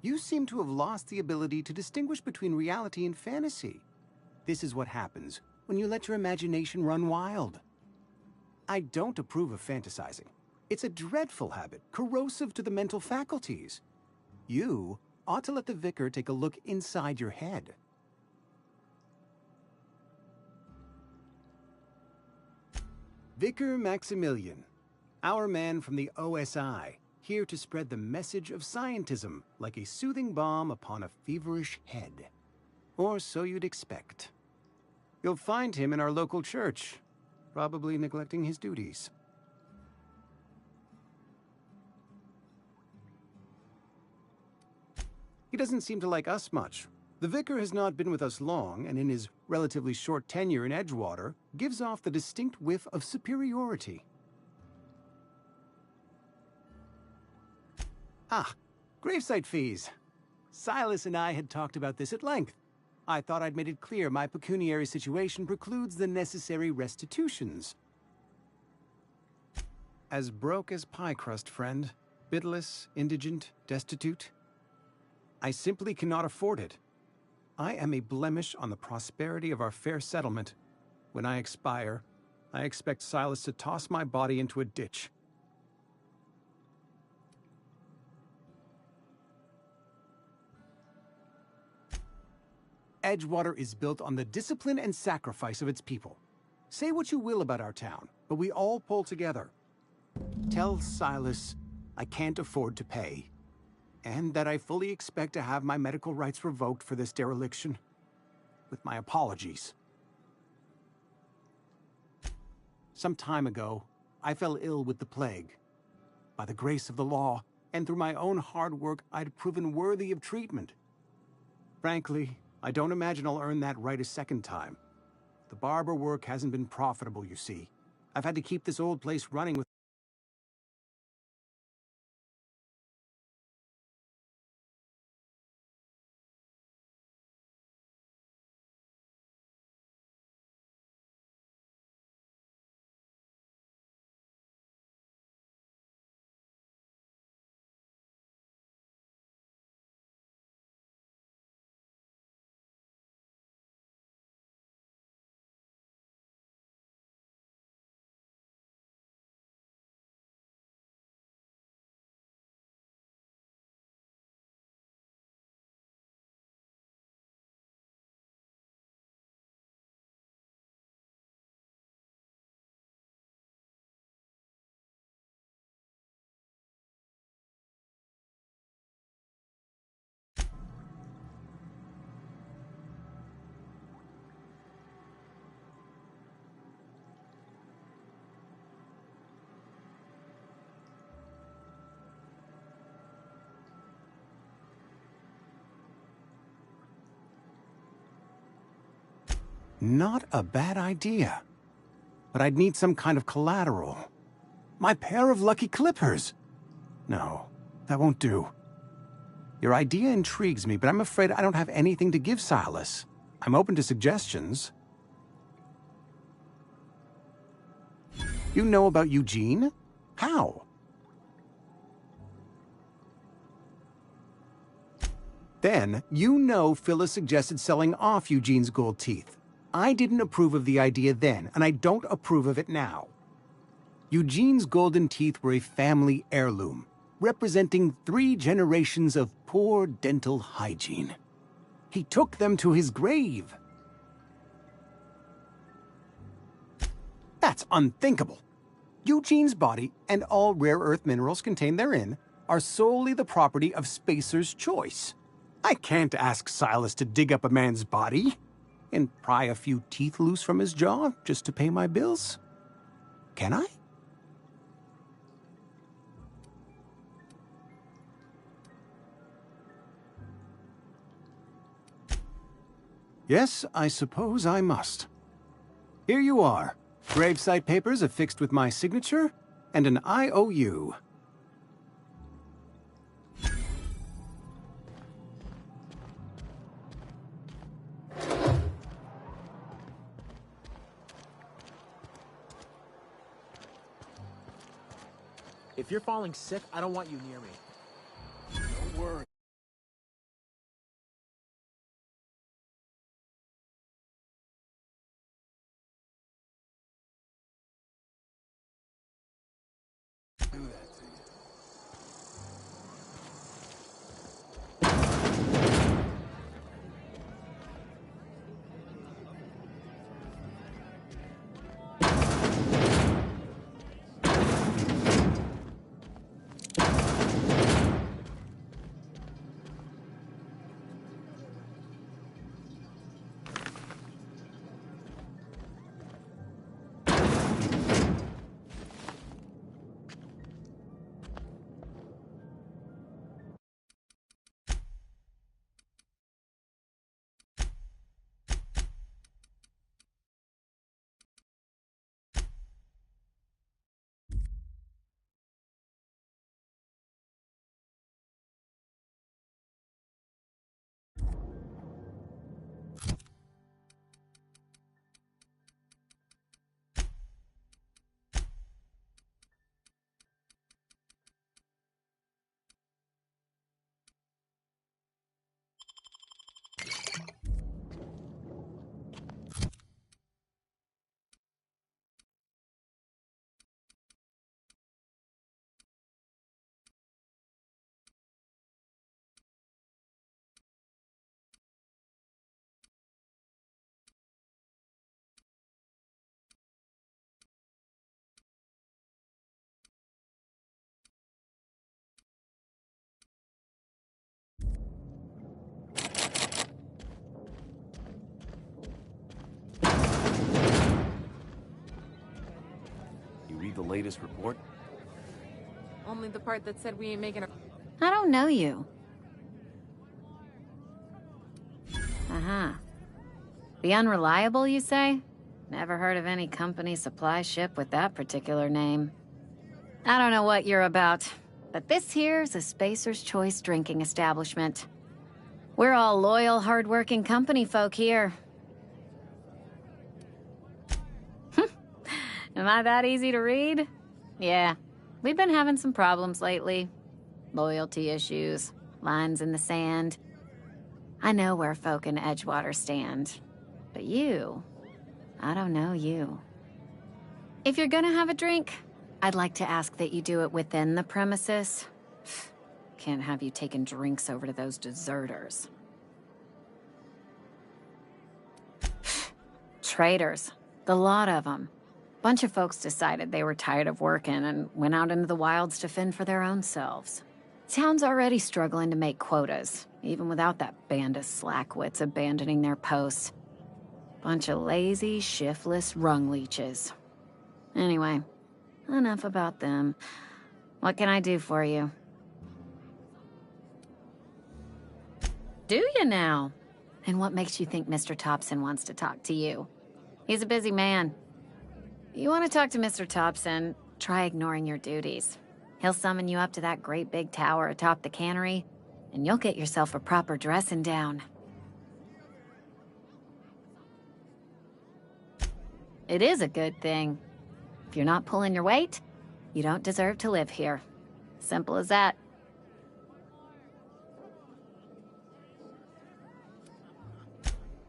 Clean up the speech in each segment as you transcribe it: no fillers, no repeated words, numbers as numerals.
You seem to have lost the ability to distinguish between reality and fantasy. This is what happens when you let your imagination run wild. I don't approve of fantasizing. It's a dreadful habit, corrosive to the mental faculties. You ought to let the vicar take a look inside your head. Vicar Maximilian, our man from the OSI, here to spread the message of scientism like a soothing balm upon a feverish head. Or so you'd expect. You'll find him in our local church, probably neglecting his duties. He doesn't seem to like us much. The vicar has not been with us long, and in his relatively short tenure in Edgewater, gives off the distinct whiff of superiority. Ah, gravesite fees. Silas and I had talked about this at length. I thought I'd made it clear my pecuniary situation precludes the necessary restitutions. As broke as pie crust, friend. Bidless, indigent, destitute. I simply cannot afford it. I am a blemish on the prosperity of our fair settlement. When I expire, I expect Silas to toss my body into a ditch. Edgewater is built on the discipline and sacrifice of its people. Say what you will about our town, but we all pull together. Tell Silas I can't afford to pay, and that I fully expect to have my medical rights revoked for this dereliction. With my apologies. Some time ago, I fell ill with the plague. By the grace of the law, and through my own hard work, I'd proven worthy of treatment. Frankly, I don't imagine I'll earn that right a second time. The barber work hasn't been profitable, you see. I've had to keep this old place running with... Not a bad idea. But I'd need some kind of collateral. My pair of lucky clippers! No, that won't do. Your idea intrigues me, but I'm afraid I don't have anything to give Silas. I'm open to suggestions. You know about Eugene? How? Then, you know Phyllis suggested selling off Eugene's gold teeth. I didn't approve of the idea then, and I don't approve of it now. Eugene's golden teeth were a family heirloom, representing 3 generations of poor dental hygiene. He took them to his grave. That's unthinkable. Eugene's body and all rare earth minerals contained therein are solely the property of Spacer's choice. I can't ask Silas to dig up a man's body and pry a few teeth loose from his jaw just to pay my bills. Can I? Yes, I suppose I must. Here you are. Gravesite papers affixed with my signature and an IOU. If you're falling sick, I don't want you near me. Don't worry. the latest report? Only the part that said we ain't making a... I don't know you. Uh-huh. The Unreliable, you say? Never heard of any company supply ship with that particular name. I don't know what you're about, but this here's a Spacer's Choice drinking establishment. We're all loyal, hard-working company folk here. Am I that easy to read? Yeah, we've been having some problems lately. Loyalty issues, lines in the sand. I know where folk in Edgewater stand, but you, I don't know you. If you're gonna have a drink, I'd like to ask that you do it within the premises. Can't have you taking drinks over to those deserters. Traitors, the lot of them. Bunch of folks decided they were tired of working and went out into the wilds to fend for their own selves. Town's already struggling to make quotas, even without that band of slackwits abandoning their posts. Bunch of lazy, shiftless rung leeches. Anyway, enough about them. What can I do for you? Do you now? And what makes you think Mr. Thompson wants to talk to you? He's a busy man. You want to talk to Mr. Thompson, try ignoring your duties. He'll summon you up to that great big tower atop the cannery, and you'll get yourself a proper dressing down. It is a good thing. If you're not pulling your weight, you don't deserve to live here. Simple as that.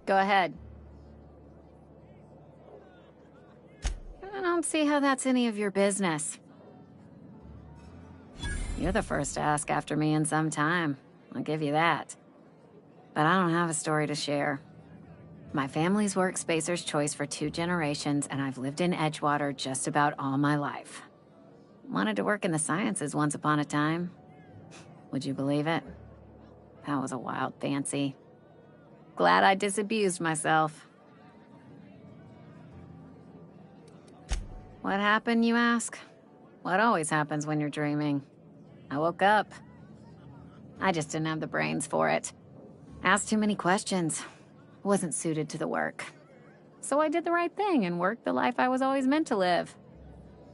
Go ahead. I don't see how that's any of your business. You're the first to ask after me in some time. I'll give you that. But I don't have a story to share. My family's worked Spacer's Choice for 2 generations, and I've lived in Edgewater just about all my life. Wanted to work in the sciences once upon a time. Would you believe it? That was a wild fancy. Glad I disabused myself. What happened, you ask? What always happens when you're dreaming? I woke up. I just didn't have the brains for it. Asked too many questions. Wasn't suited to the work. So I did the right thing and worked the life I was always meant to live.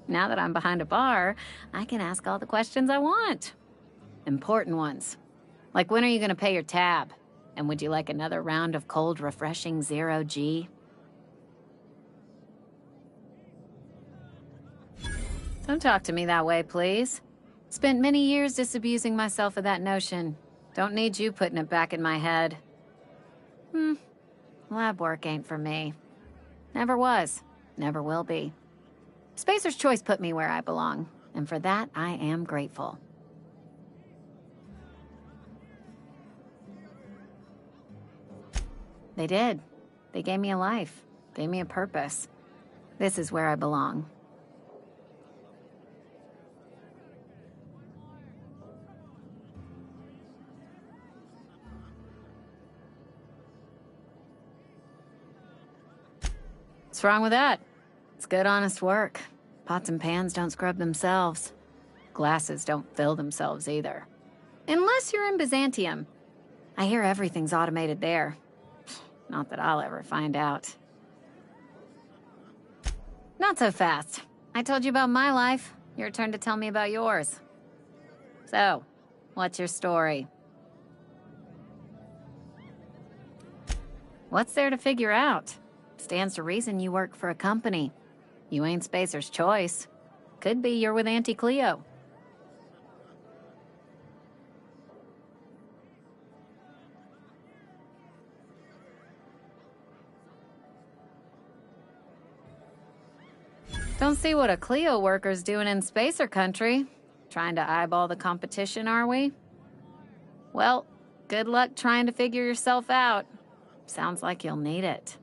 Now that I'm behind a bar, I can ask all the questions I want. Important ones. Like, when are you gonna pay your tab? And would you like another round of cold, refreshing 0G? Don't talk to me that way, please. Spent many years disabusing myself of that notion. Don't need you putting it back in my head. Lab work ain't for me. Never was. Never will be. Spacer's Choice put me where I belong, and for that, I am grateful. They did. They gave me a life. Gave me a purpose. This is where I belong. What's wrong with that? It's good, honest work. Pots and pans don't scrub themselves. Glasses don't fill themselves either. Unless you're in Byzantium. I hear everything's automated there. Not that I'll ever find out. Not so fast. I told you about my life. Your turn to tell me about yours. So, what's your story? What's there to figure out? Stands to reason you work for a company. You ain't Spacer's Choice. Could be you're with Auntie Cleo. Don't see what a Cleo worker's doing in Spacer country. Trying to eyeball the competition, are we? Well, good luck trying to figure yourself out. Sounds like you'll need it.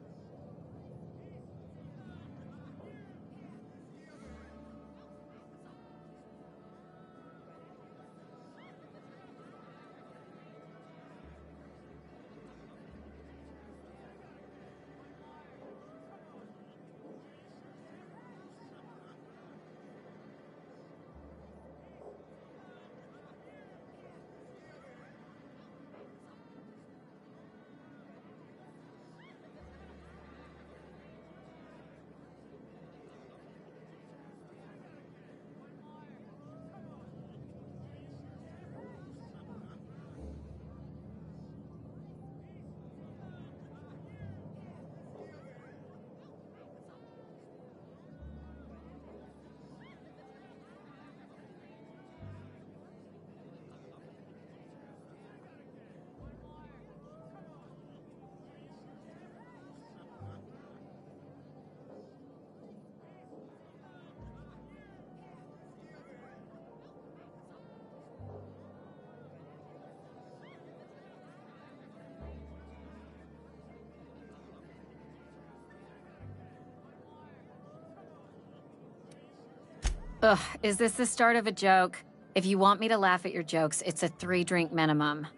Ugh, is this the start of a joke? If you want me to laugh at your jokes, it's a 3-drink minimum.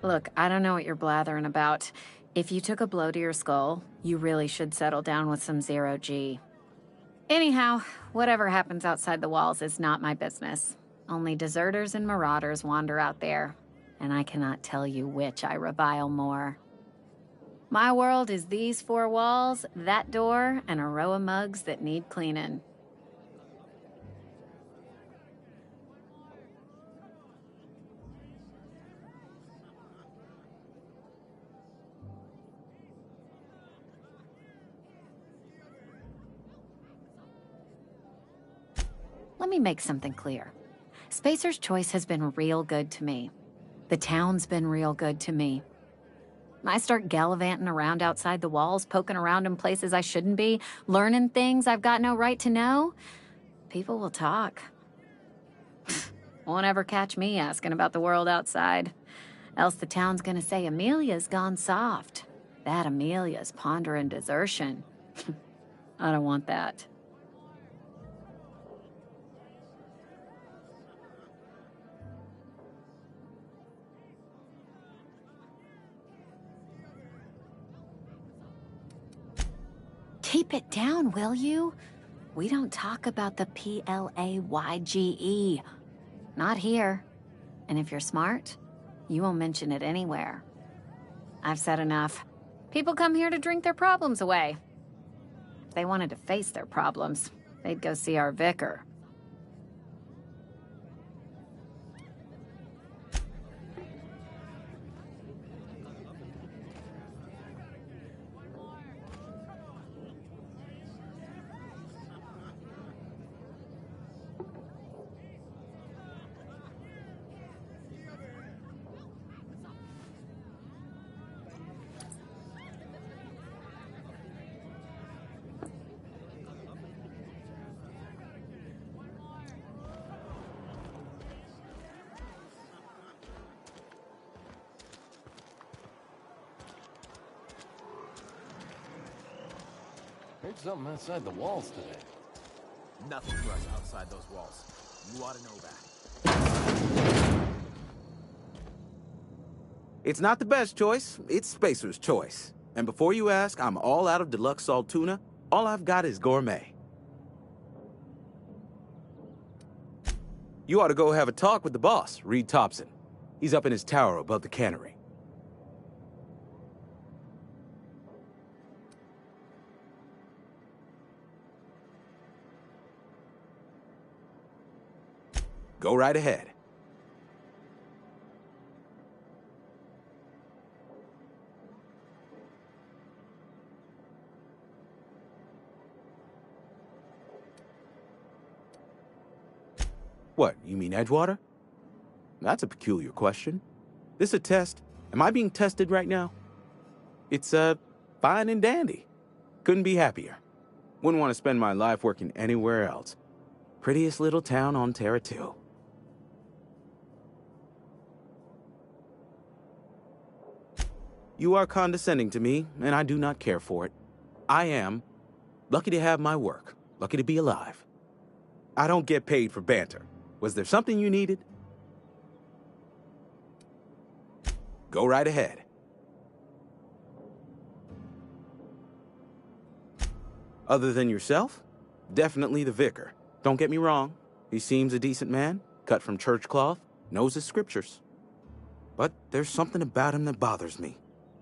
Look, I don't know what you're blathering about. If you took a blow to your skull, you really should settle down with some zero-G. Anyhow, whatever happens outside the walls is not my business. Only deserters and marauders wander out there, and I cannot tell you which I revile more. My world is these 4 walls, that door, and a row of mugs that need cleaning. Let me make something clear. Spacer's Choice has been real good to me. The town's been real good to me. I start gallivanting around outside the walls, poking around in places I shouldn't be, learning things I've got no right to know. People will talk. Won't ever catch me asking about the world outside. Else the town's gonna say Amelia's gone soft. That Amelia's pondering desertion. I don't want that. Keep it down, will you? We don't talk about the PLAYGE. Not here. And if you're smart, you won't mention it anywhere. I've said enough. People come here to drink their problems away. If they wanted to face their problems, they'd go see our vicar. Heard something outside the walls today. Nothing for us outside those walls. You ought to know that. It's not the best choice, it's Spacer's Choice. And before you ask, I'm all out of deluxe salt tuna. All I've got is gourmet. You ought to go have a talk with the boss, Reed Thompson. He's up in his tower above the cannery. Go right ahead. What, you mean Edgewater? That's a peculiar question. This a test? Am I being tested right now? It's, fine and dandy. Couldn't be happier. Wouldn't want to spend my life working anywhere else. Prettiest little town on Terra 2. You are condescending to me, and I do not care for it. I am lucky to have my work, lucky to be alive. I don't get paid for banter. Was there something you needed? Go right ahead. Other than yourself? Definitely the vicar. Don't get me wrong. He seems a decent man, cut from church cloth, knows his scriptures. But there's something about him that bothers me.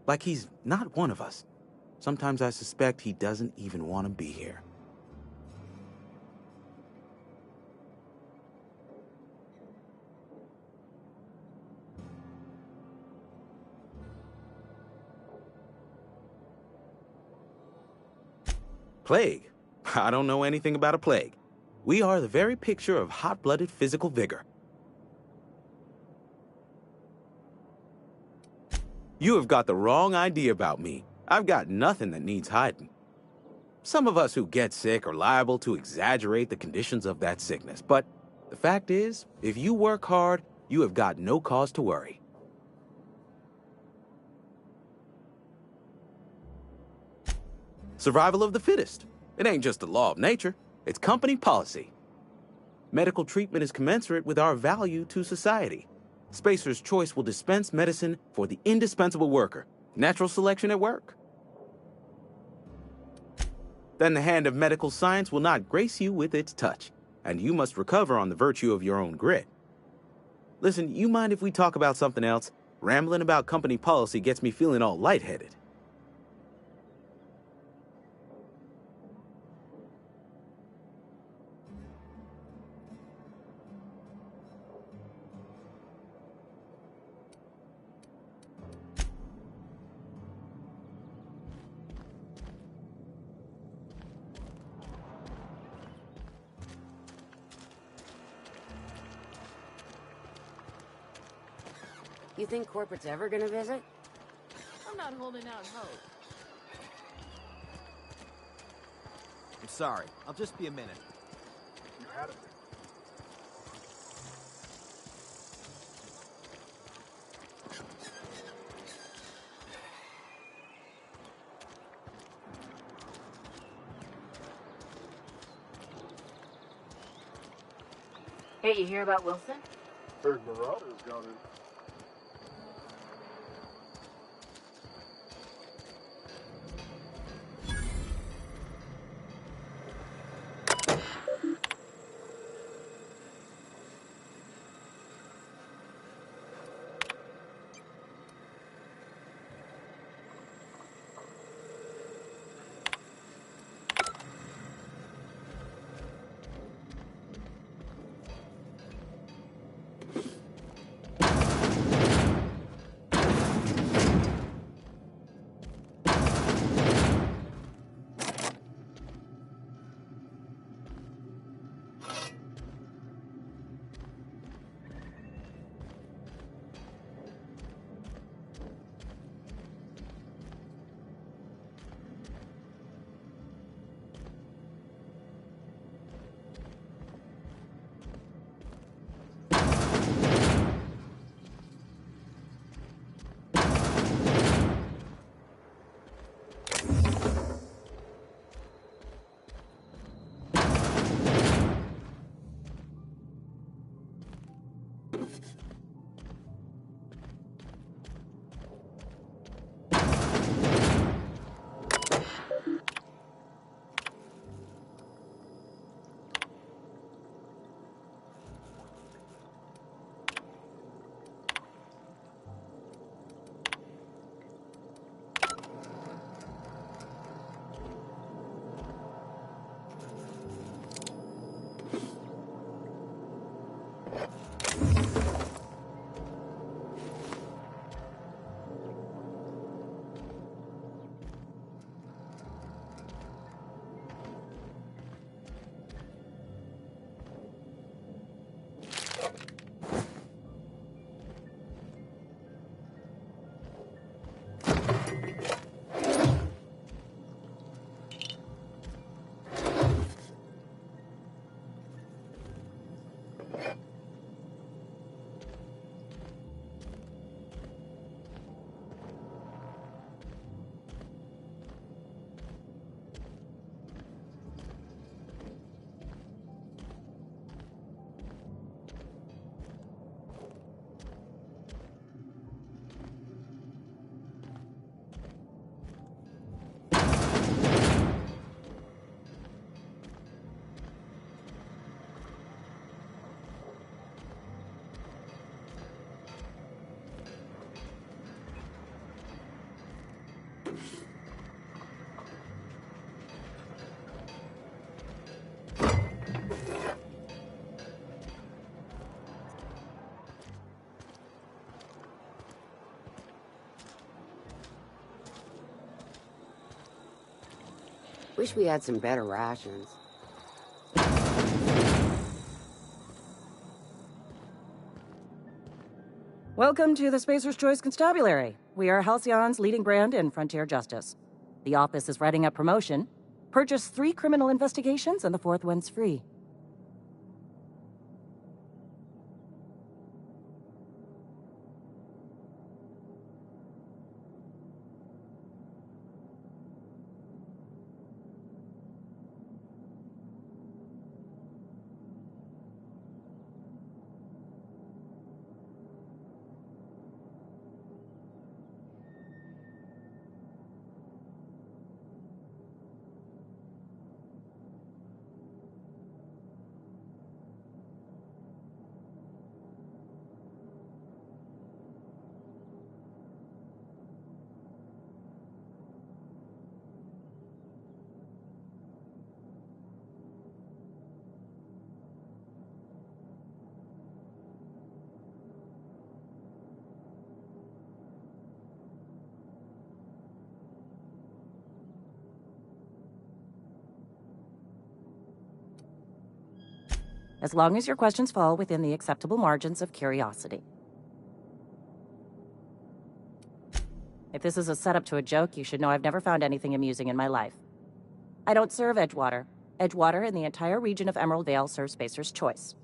Like he's not one of us. Sometimes I suspect he doesn't even want to be here. Plague? I don't know anything about a plague. We are the very picture of hot-blooded physical vigor. You have got the wrong idea about me. I've got nothing that needs hiding. Some of us who get sick are liable to exaggerate the conditions of that sickness, but the fact is, if you work hard, you have got no cause to worry. Survival of the fittest. It ain't just a law of nature, it's company policy. Medical treatment is commensurate with our value to society. Spacer's Choice will dispense medicine for the indispensable worker. Natural selection at work. Then the hand of medical science will not grace you with its touch, and you must recover on the virtue of your own grit. Listen, you mind if we talk about something else? Rambling about company policy gets me feeling all lightheaded. You think corporate's ever gonna visit? I'm not holding out hope. I'm sorry. I'll just be a minute. Hey, you hear about Wilson? Heard Marauders got in. Wish we had some better rations. Welcome to the Spacer's Choice Constabulary. We are Halcyon's leading brand in frontier justice. The office is writing up promotion. Purchase 3 criminal investigations and the 4th one's free. as long as your questions fall within the acceptable margins of curiosity. If this is a setup to a joke, you should know I've never found anything amusing in my life. I don't serve Edgewater. Edgewater and the entire region of Emerald Vale serves Spacer's Choice.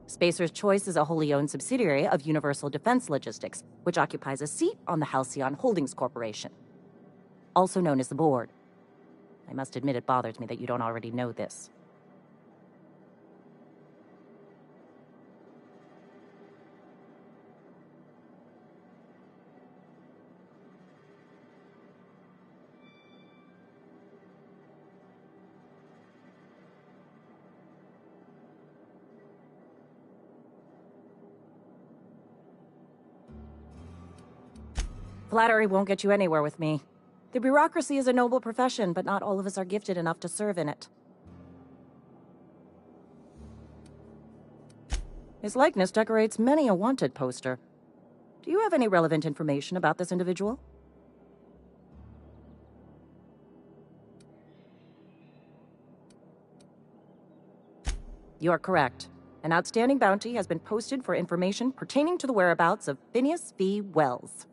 Spacer's Choice is a wholly owned subsidiary of Universal Defense Logistics, which occupies a seat on the Halcyon Holdings Corporation, also known as the Board. I must admit it bothers me that you don't already know this. Flattery won't get you anywhere with me. The bureaucracy is a noble profession, but not all of us are gifted enough to serve in it. His likeness decorates many a wanted poster. Do you have any relevant information about this individual? You are correct. An outstanding bounty has been posted for information pertaining to the whereabouts of Phineas V. Wells.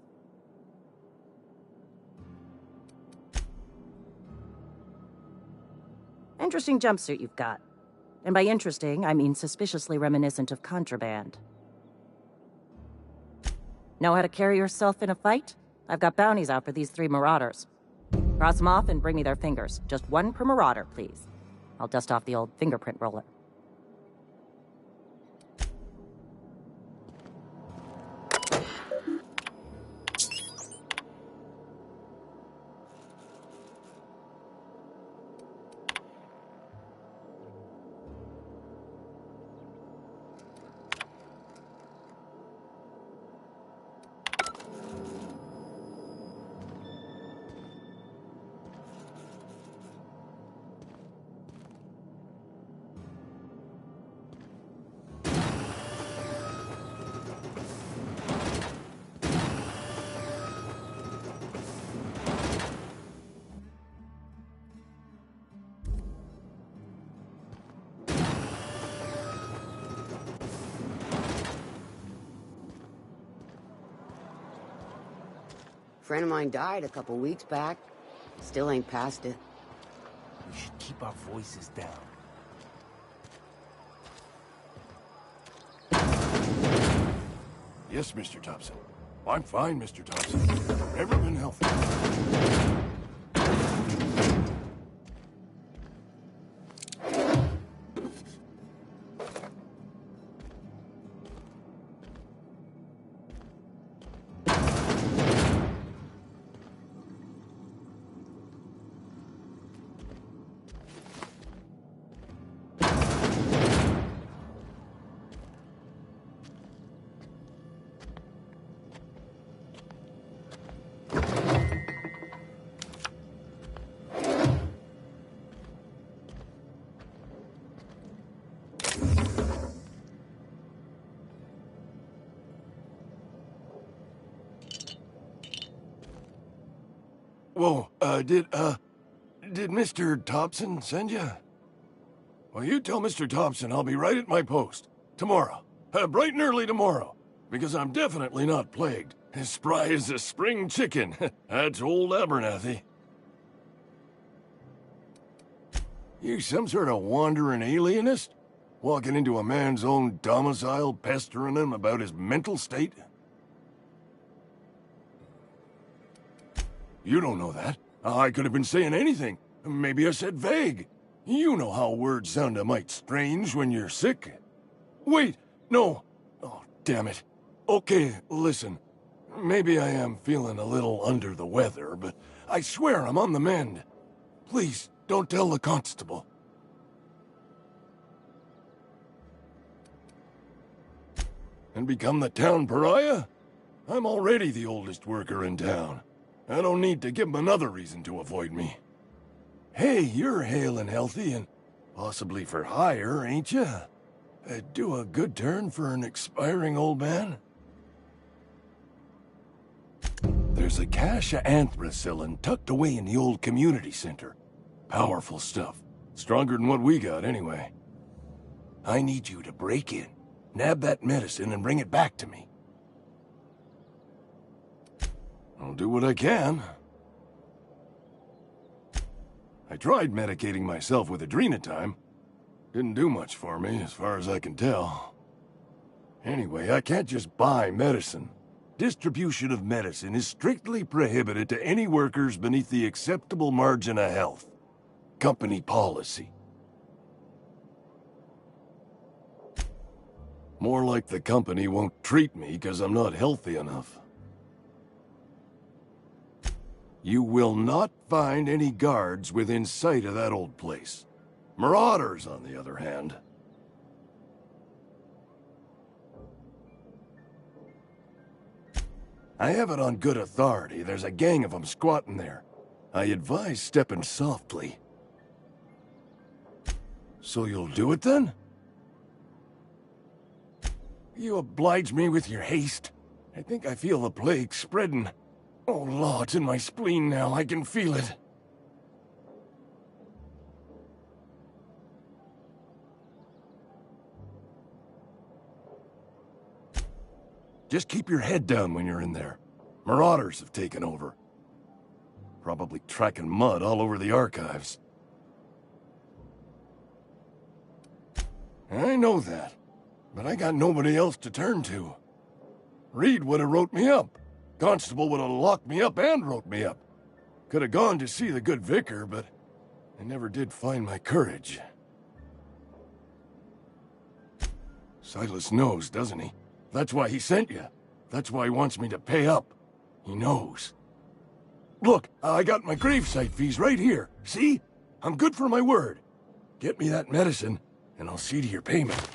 Interesting jumpsuit you've got. And by interesting, I mean suspiciously reminiscent of contraband. Know how to carry yourself in a fight? I've got bounties out for these 3 marauders. Cross them off and bring me their fingers. Just 1 per marauder, please. I'll dust off the old fingerprint roller. Friend of mine died a couple weeks back. Still ain't past it. We should keep our voices down. Yes, Mr. Thompson. I'm fine, Mr. Thompson. Never been healthy. Whoa, did Mr. Thompson send you? Well, you tell Mr. Thompson I'll be right at my post. Tomorrow. Bright and early tomorrow. Because I'm definitely not plagued. As spry as a spring chicken. That's old Abernathy. You some sort of wandering alienist? Walking into a man's own domicile, pestering him about his mental state? You don't know that. I could have been saying anything. Maybe I said vague. You know how words sound a mite strange when you're sick. Wait, no. Oh, damn it. Okay, listen. Maybe I am feeling a little under the weather, but I swear I'm on the mend. Please, don't tell the constable. And become the town pariah? I'm already the oldest worker in town. I don't need to give him another reason to avoid me. Hey, you're hale and healthy and possibly for hire, ain't you? Do a good turn for an expiring old man? There's a cache of anthracillin tucked away in the old community center. Powerful stuff. Stronger than what we got, anyway. I need you to break in, nab that medicine, and bring it back to me. I'll do what I can. I tried medicating myself with adrenatime. Didn't do much for me, as far as I can tell. Anyway, I can't just buy medicine. Distribution of medicine is strictly prohibited to any workers beneath the acceptable margin of health. Company policy. More like the company won't treat me because I'm not healthy enough. You will not find any guards within sight of that old place. Marauders, on the other hand. I have it on good authority. There's a gang of them squatting there. I advise stepping softly. So you'll do it then? You oblige me with your haste. I think I feel the plague spreading. Oh, Lord, it's in my spleen now. I can feel it. Just keep your head down when you're in there. Marauders have taken over. Probably tracking mud all over the archives. I know that, but I got nobody else to turn to. Reed would have wrote me up. Constable would have locked me up and wrote me up. Could have gone to see the good vicar, but I never did find my courage. Silas knows, doesn't he? That's why he sent you. That's why he wants me to pay up. He knows. Look, I got my gravesite fees right here. See? I'm good for my word. Get me that medicine, and I'll see to your payment.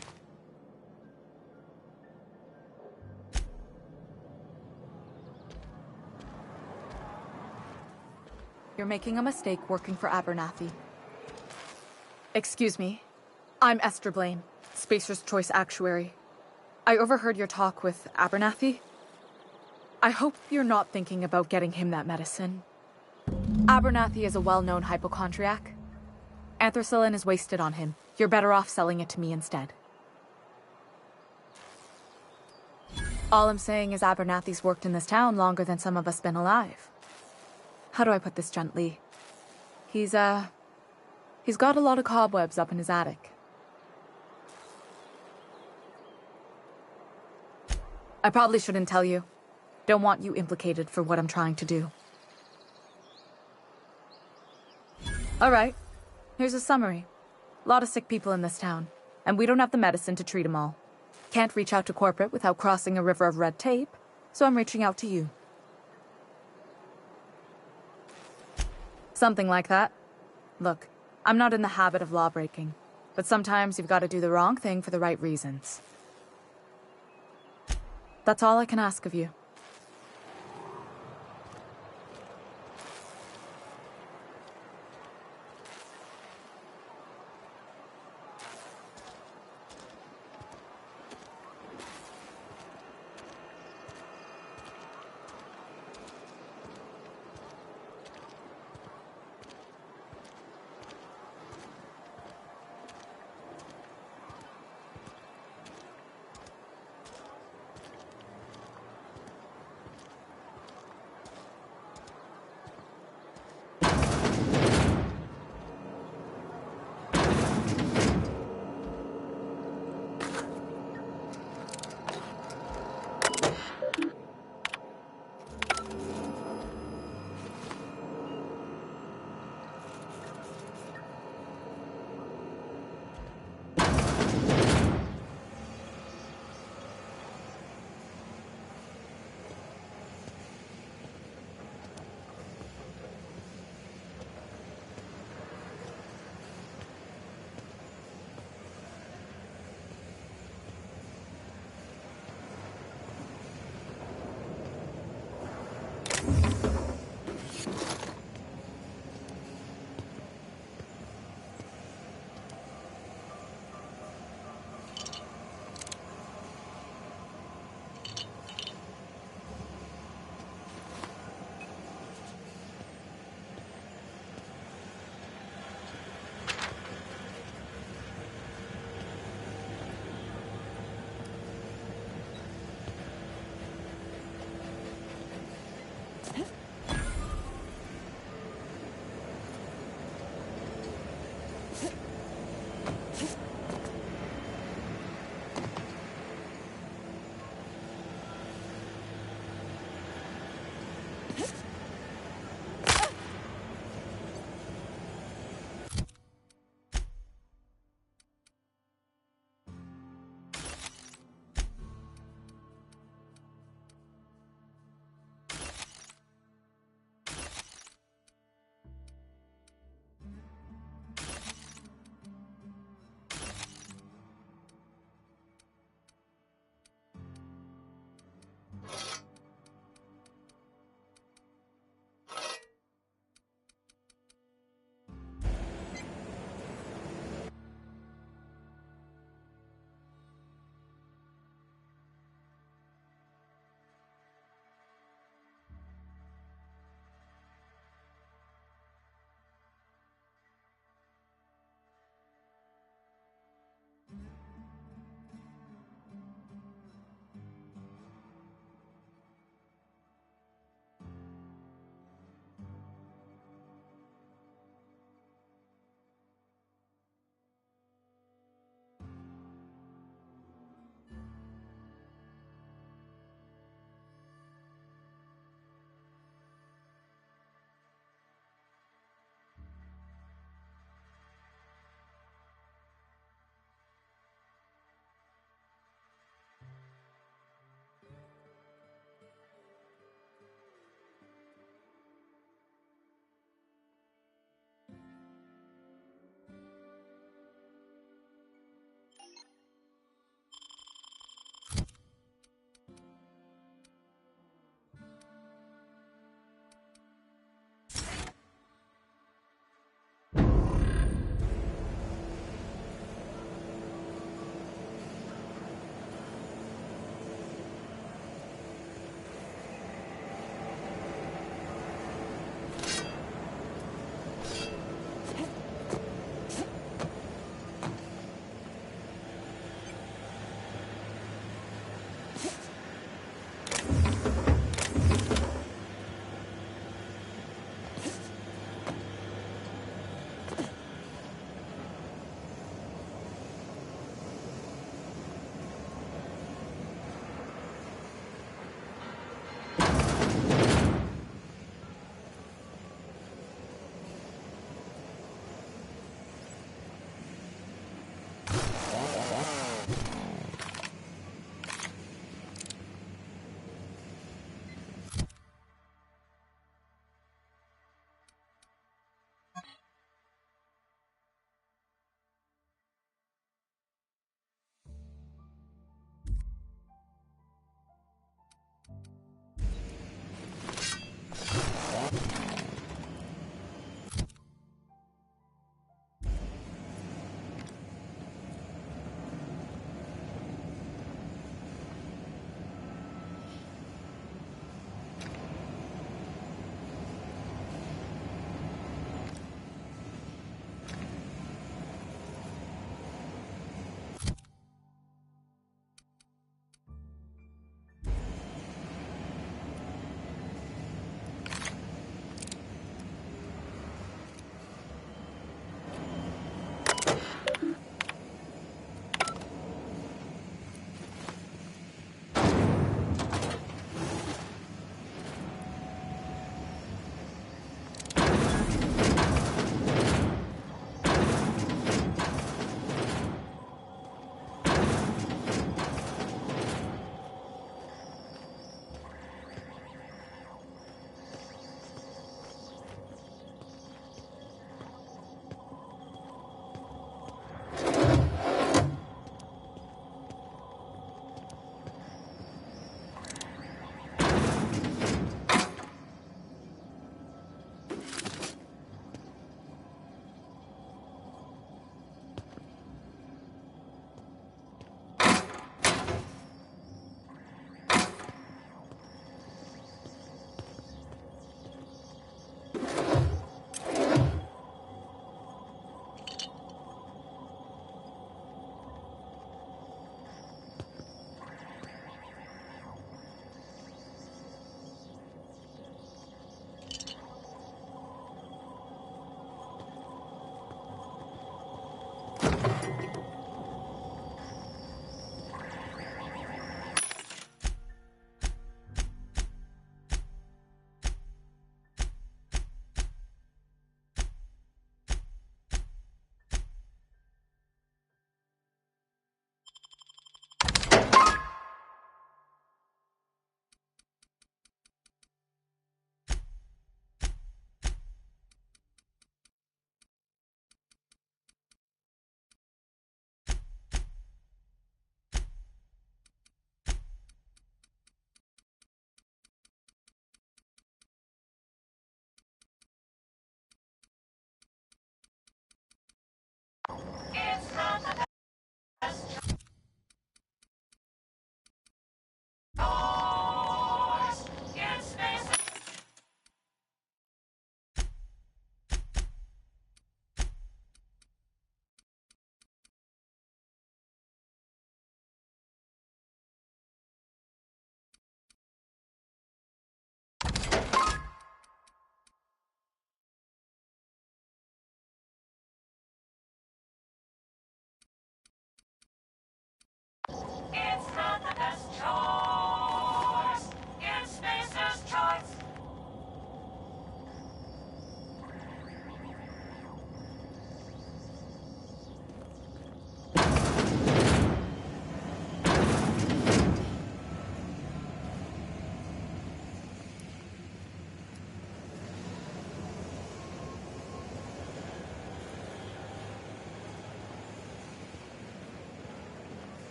You're making a mistake working for Abernathy. Excuse me. I'm Esther Blaine, Spacer's Choice Actuary. I overheard your talk with Abernathy. I hope you're not thinking about getting him that medicine. Abernathy is a well-known hypochondriac. Anthracillin is wasted on him. You're better off selling it to me instead. All I'm saying is Abernathy's worked in this town longer than some of us been alive. How do I put this gently? He's got a lot of cobwebs up in his attic. I probably shouldn't tell you. Don't want you implicated for what I'm trying to do. All right, here's a summary. A lot of sick people in this town, and we don't have the medicine to treat them all. Can't reach out to corporate without crossing a river of red tape, so I'm reaching out to you. Something like that. Look, I'm not in the habit of law-breaking, but sometimes you've got to do the wrong thing for the right reasons. That's all I can ask of you.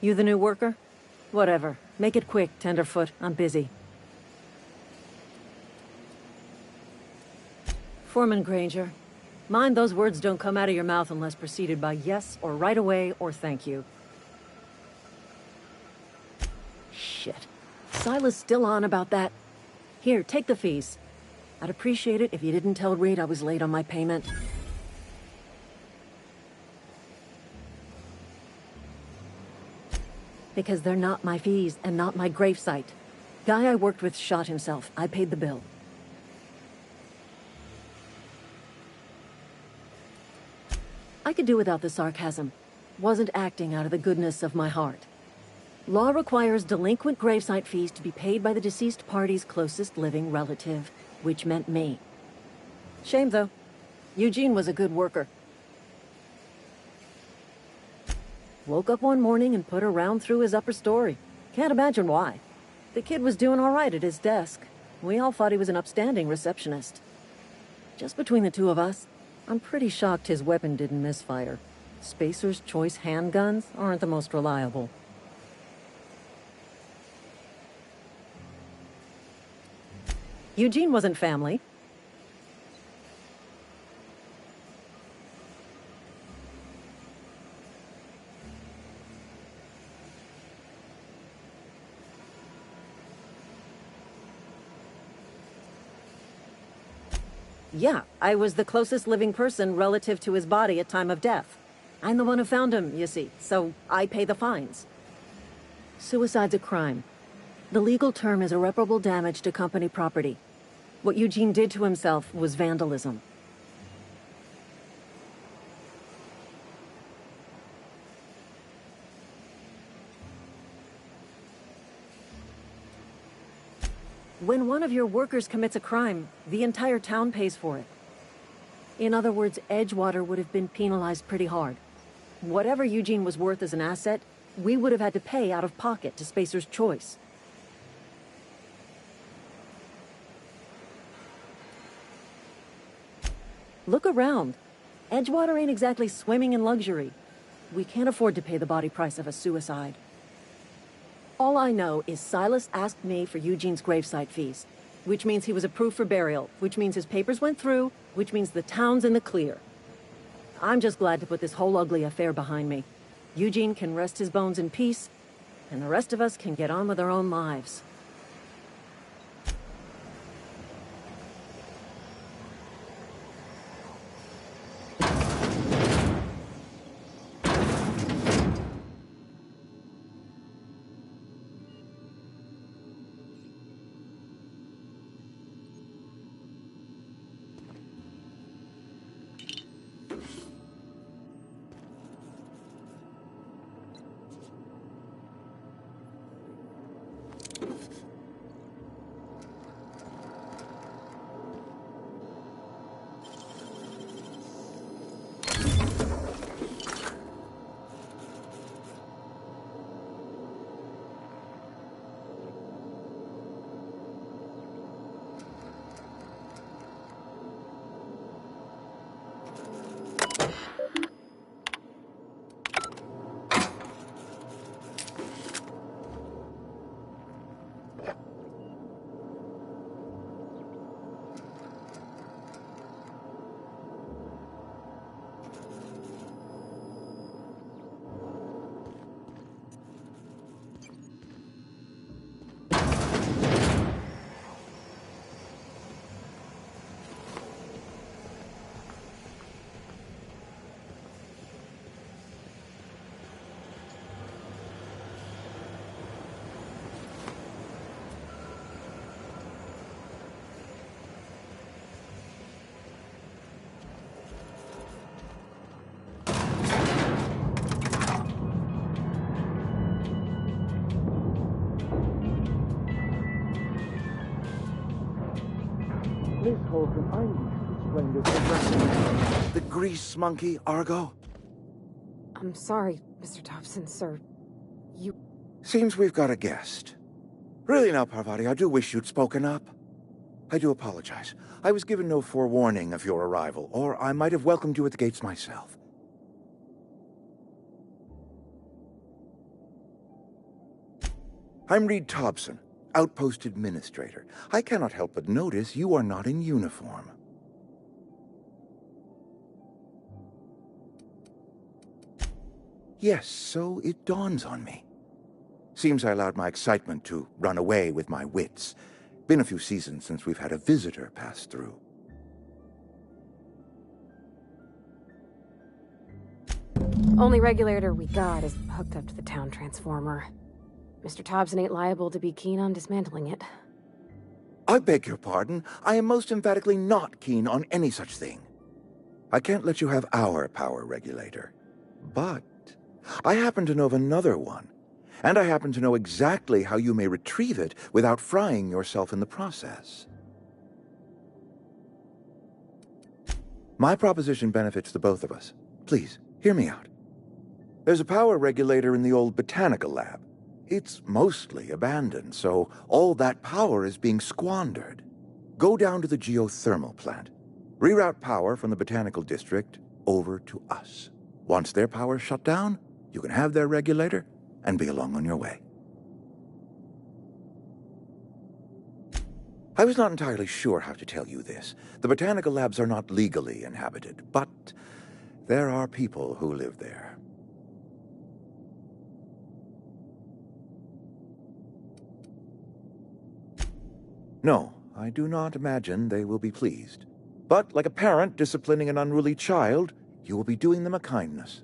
You the new worker? Whatever. Make it quick, Tenderfoot. I'm busy. Foreman Granger. Mind those words don't come out of your mouth unless preceded by yes, or right away, or thank you. Shit. Silas still on about that? Here, take the fees. I'd appreciate it if you didn't tell Reed I was late on my payment. Because they're not my fees, and not my gravesite. Guy I worked with shot himself. I paid the bill. I could do without the sarcasm. Wasn't acting out of the goodness of my heart. Law requires delinquent gravesite fees to be paid by the deceased party's closest living relative, which meant me. Shame, though. Eugene was a good worker. Woke up one morning and put a round through his upper story. Can't imagine why. The kid was doing all right at his desk. We all thought he was an upstanding receptionist. Just between the two of us, I'm pretty shocked his weapon didn't misfire. Spacer's Choice handguns aren't the most reliable. Eugene wasn't family. Yeah, I was the closest living person relative to his body at time of death. I'm the one who found him, you see, so I pay the fines. Suicide's a crime. The legal term is irreparable damage to company property. What Eugene did to himself was vandalism. When one of your workers commits a crime, the entire town pays for it. In other words, Edgewater would have been penalized pretty hard. Whatever Eugene was worth as an asset, we would have had to pay out of pocket to Spacer's Choice. Look around. Edgewater ain't exactly swimming in luxury. We can't afford to pay the body price of a suicide. All I know is Silas asked me for Eugene's gravesite fees, which means he was approved for burial, which means his papers went through, which means the town's in the clear. I'm just glad to put this whole ugly affair behind me. Eugene can rest his bones in peace, and the rest of us can get on with our own lives. Miss Holcomb, I need to explain this. The grease monkey, Argo? I'm sorry, Mr. Thompson, sir. You... Seems we've got a guest. Really now, Parvati, I do wish you'd spoken up. I do apologize. I was given no forewarning of your arrival, or I might have welcomed you at the gates myself. I'm Reed Thompson, Outpost Administrator. I cannot help but notice you are not in uniform. Yes, so it dawns on me. Seems I allowed my excitement to run away with my wits. Been a few seasons since we've had a visitor pass through. Only regulator we got is hooked up to the town transformer. Mr. Thompson ain't liable to be keen on dismantling it. I beg your pardon. I am most emphatically not keen on any such thing. I can't let you have our power regulator. But I happen to know of another one. And I happen to know exactly how you may retrieve it without frying yourself in the process. My proposition benefits the both of us. Please, hear me out. There's a power regulator in the old botanical lab. It's mostly abandoned, so all that power is being squandered. Go down to the geothermal plant. Reroute power from the botanical district over to us. Once their power's shut down, you can have their regulator and be along on your way. I was not entirely sure how to tell you this. The botanical labs are not legally inhabited, but there are people who live there. No, I do not imagine they will be pleased. But like a parent disciplining an unruly child, you will be doing them a kindness.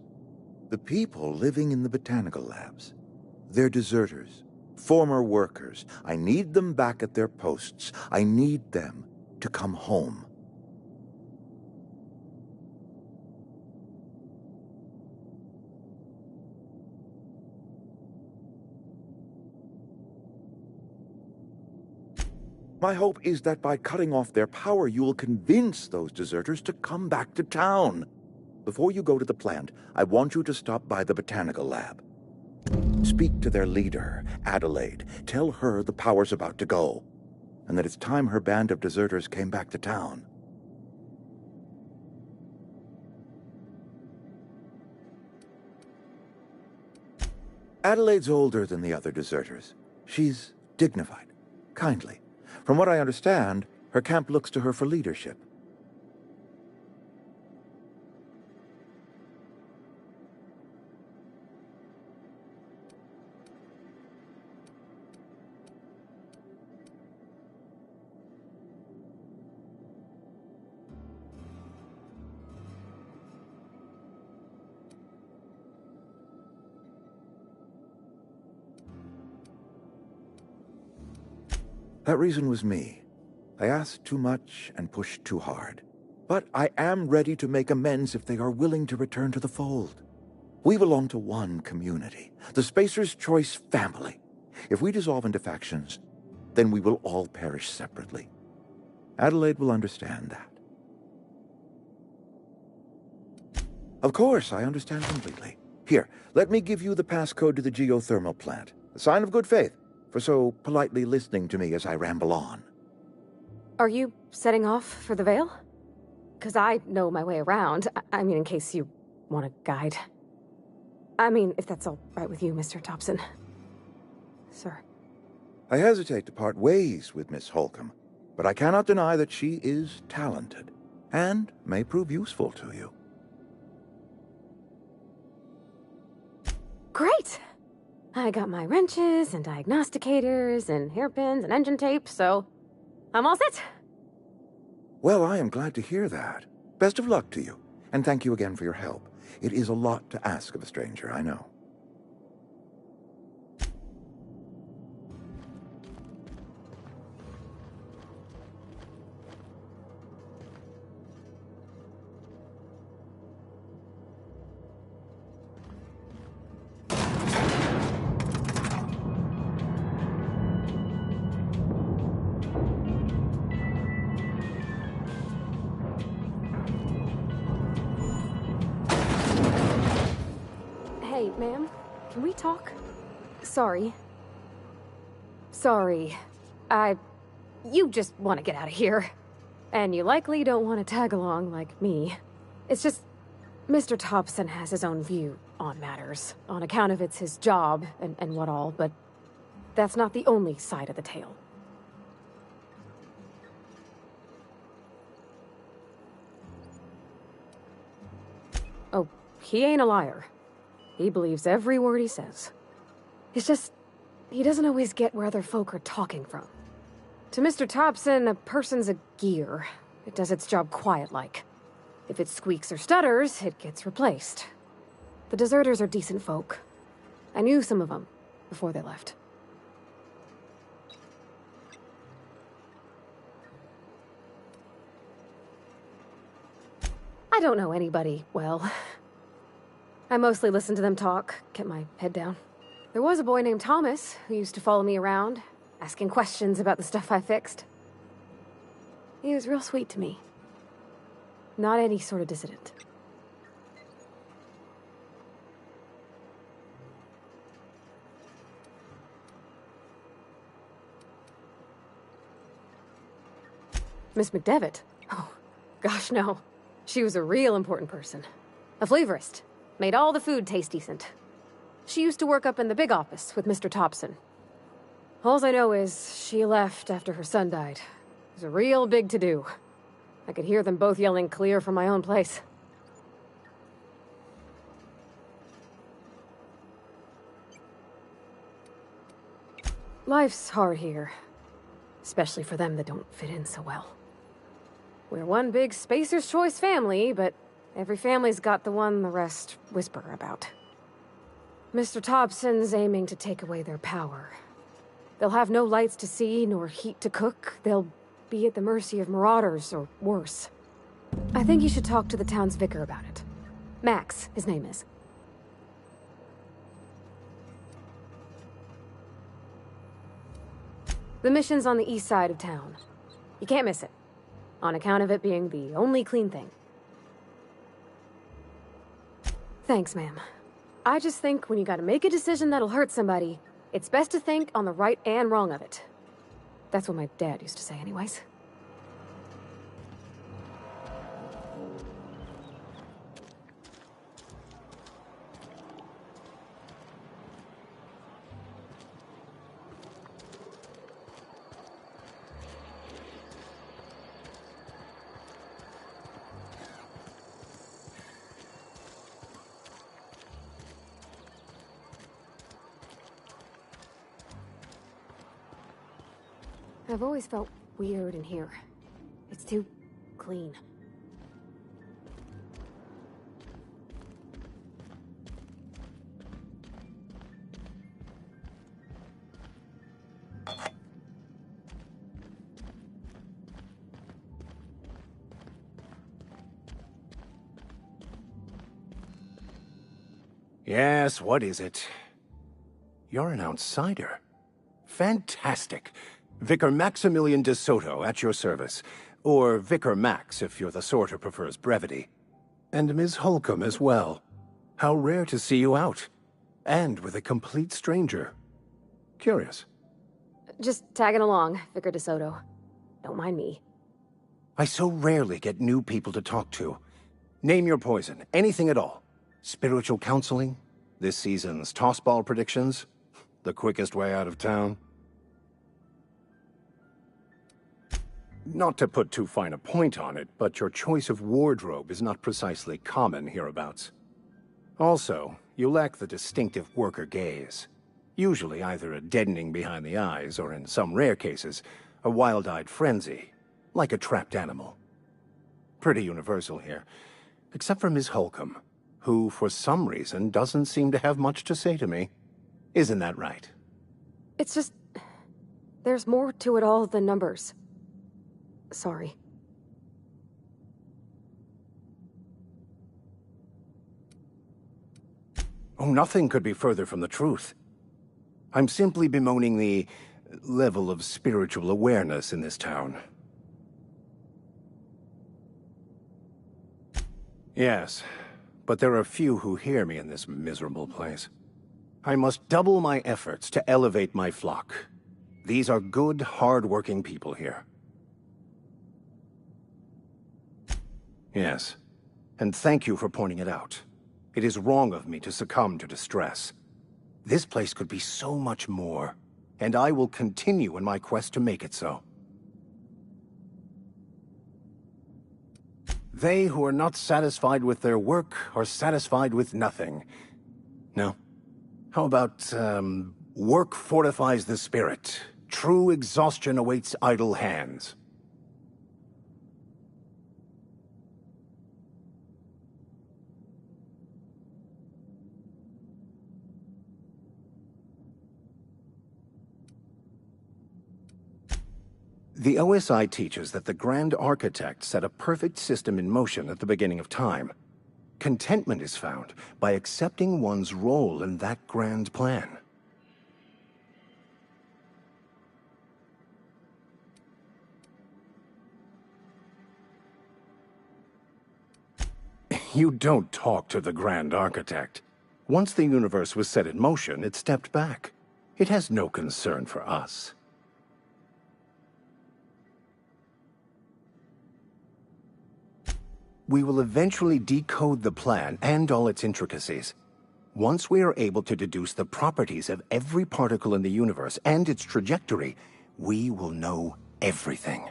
The people living in the botanical labs, they're deserters, former workers. I need them back at their posts. I need them to come home. My hope is that by cutting off their power, you will convince those deserters to come back to town. Before you go to the plant, I want you to stop by the botanical lab. Speak to their leader, Adelaide. Tell her the power's about to go, and that it's time her band of deserters came back to town. Adelaide's older than the other deserters. She's dignified, kindly. From what I understand, her camp looks to her for leadership. That reason was me. I asked too much and pushed too hard. But I am ready to make amends if they are willing to return to the fold. We belong to one community, the Spacer's Choice family. If we dissolve into factions, then we will all perish separately. Adelaide will understand that. Of course, I understand completely. Here, let me give you the passcode to the geothermal plant. A sign of good faith for so politely listening to me as I ramble on. Are you setting off for the Vale? Because I know my way around. I mean, in case you want a guide. I mean, if that's all right with you, Mr. Thompson. Sir. I hesitate to part ways with Miss Holcomb, but I cannot deny that she is talented and may prove useful to you. Great! I got my wrenches and diagnosticators and hairpins and engine tape, so I'm all set. Well, I am glad to hear that. Best of luck to you, and thank you again for your help. It is a lot to ask of a stranger, I know. Ma'am, can we talk? Sorry. Sorry. You just want to get out of here. And you likely don't want to tag along like me. It's just, Mr. Thompson has his own view on matters, on account of it's his job and what all, but that's not the only side of the tale. Oh, he ain't a liar. He believes every word he says. It's just, he doesn't always get where other folk are talking from. To Mr. Thompson, a person's a gear. It does its job quiet-like. If it squeaks or stutters, it gets replaced. The deserters are decent folk. I knew some of them before they left. I don't know anybody well. I mostly listen to them talk, kept my head down. There was a boy named Thomas who used to follow me around, asking questions about the stuff I fixed. He was real sweet to me. Not any sort of dissident. Miss McDevitt? Oh, gosh, no. She was a real important person. A flavorist. Made all the food taste decent. She used to work up in the big office with Mr. Thompson. Alls I know is she left after her son died. It was a real big to-do. I could hear them both yelling clear from my own place. Life's hard here. Especially for them that don't fit in so well. We're one big Spacer's Choice family, but every family's got the one the rest whisper about. Mr. Thompson's aiming to take away their power. They'll have no lights to see, nor heat to cook. They'll be at the mercy of marauders, or worse. I think you should talk to the town's vicar about it. Max, his name is. The mission's on the east side of town. You can't miss it, on account of it being the only clean thing. Thanks, ma'am. I just think when you gotta make a decision that'll hurt somebody, it's best to think on the right and wrong of it. That's what my dad used to say anyways. I've always felt weird in here. It's too clean. Yes, what is it? You're an outsider. Fantastic. Vicar Maximilian de Soto, at your service. Or Vicar Max, if you're the sort who prefers brevity. And Ms. Holcomb as well. How rare to see you out. And with a complete stranger. Curious. Just tagging along, Vicar de Soto. Don't mind me. I so rarely get new people to talk to. Name your poison, anything at all. Spiritual counseling? This season's tossball predictions? The quickest way out of town? Not to put too fine a point on it, but your choice of wardrobe is not precisely common hereabouts. Also, you lack the distinctive worker gaze. Usually either a deadening behind the eyes, or in some rare cases, a wild-eyed frenzy, like a trapped animal. Pretty universal here, except for Ms. Holcomb, who, for some reason, doesn't seem to have much to say to me. Isn't that right? It's just... there's more to it all than numbers. Sorry. Oh, nothing could be further from the truth. I'm simply bemoaning the level of spiritual awareness in this town. Yes, but there are few who hear me in this miserable place. I must double my efforts to elevate my flock. These are good, hard-working people here. Yes, and thank you for pointing it out. It is wrong of me to succumb to distress. This place could be so much more, and I will continue in my quest to make it so. They who are not satisfied with their work are satisfied with nothing. No. How about, work fortifies the spirit. True exhaustion awaits idle hands. The OSI teaches that the Grand Architect set a perfect system in motion at the beginning of time. Contentment is found by accepting one's role in that grand plan. You don't talk to the Grand Architect. Once the universe was set in motion, it stepped back. It has no concern for us. We will eventually decode the plan and all its intricacies. Once we are able to deduce the properties of every particle in the universe and its trajectory, we will know everything.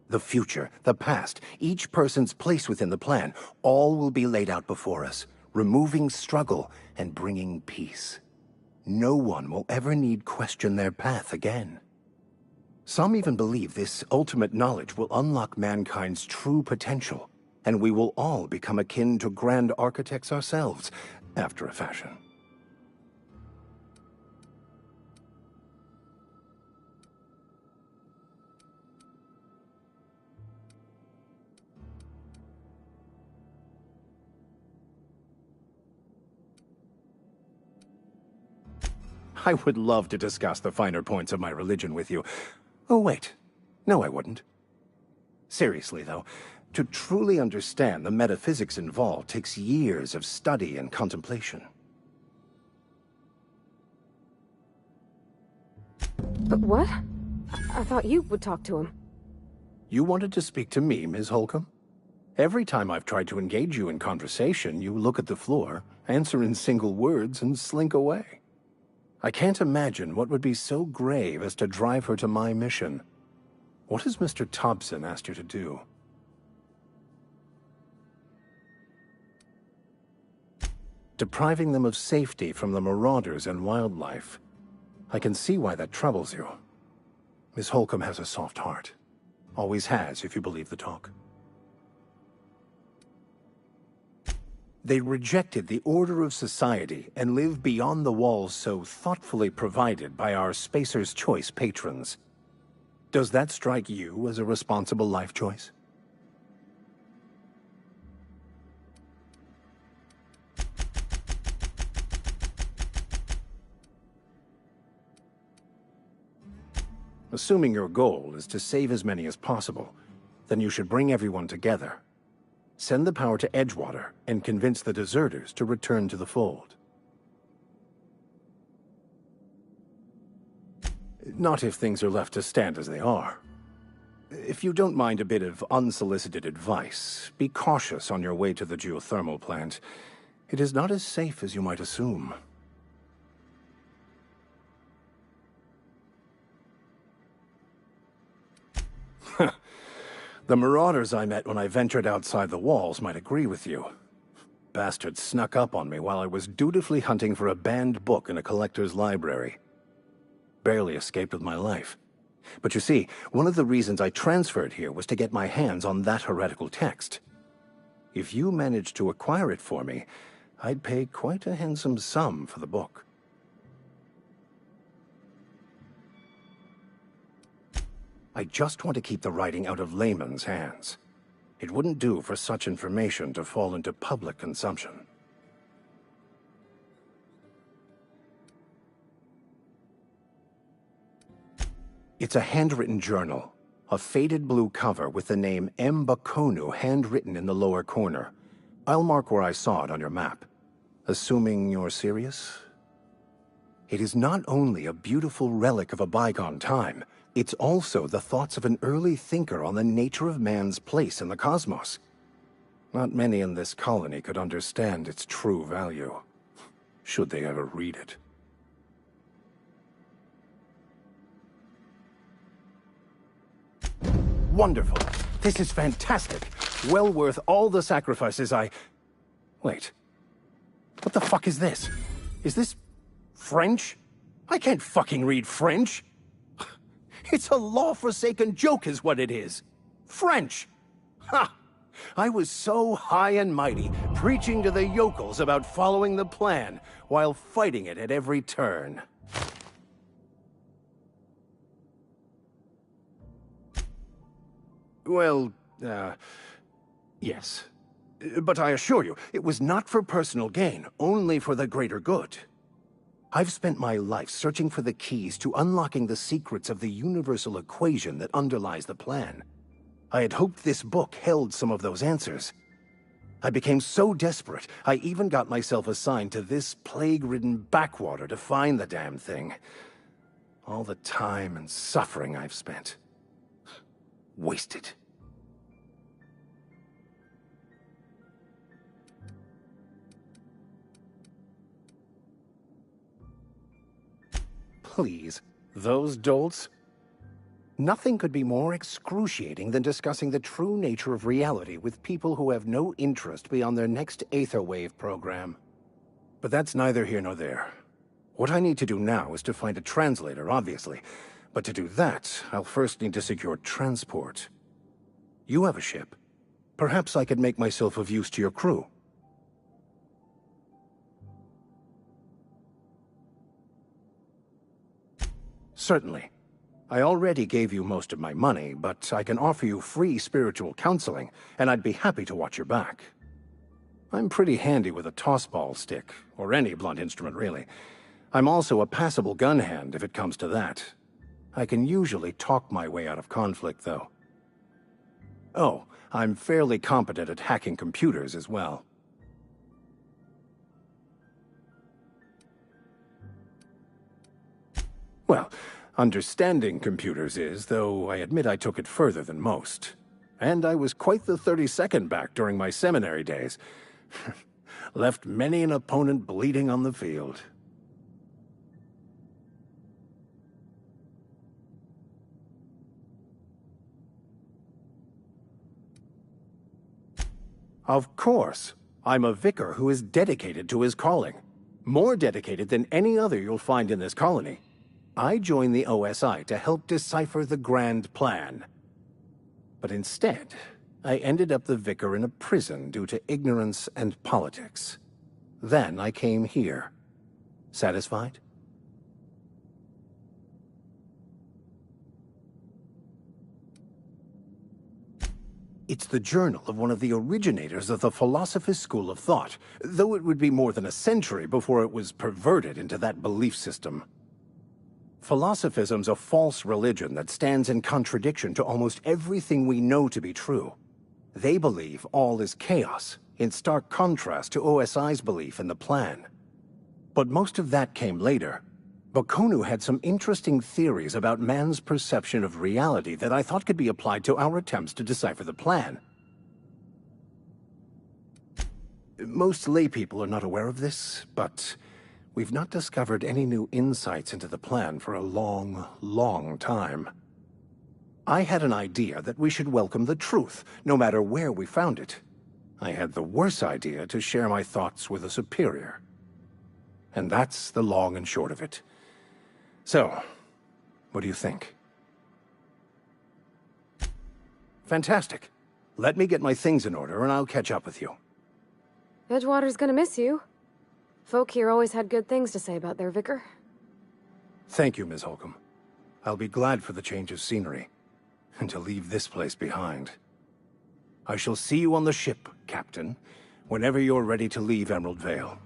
The future, the past, each person's place within the plan, all will be laid out before us, removing struggle and bringing peace. No one will ever need question their path again. Some even believe this ultimate knowledge will unlock mankind's true potential, and we will all become akin to Grand Architects ourselves, after a fashion. I would love to discuss the finer points of my religion with you. Oh, wait. No, I wouldn't. Seriously, though, to truly understand the metaphysics involved takes years of study and contemplation. But what? I thought you would talk to him. You wanted to speak to me, Ms. Holcomb? Every time I've tried to engage you in conversation, you look at the floor, answer in single words, and slink away. I can't imagine what would be so grave as to drive her to my mission. What has Mr. Thompson asked you to do? Depriving them of safety from the marauders and wildlife. I can see why that troubles you. Miss Holcomb has a soft heart. Always has, if you believe the talk. They rejected the order of society and live beyond the walls so thoughtfully provided by our Spacer's Choice patrons. Does that strike you as a responsible life choice? Assuming your goal is to save as many as possible, then you should bring everyone together. Send the power to Edgewater and convince the deserters to return to the fold. Not if things are left to stand as they are. If you don't mind a bit of unsolicited advice, be cautious on your way to the geothermal plant. It is not as safe as you might assume. The marauders I met when I ventured outside the walls might agree with you. Bastards snuck up on me while I was dutifully hunting for a banned book in a collector's library. Barely escaped with my life. But you see, one of the reasons I transferred here was to get my hands on that heretical text. If you managed to acquire it for me, I'd pay quite a handsome sum for the book. I just want to keep the writing out of layman's hands. It wouldn't do for such information to fall into public consumption. It's a handwritten journal, a faded blue cover with the name M. Bakonu handwritten in the lower corner. I'll mark where I saw it on your map. Assuming you're serious? It is not only a beautiful relic of a bygone time, it's also the thoughts of an early thinker on the nature of man's place in the cosmos. Not many in this colony could understand its true value, should they ever read it. Wonderful. This is fantastic. Well worth all the sacrifices I... Wait. What the fuck is this? Is this French? I can't fucking read French. It's a law-forsaken joke is what it is. French. Ha! I was so high and mighty, preaching to the yokels about following the plan, while fighting it at every turn. Well, yes. But I assure you, it was not for personal gain, only for the greater good. I've spent my life searching for the keys to unlocking the secrets of the universal equation that underlies the plan. I had hoped this book held some of those answers. I became so desperate, I even got myself assigned to this plague-ridden backwater to find the damn thing. All the time and suffering I've spent. Wasted. Please, those dolts? Nothing could be more excruciating than discussing the true nature of reality with people who have no interest beyond their next Aetherwave program. But that's neither here nor there. What I need to do now is to find a translator, obviously. But to do that, I'll first need to secure transport. You have a ship. Perhaps I could make myself of use to your crew. Certainly. I already gave you most of my money, but I can offer you free spiritual counseling, and I'd be happy to watch your back. I'm pretty handy with a tossball stick, or any blunt instrument, really. I'm also a passable gun hand, if it comes to that. I can usually talk my way out of conflict, though. Oh, I'm fairly competent at hacking computers as well. Well, understanding computers is, though I admit I took it further than most. And I was quite the 32nd back during my seminary days. Left many an opponent bleeding on the field. Of course. I'm a vicar who is dedicated to his calling. More dedicated than any other you'll find in this colony. I joined the OSI to help decipher the grand plan. But instead, I ended up the vicar in a prison due to ignorance and politics. Then I came here. Satisfied? It's the journal of one of the originators of the Philosopher's School of Thought, though it would be more than a century before it was perverted into that belief system. Philosophism's a false religion that stands in contradiction to almost everything we know to be true. They believe all is chaos, in stark contrast to OSI's belief in the plan. But most of that came later. Bakonu had some interesting theories about man's perception of reality that I thought could be applied to our attempts to decipher the plan. Most laypeople are not aware of this, but we've not discovered any new insights into the plan for a long, long time. I had an idea that we should welcome the truth, no matter where we found it. I had the worse idea to share my thoughts with a superior. And that's the long and short of it. So, what do you think? Fantastic. Let me get my things in order and I'll catch up with you. Edgewater's gonna miss you. Folk here always had good things to say about their vicar. Thank you, Ms. Holcomb. I'll be glad for the change of scenery, and to leave this place behind. I shall see you on the ship, Captain, whenever you're ready to leave Emerald Vale.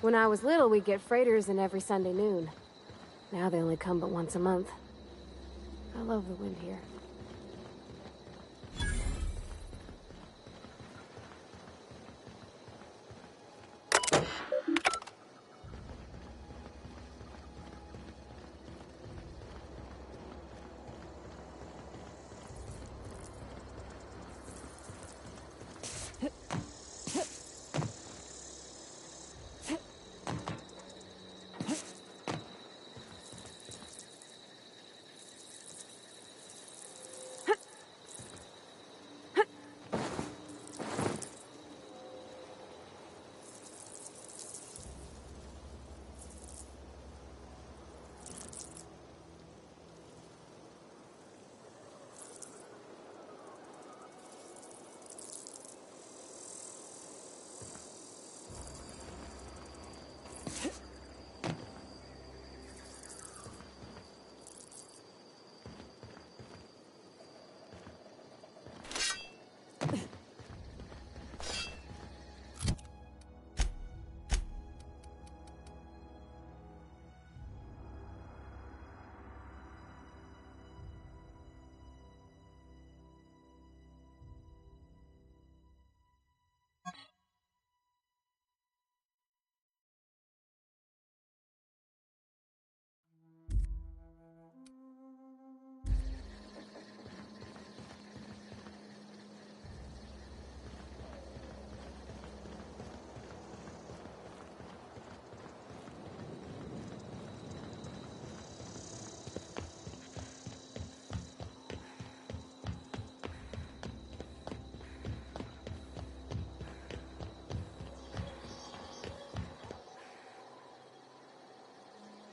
When I was little, we'd get freighters in every Sunday noon. Now they only come but once a month. I love the wind here.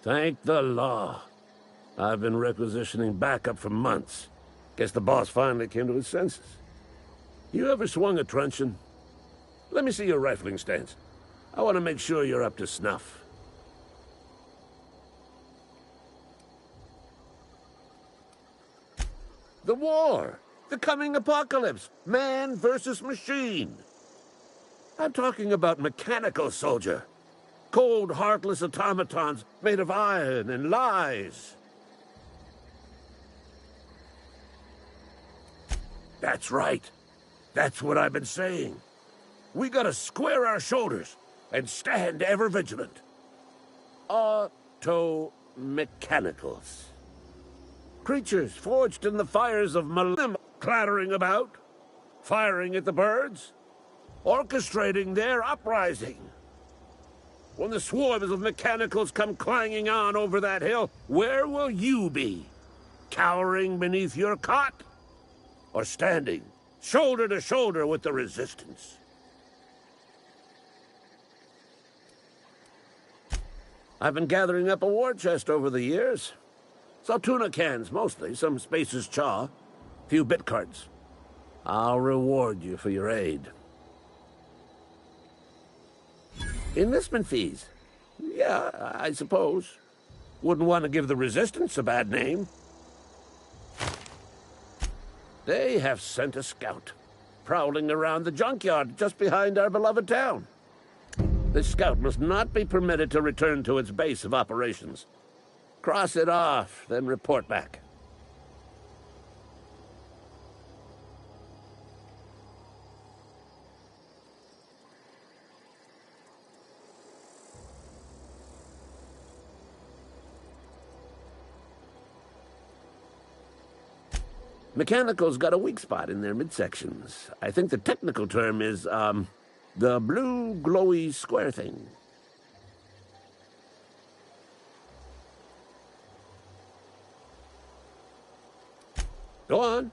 Thank the law. I've been requisitioning backup for months. Guess the boss finally came to his senses. You ever swung a truncheon? Let me see your rifling stance. I want to make sure you're up to snuff. The war! The coming apocalypse! Man versus machine! I'm talking about mechanical soldier. Cold, heartless automatons made of iron and lies. That's right. That's what I've been saying. We gotta square our shoulders and stand ever vigilant. Auto-mechanicals. Creatures forged in the fires of millennium, clattering about, firing at the birds, orchestrating their uprising. When the swarms of mechanicals come clanging on over that hill, where will you be? Cowering beneath your cot? Or standing, shoulder to shoulder with the resistance? I've been gathering up a war chest over the years. Saw tuna cans, mostly, some Spacer's chaw, few bit cards. I'll reward you for your aid. Enlistment fees? Yeah, I suppose. Wouldn't want to give the Resistance a bad name. They have sent a scout, prowling around the junkyard just behind our beloved town. This scout must not be permitted to return to its base of operations. Cross it off, then report back. Mechanicals got a weak spot in their midsections. I think the technical term is, the blue glowy square thing. Go on.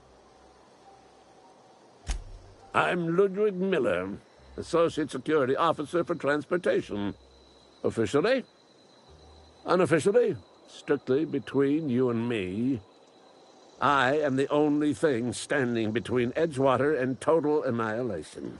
I'm Ludwig Miller, Associate Security Officer for Transportation. Officially? Unofficially? Strictly between you and me. I am the only thing standing between Edgewater and total annihilation.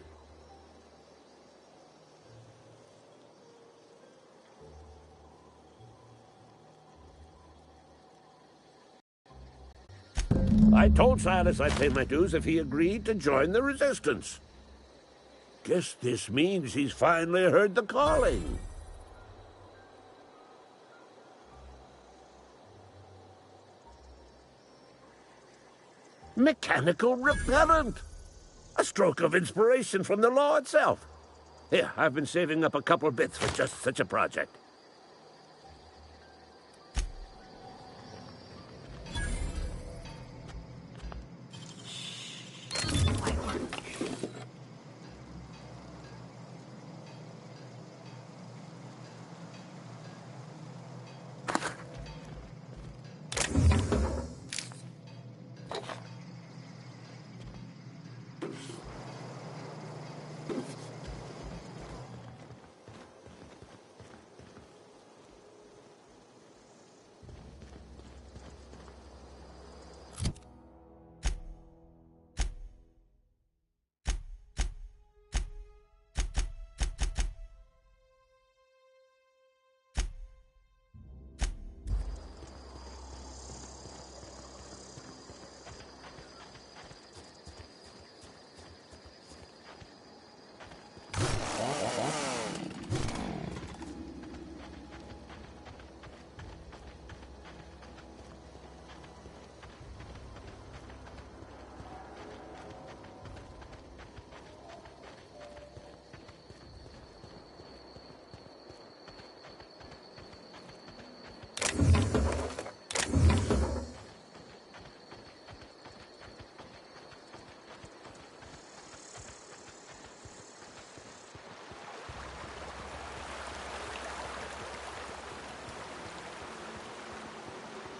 I told Silas I'd pay my dues if he agreed to join the Resistance. Guess this means he's finally heard the calling. Mechanical repellent! A stroke of inspiration from the law itself. Here, I've been saving up a couple of bits for just such a project.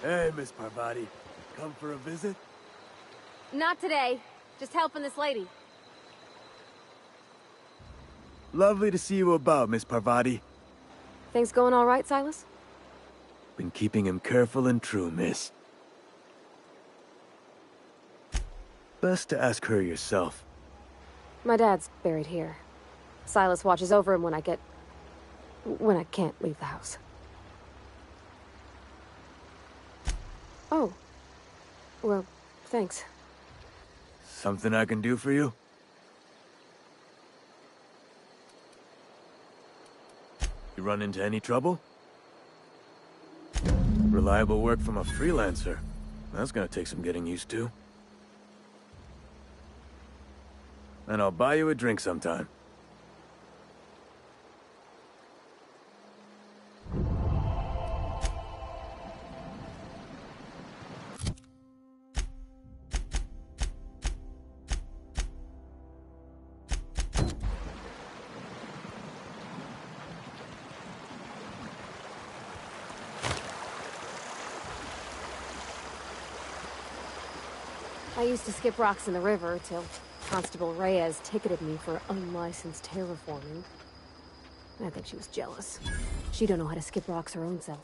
Hey, Miss Parvati. Come for a visit? Not today. Just helping this lady. Lovely to see you about, Miss Parvati. Things going all right, Silas? Been keeping him careful and true, miss. Best to ask her yourself. My dad's buried here. Silas watches over him when I can't leave the house. Oh. Well, thanks. Something I can do for you? You run into any trouble? Reliable work from a freelancer. That's gonna take some getting used to. And I'll buy you a drink sometime. I used to skip rocks in the river till Constable Reyes ticketed me for unlicensed terraforming. I think she was jealous. She don't know how to skip rocks her own self.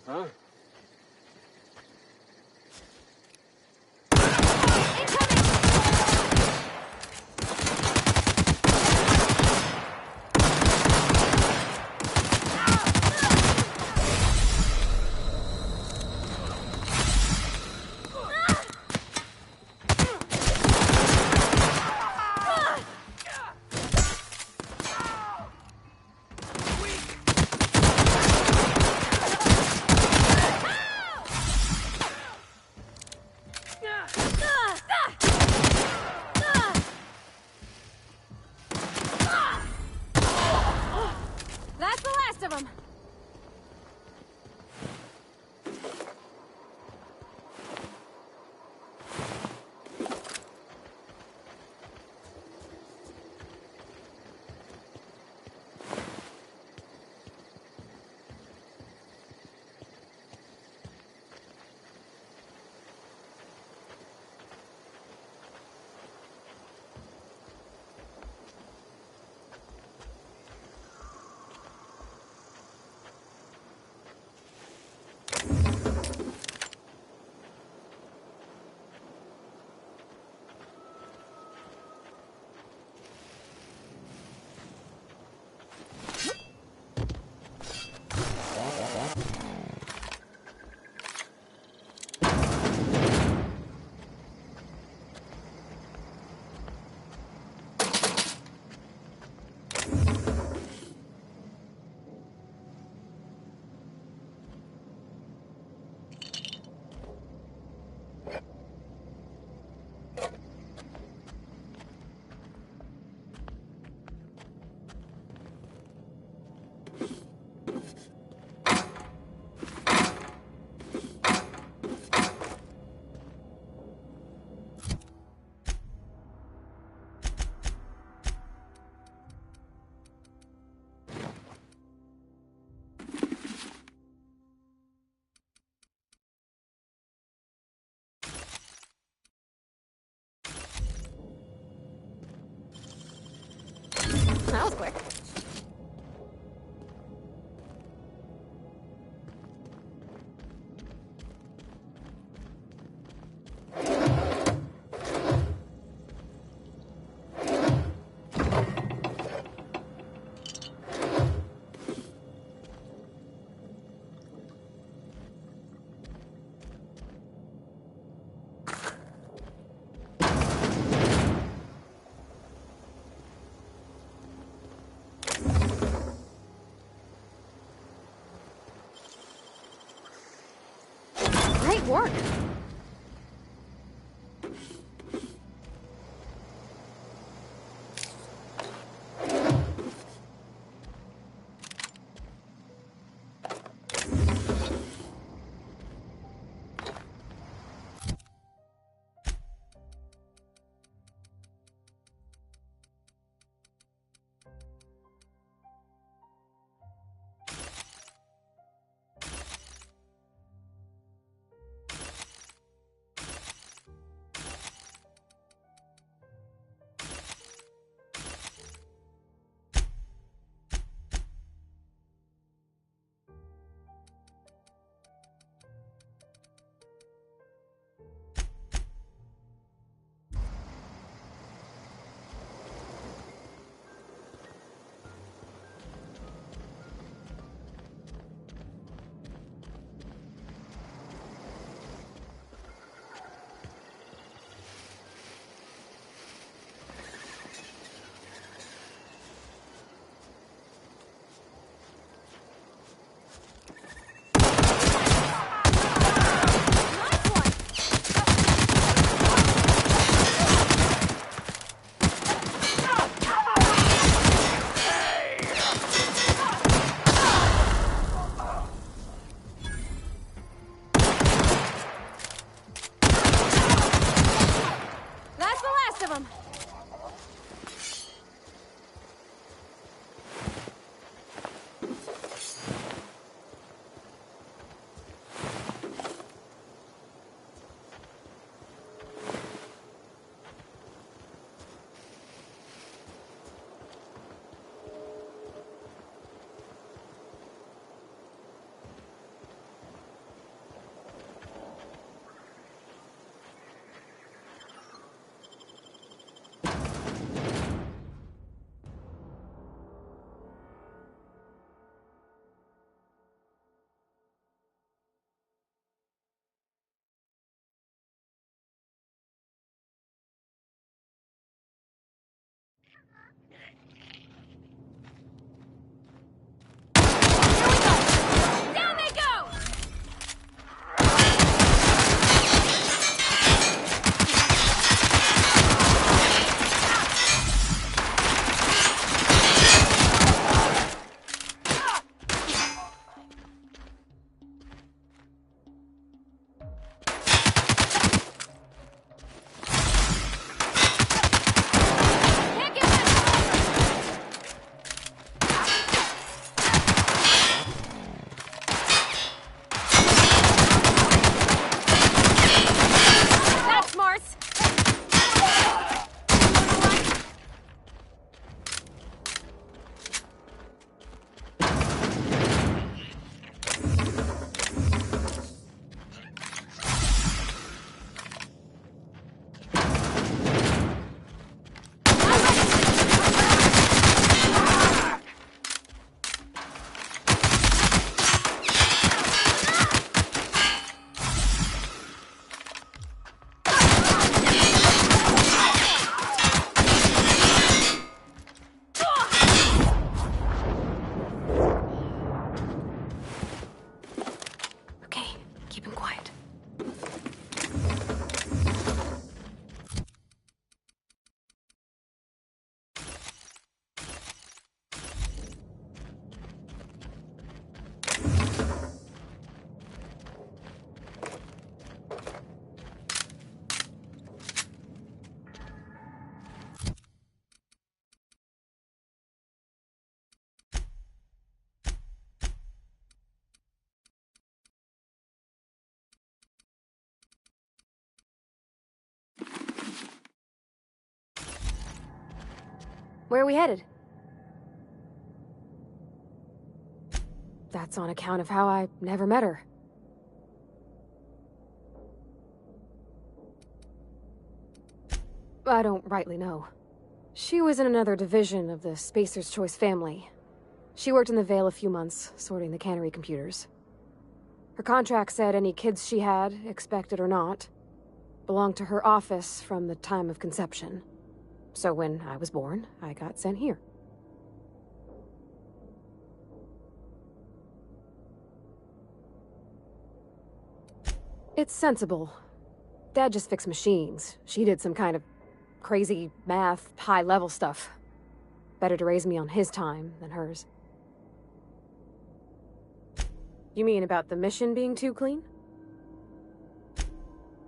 Huh? That's the last of them. That was quick. Great work. Where are we headed? That's on account of how I never met her. I don't rightly know. She was in another division of the Spacer's Choice family. She worked in the Vale a few months, sorting the cannery computers. Her contract said any kids she had, expected or not, belonged to her office from the time of conception. So when I was born, I got sent here. It's sensible. Dad just fixed machines. She did some kind of crazy math, high-level stuff. Better to raise me on his time than hers. You mean about the mission being too clean?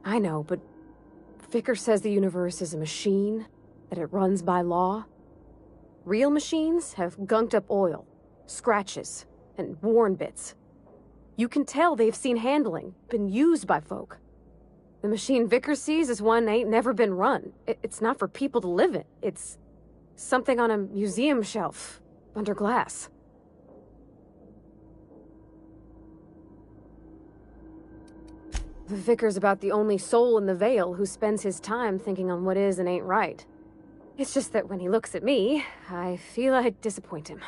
I know, but Vicker says the universe is a machine, that it runs by law. Real machines have gunked up oil, scratches, and worn bits. You can tell they've seen handling, been used by folk. The machine Vicker sees is one ain't never been run. It's not for people to live in. It's something on a museum shelf, under glass. The Vicar's about the only soul in the Vale who spends his time thinking on what is and ain't right. It's just that when he looks at me, I feel I disappoint him.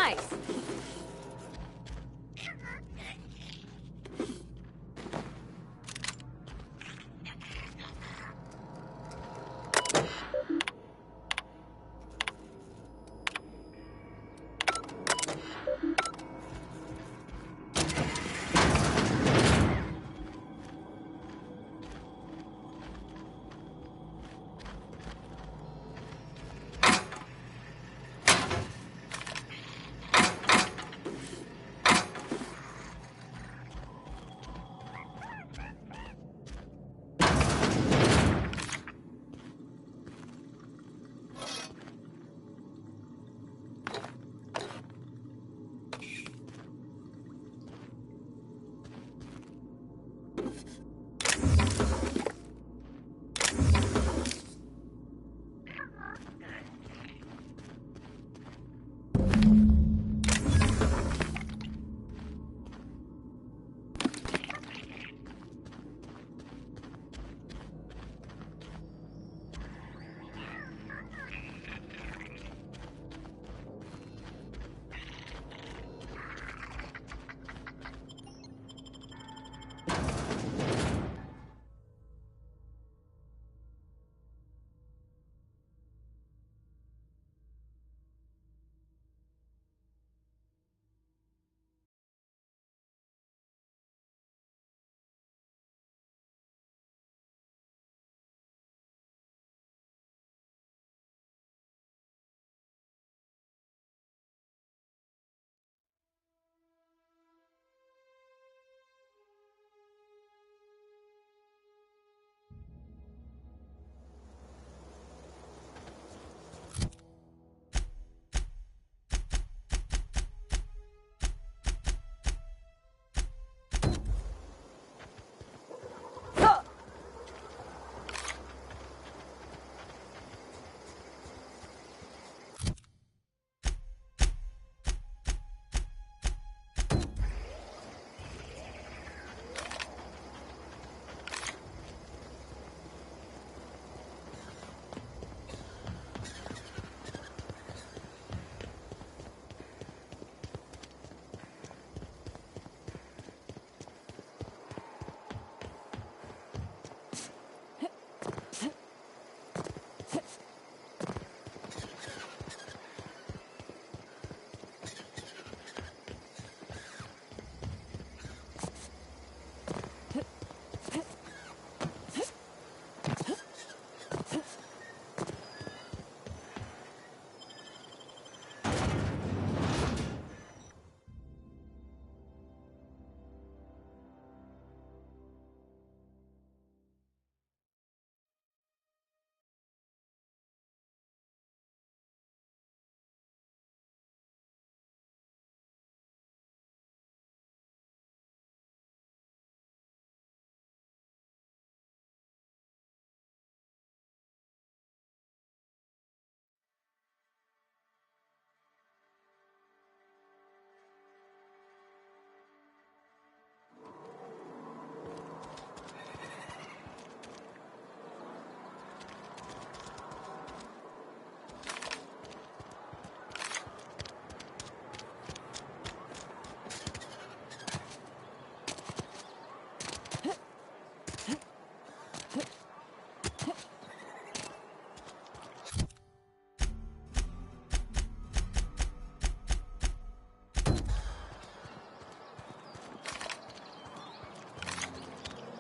Nice!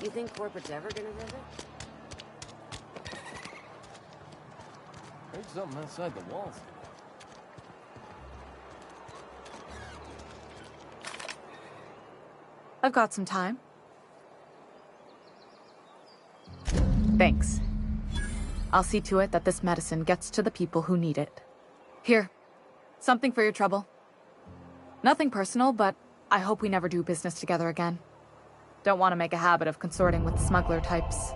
You think corporate's ever gonna visit? Heard something outside the walls. I've got some time. Thanks. I'll see to it that this medicine gets to the people who need it. Here, something for your trouble. Nothing personal, but I hope we never do business together again. Don't want to make a habit of consorting with smuggler types.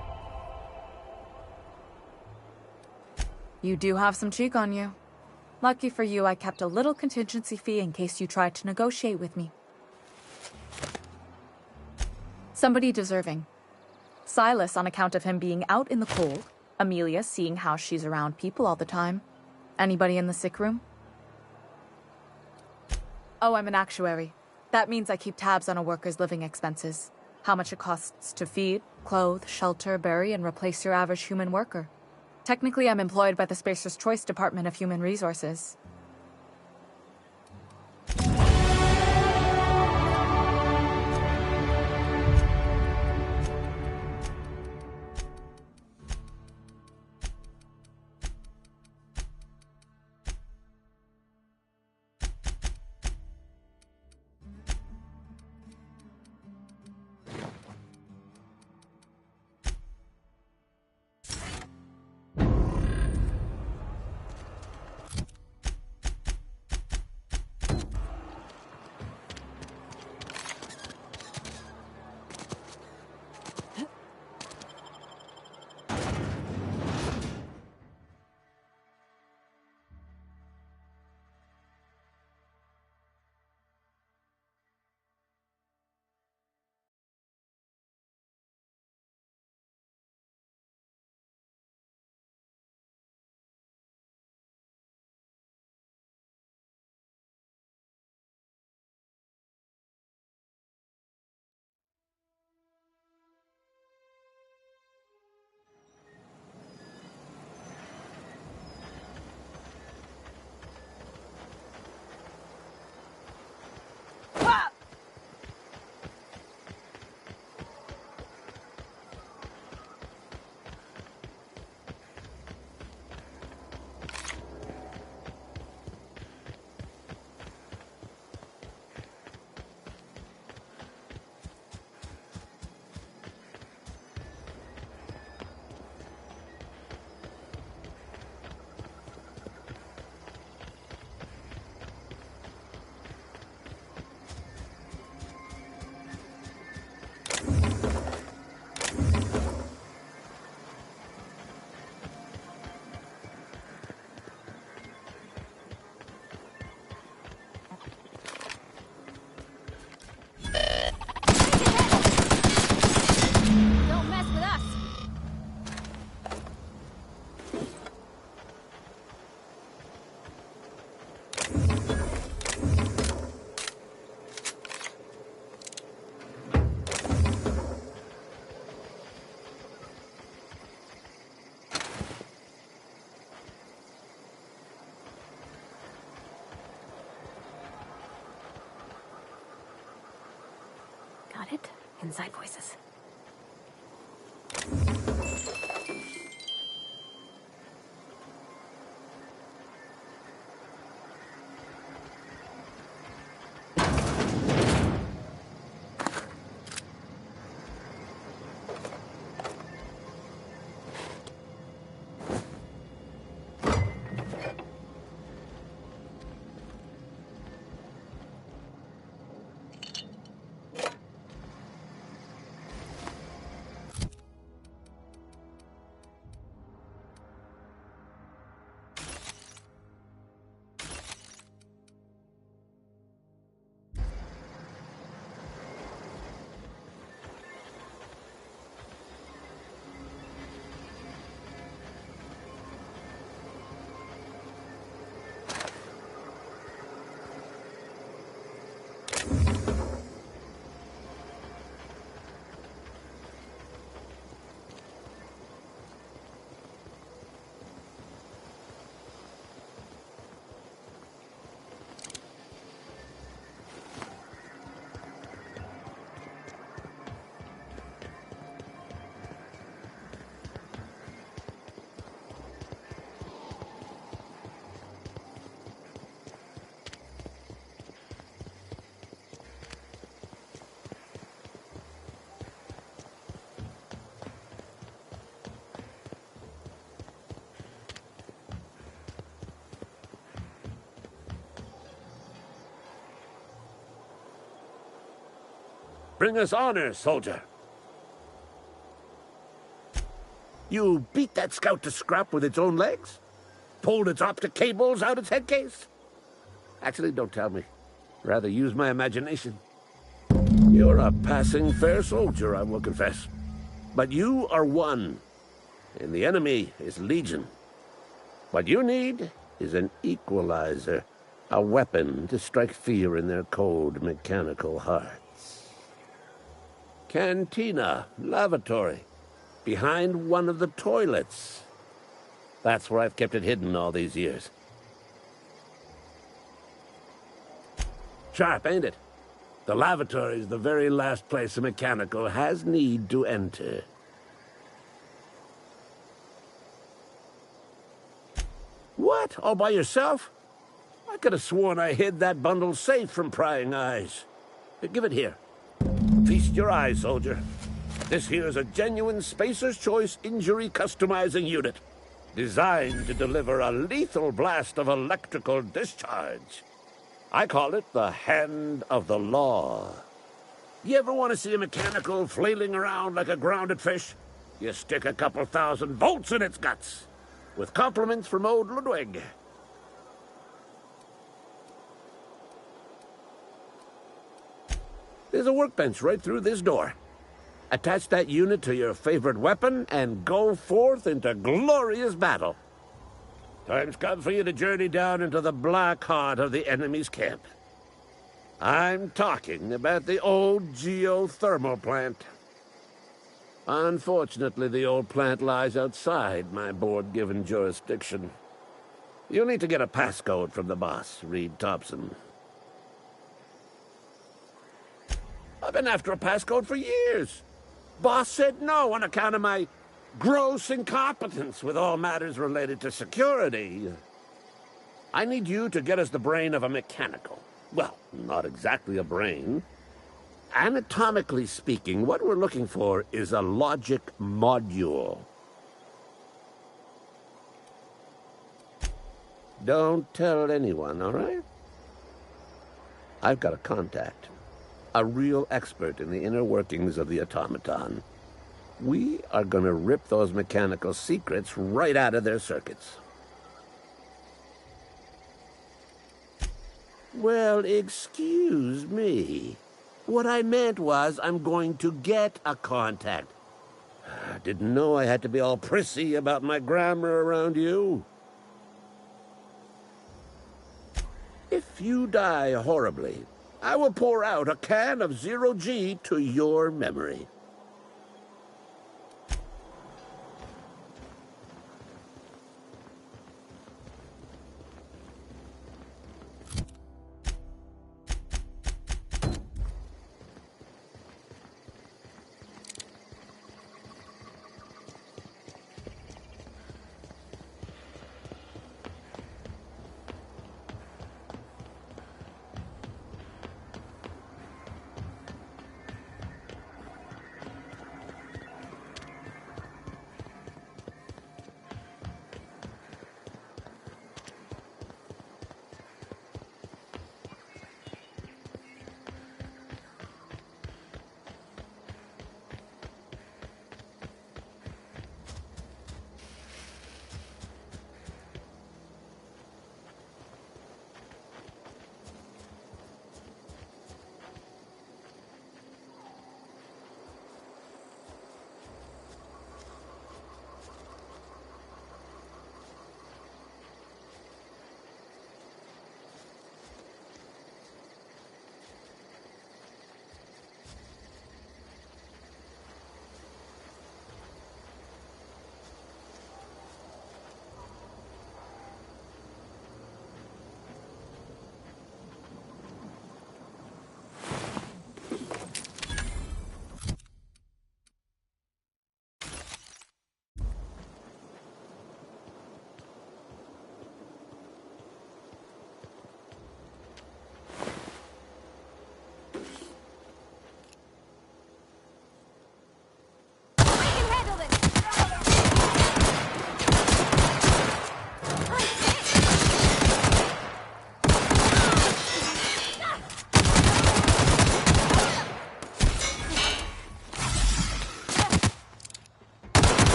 You do have some cheek on you. Lucky for you, I kept a little contingency fee in case you tried to negotiate with me. Somebody deserving. Silas on account of him being out in the cold. Amelia seeing how she's around people all the time. Anybody in the sick room? Oh, I'm an actuary. That means I keep tabs on a worker's living expenses. How much it costs to feed, clothe, shelter, bury, and replace your average human worker. Technically, I'm employed by the Spacer's Choice Department of Human Resources. Don't mess with us! Got it? Inside voices. Bring us honor, soldier. You beat that scout to scrap with its own legs? Pulled its optic cables out its head case? Actually, don't tell me. Rather use my imagination. You're a passing fair soldier, I will confess. But you are one, and the enemy is legion. What you need is an equalizer. A weapon to strike fear in their cold, mechanical hearts. Cantina, lavatory, behind one of the toilets. That's where I've kept it hidden all these years. Sharp, ain't it? The lavatory is the very last place a mechanical has need to enter. What? All by yourself? I could have sworn I hid that bundle safe from prying eyes. Give it here. Feast your eyes, soldier. This here's a genuine Spacer's Choice injury customizing unit, designed to deliver a lethal blast of electrical discharge. I call it the Hand of the Law. You ever want to see a mechanical flailing around like a grounded fish? You stick a couple thousand volts in its guts. With compliments from old Ludwig. There's a workbench right through this door. Attach that unit to your favorite weapon and go forth into glorious battle. Time's come for you to journey down into the black heart of the enemy's camp. I'm talking about the old geothermal plant. Unfortunately, the old plant lies outside my board-given jurisdiction. You'll need to get a passcode from the boss, Reed Thompson. I've been after a passcode for years. Boss said no on account of my gross incompetence with all matters related to security. I need you to get us the brain of a mechanical. Well, not exactly a brain. Anatomically speaking, what we're looking for is a logic module. Don't tell anyone, all right? I've got a contact. A real expert in the inner workings of the automaton. We are going to rip those mechanical secrets right out of their circuits. Well, excuse me. What I meant was I'm going to get a contact. I didn't know I had to be all prissy about my grammar around you. If you die horribly, I will pour out a can of 0G to your memory.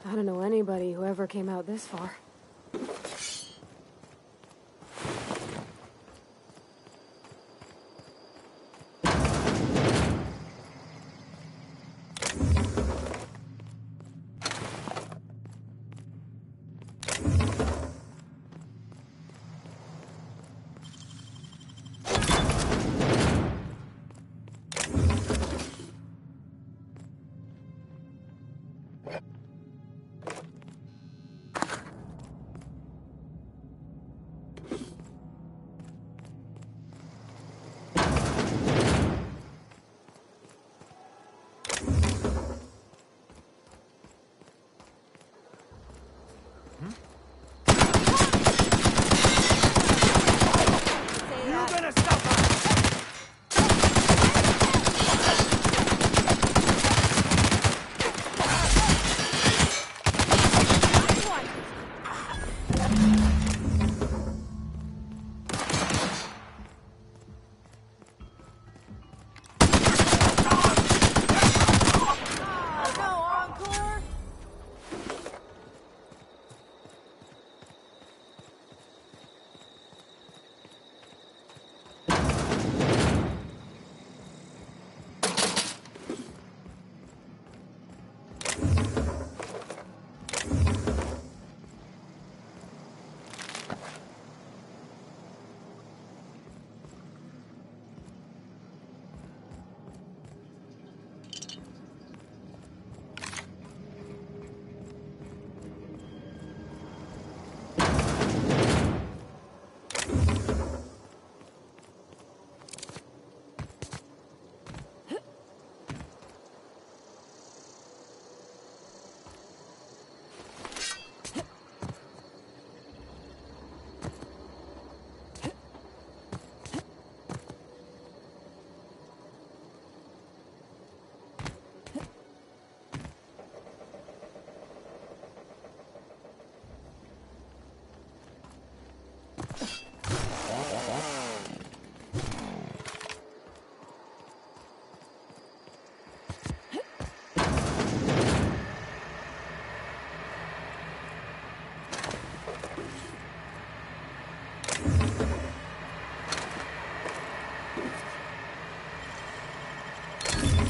I don't know anybody who ever came out this far.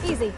Easy.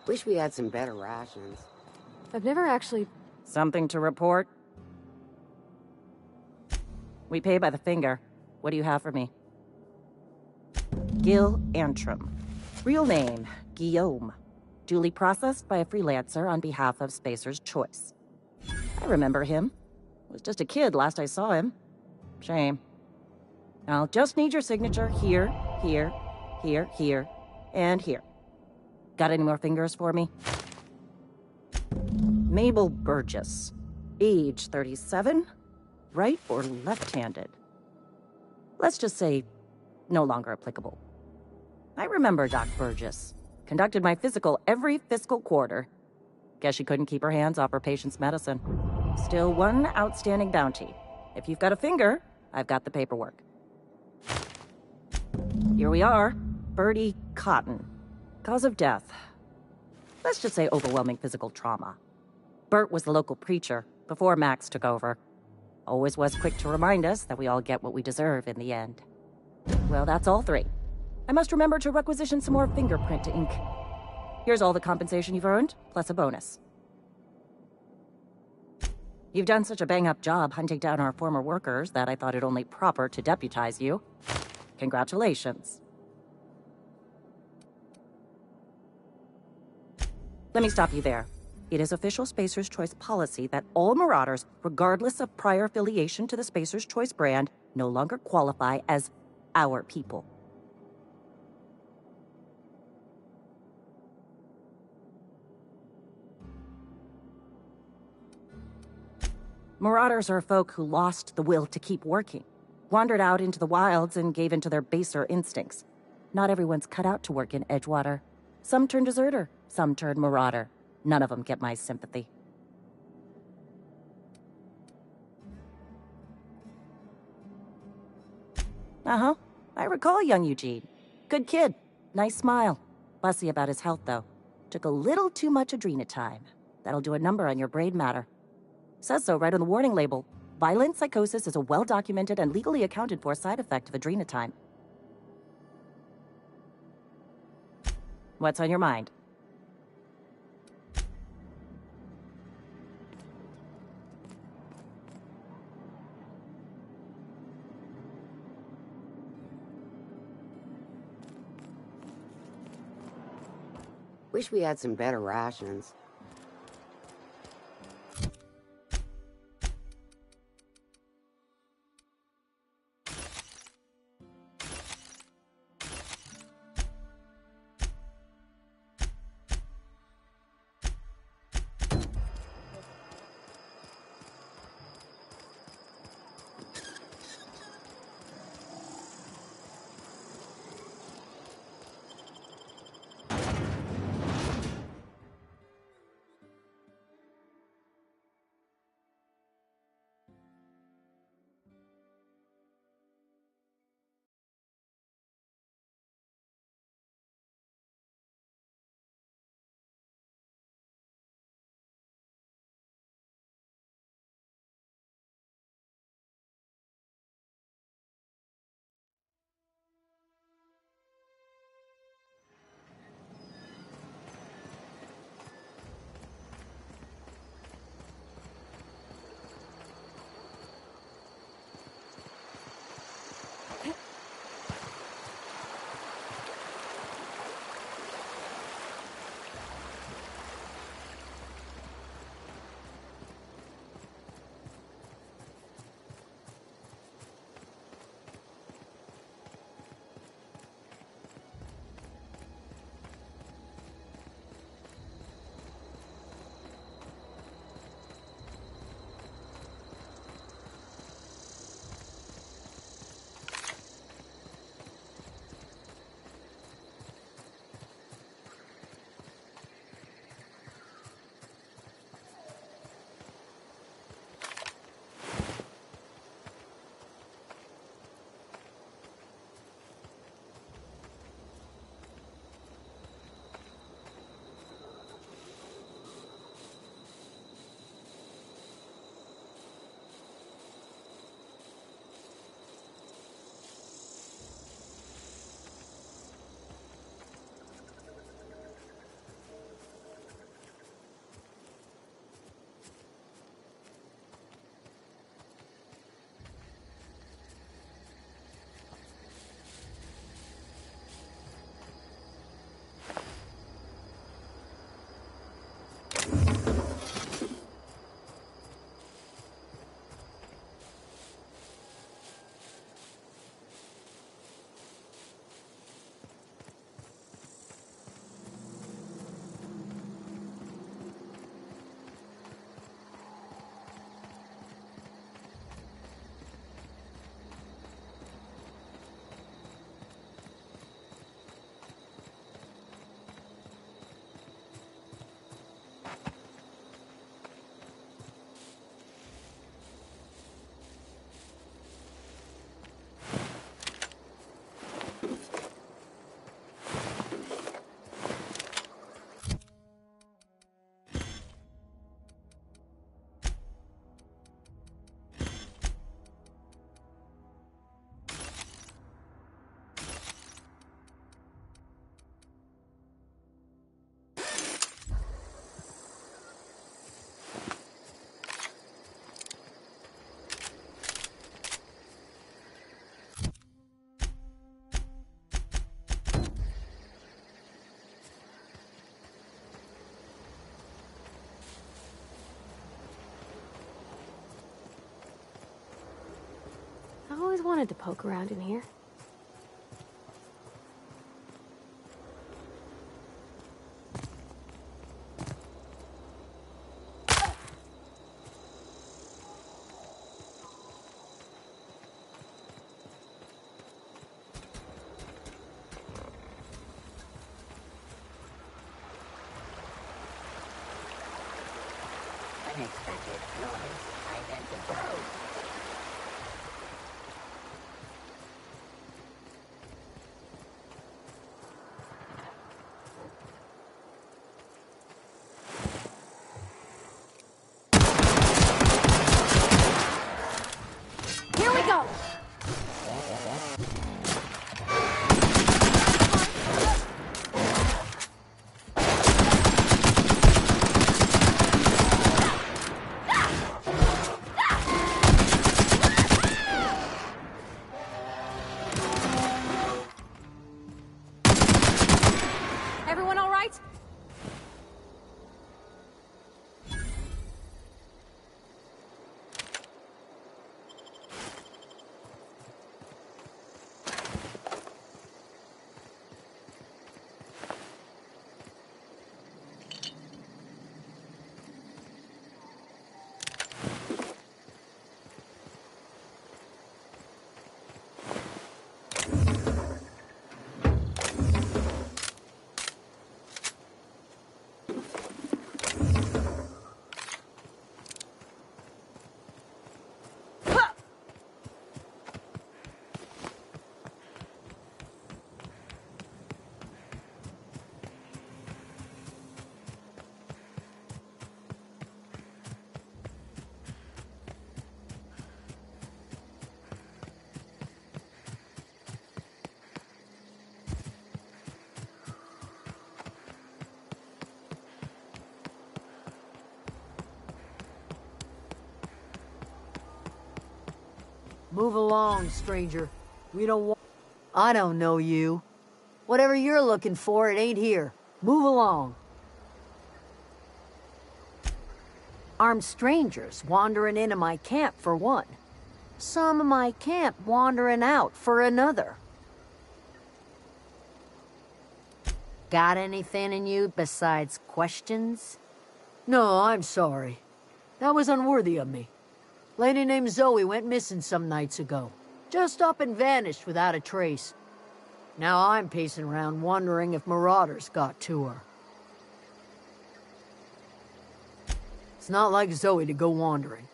Wish we had some better rations. I've never actually... Something to report? We pay by the finger. What do you have for me? Gil Antrim. Real name, Guillaume. Duly processed by a freelancer on behalf of Spacer's Choice. I remember him. Was just a kid last I saw him. Shame. I'll just need your signature here, here, here, here, and here. Got any more fingers for me? Mabel Burgess. Age 37? Right or left-handed? Let's just say, no longer applicable. I remember Doc Burgess. Conducted my physical every fiscal quarter. Guess she couldn't keep her hands off her patient's medicine. Still one outstanding bounty. If you've got a finger, I've got the paperwork. Here we are. Bertie Cotton. Cause of death. Let's just say overwhelming physical trauma. Bert was the local preacher before Max took over. Always was quick to remind us that we all get what we deserve in the end. Well, that's all three. I must remember to requisition some more fingerprint ink. Here's all the compensation you've earned, plus a bonus. You've done such a bang-up job hunting down our former workers that I thought it only proper to deputize you. Congratulations. Let me stop you there. It is official Spacer's Choice policy that all Marauders, regardless of prior affiliation to the Spacer's Choice brand, no longer qualify as our people. Marauders are folk who lost the will to keep working, wandered out into the wilds and gave into their baser instincts. Not everyone's cut out to work in Edgewater. Some turn deserter, some turn marauder. None of them get my sympathy. Uh-huh. I recall young Eugene. Good kid. Nice smile. Fussy about his health, though. Took a little too much adrenatime. That'll do a number on your brain matter. Says so right on the warning label. Violent psychosis is a well-documented and legally accounted for side effect of adrenatime. What's on your mind? Wish we had some better rations. always wanted to poke around in here. Unexpected noise. I meant to probe. Here we go! Everyone all right? Move along, stranger. We don't want... I don't know you. Whatever you're looking for, it ain't here. Move along. Armed strangers wandering into my camp for one. Some of my camp wandering out for another. Got anything in you besides questions? No, I'm sorry. That was unworthy of me. Lady named Zoe went missing some nights ago. Just up and vanished without a trace. Now I'm pacing around wondering if marauders got to her. It's not like Zoe to go wandering.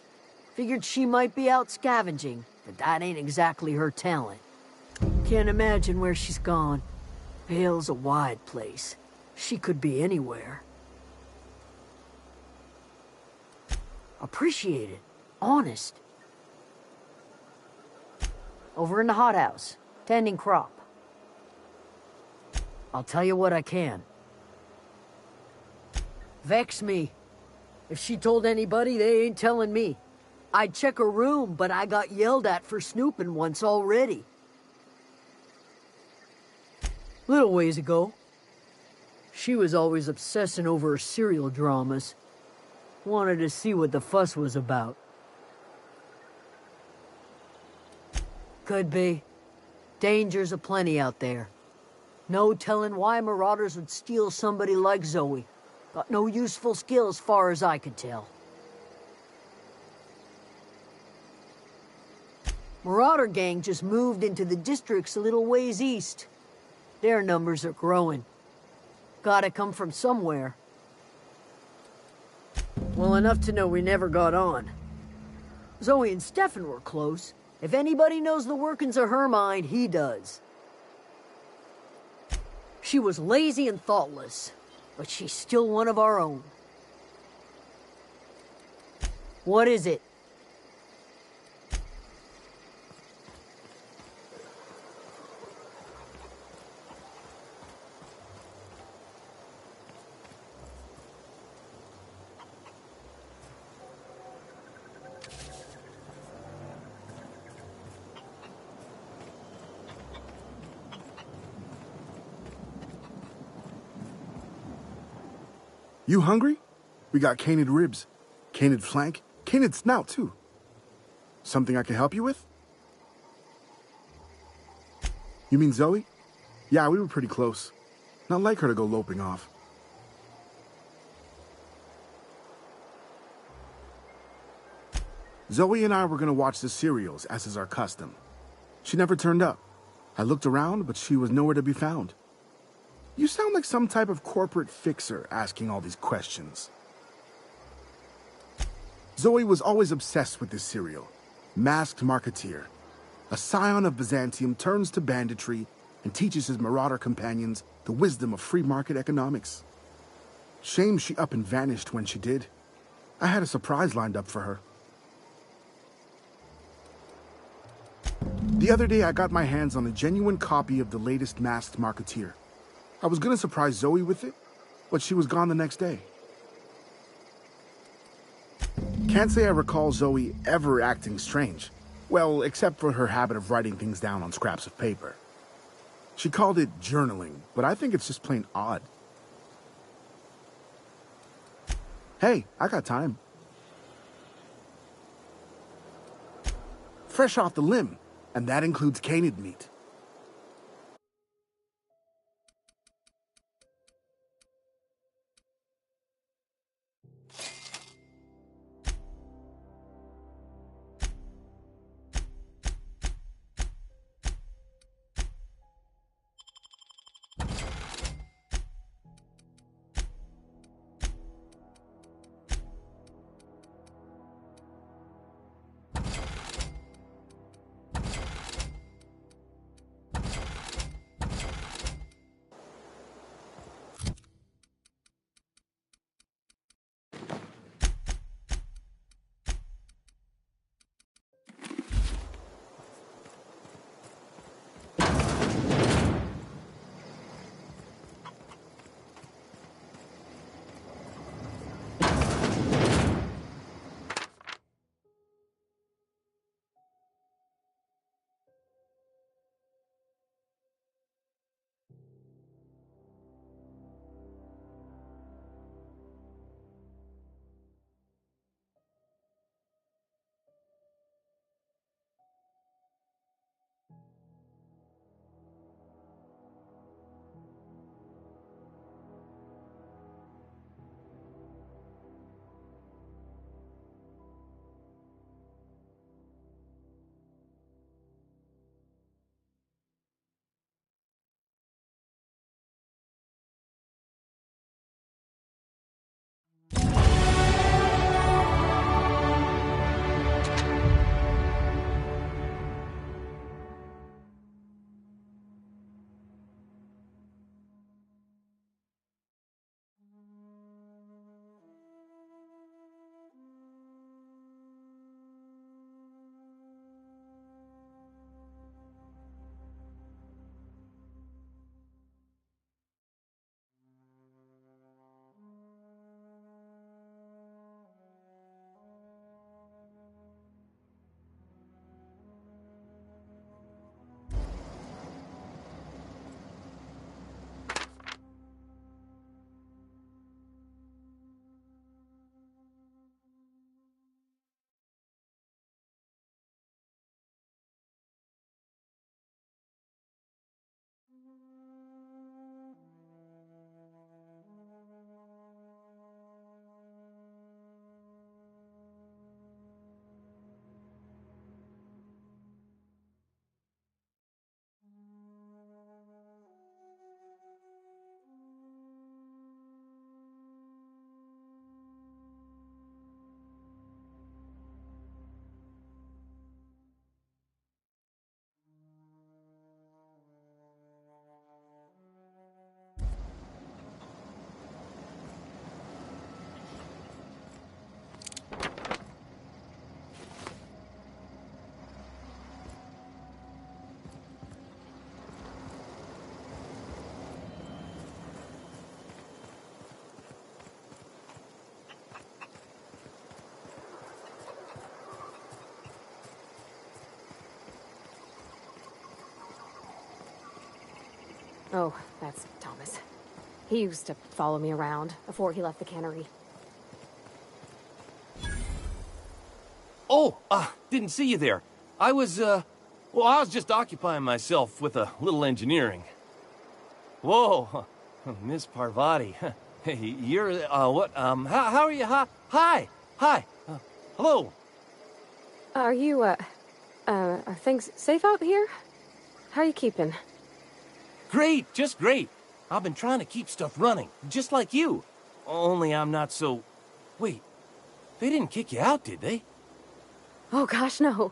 Figured she might be out scavenging, but that ain't exactly her talent. Can't imagine where she's gone. Vale's a wide place. She could be anywhere. Appreciate it. Honest. Over in the hothouse, tending crop. I'll tell you what I can. Vex me. If she told anybody, they ain't telling me. I'd check her room, but I got yelled at for snooping once already. Little ways ago. She was always obsessing over her serial dramas. Wanted to see what the fuss was about. Could be. Dangers aplenty out there. No telling why marauders would steal somebody like Zoe. Got no useful skill as far as I could tell. Marauder gang just moved into the districts a little ways east. Their numbers are growing. Gotta come from somewhere. Well, enough to know we never got on. Zoe and Stefan were close. If anybody knows the workings of her mind, he does. She was lazy and thoughtless, but she's still one of our own. What is it? You hungry? We got canid ribs, canid flank, canid snout, too. Something I can help you with? You mean Zoe? Yeah, we were pretty close. Not like her to go loping off. Zoe and I were gonna watch the serials, as is our custom. She never turned up. I looked around, but she was nowhere to be found. You sound like some type of corporate fixer asking all these questions. Zoe was always obsessed with this serial. Masked Marketeer. A scion of Byzantium turns to banditry and teaches his marauder companions the wisdom of free market economics. Shame she up and vanished when she did. I had a surprise lined up for her. The other day I got my hands on a genuine copy of the latest Masked Marketeer. I was gonna surprise Zoe with it, but she was gone the next day. Can't say I recall Zoe ever acting strange. Well, except for her habit of writing things down on scraps of paper. She called it journaling, but I think it's just plain odd. Hey, I got time. Fresh off the limb, and that includes canid meat. Oh, that's Thomas. He used to follow me around before he left the cannery. Oh, didn't see you there. I was, Well, I was just occupying myself with a little engineering. Whoa, Miss Parvati. Hey, you're, what, how are you? Hi, hello. Are you, are things safe out here? How are you keeping? Great, just great. I've been trying to keep stuff running, just like you. Only I'm not so... Wait, they didn't kick you out, did they? Oh gosh, no.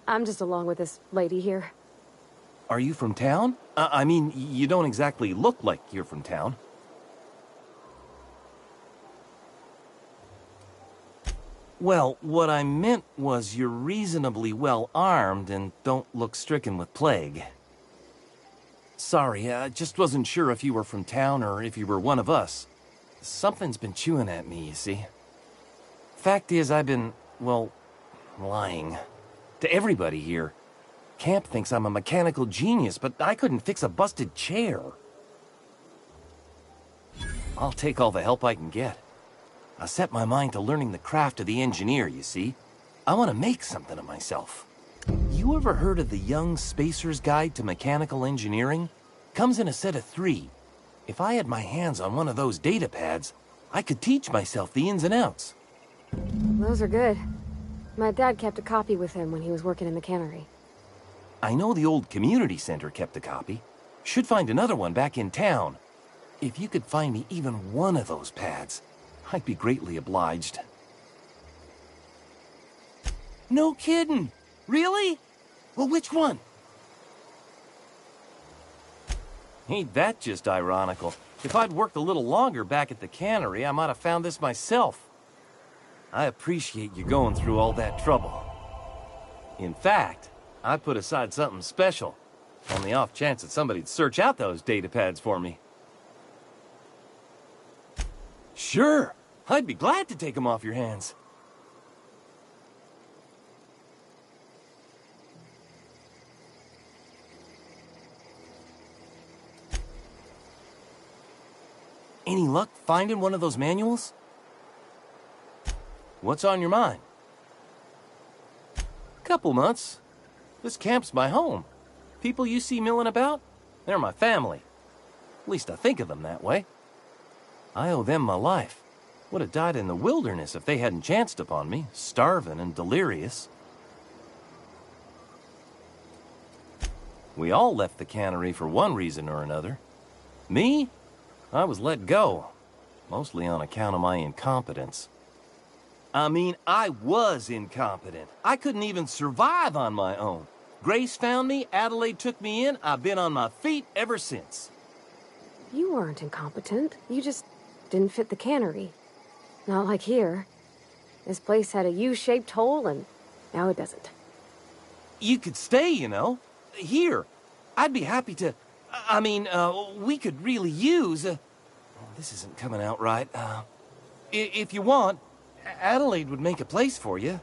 I'm just along with this lady here. Are you from town? I mean, you don't exactly look like you're from town. Well, what I meant was you're reasonably well armed and don't look stricken with plague. Sorry, I just wasn't sure if you were from town or if you were one of us. Something's been chewing at me, you see. Fact is, I've been, well, lying. To everybody here. Camp thinks I'm a mechanical genius, but I couldn't fix a busted chair. I'll take all the help I can get. I set my mind to learning the craft of the engineer, you see. I want to make something of myself. You ever heard of the Young Spacer's Guide to Mechanical Engineering? Comes in a set of 3. If I had my hands on one of those data pads, I could teach myself the ins and outs. Those are good. My dad kept a copy with him when he was working in the cannery. I know the old community center kept a copy. Should find another one back in town. If you could find me even one of those pads, I'd be greatly obliged. No kidding! Really? Well, which one? Ain't that just ironical? If I'd worked a little longer back at the cannery, I might have found this myself. I appreciate you going through all that trouble. In fact, I put aside something special, on the off chance that somebody'd search out those data pads for me. Sure, I'd be glad to take them off your hands. Any luck finding one of those manuals? What's on your mind? Couple months. This camp's my home. People you see milling about, they're my family. At least I think of them that way. I owe them my life. Would have died in the wilderness if they hadn't chanced upon me, starving and delirious. We all left the cannery for one reason or another. Me? I was let go, mostly on account of my incompetence. I mean, I was incompetent. I couldn't even survive on my own. Grace found me, Adelaide took me in, I've been on my feet ever since. You weren't incompetent. You just didn't fit the cannery. Not like here. This place had a U-shaped hole, and now it doesn't. You could stay, you know. Here. I'd be happy to... I mean, we could really use... this isn't coming out right. If you want, Adelaide would make a place for you.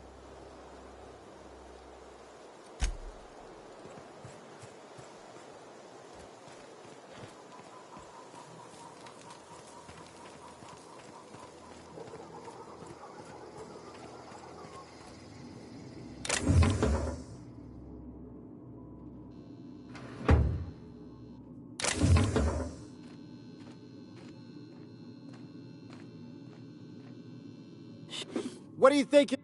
What do you think?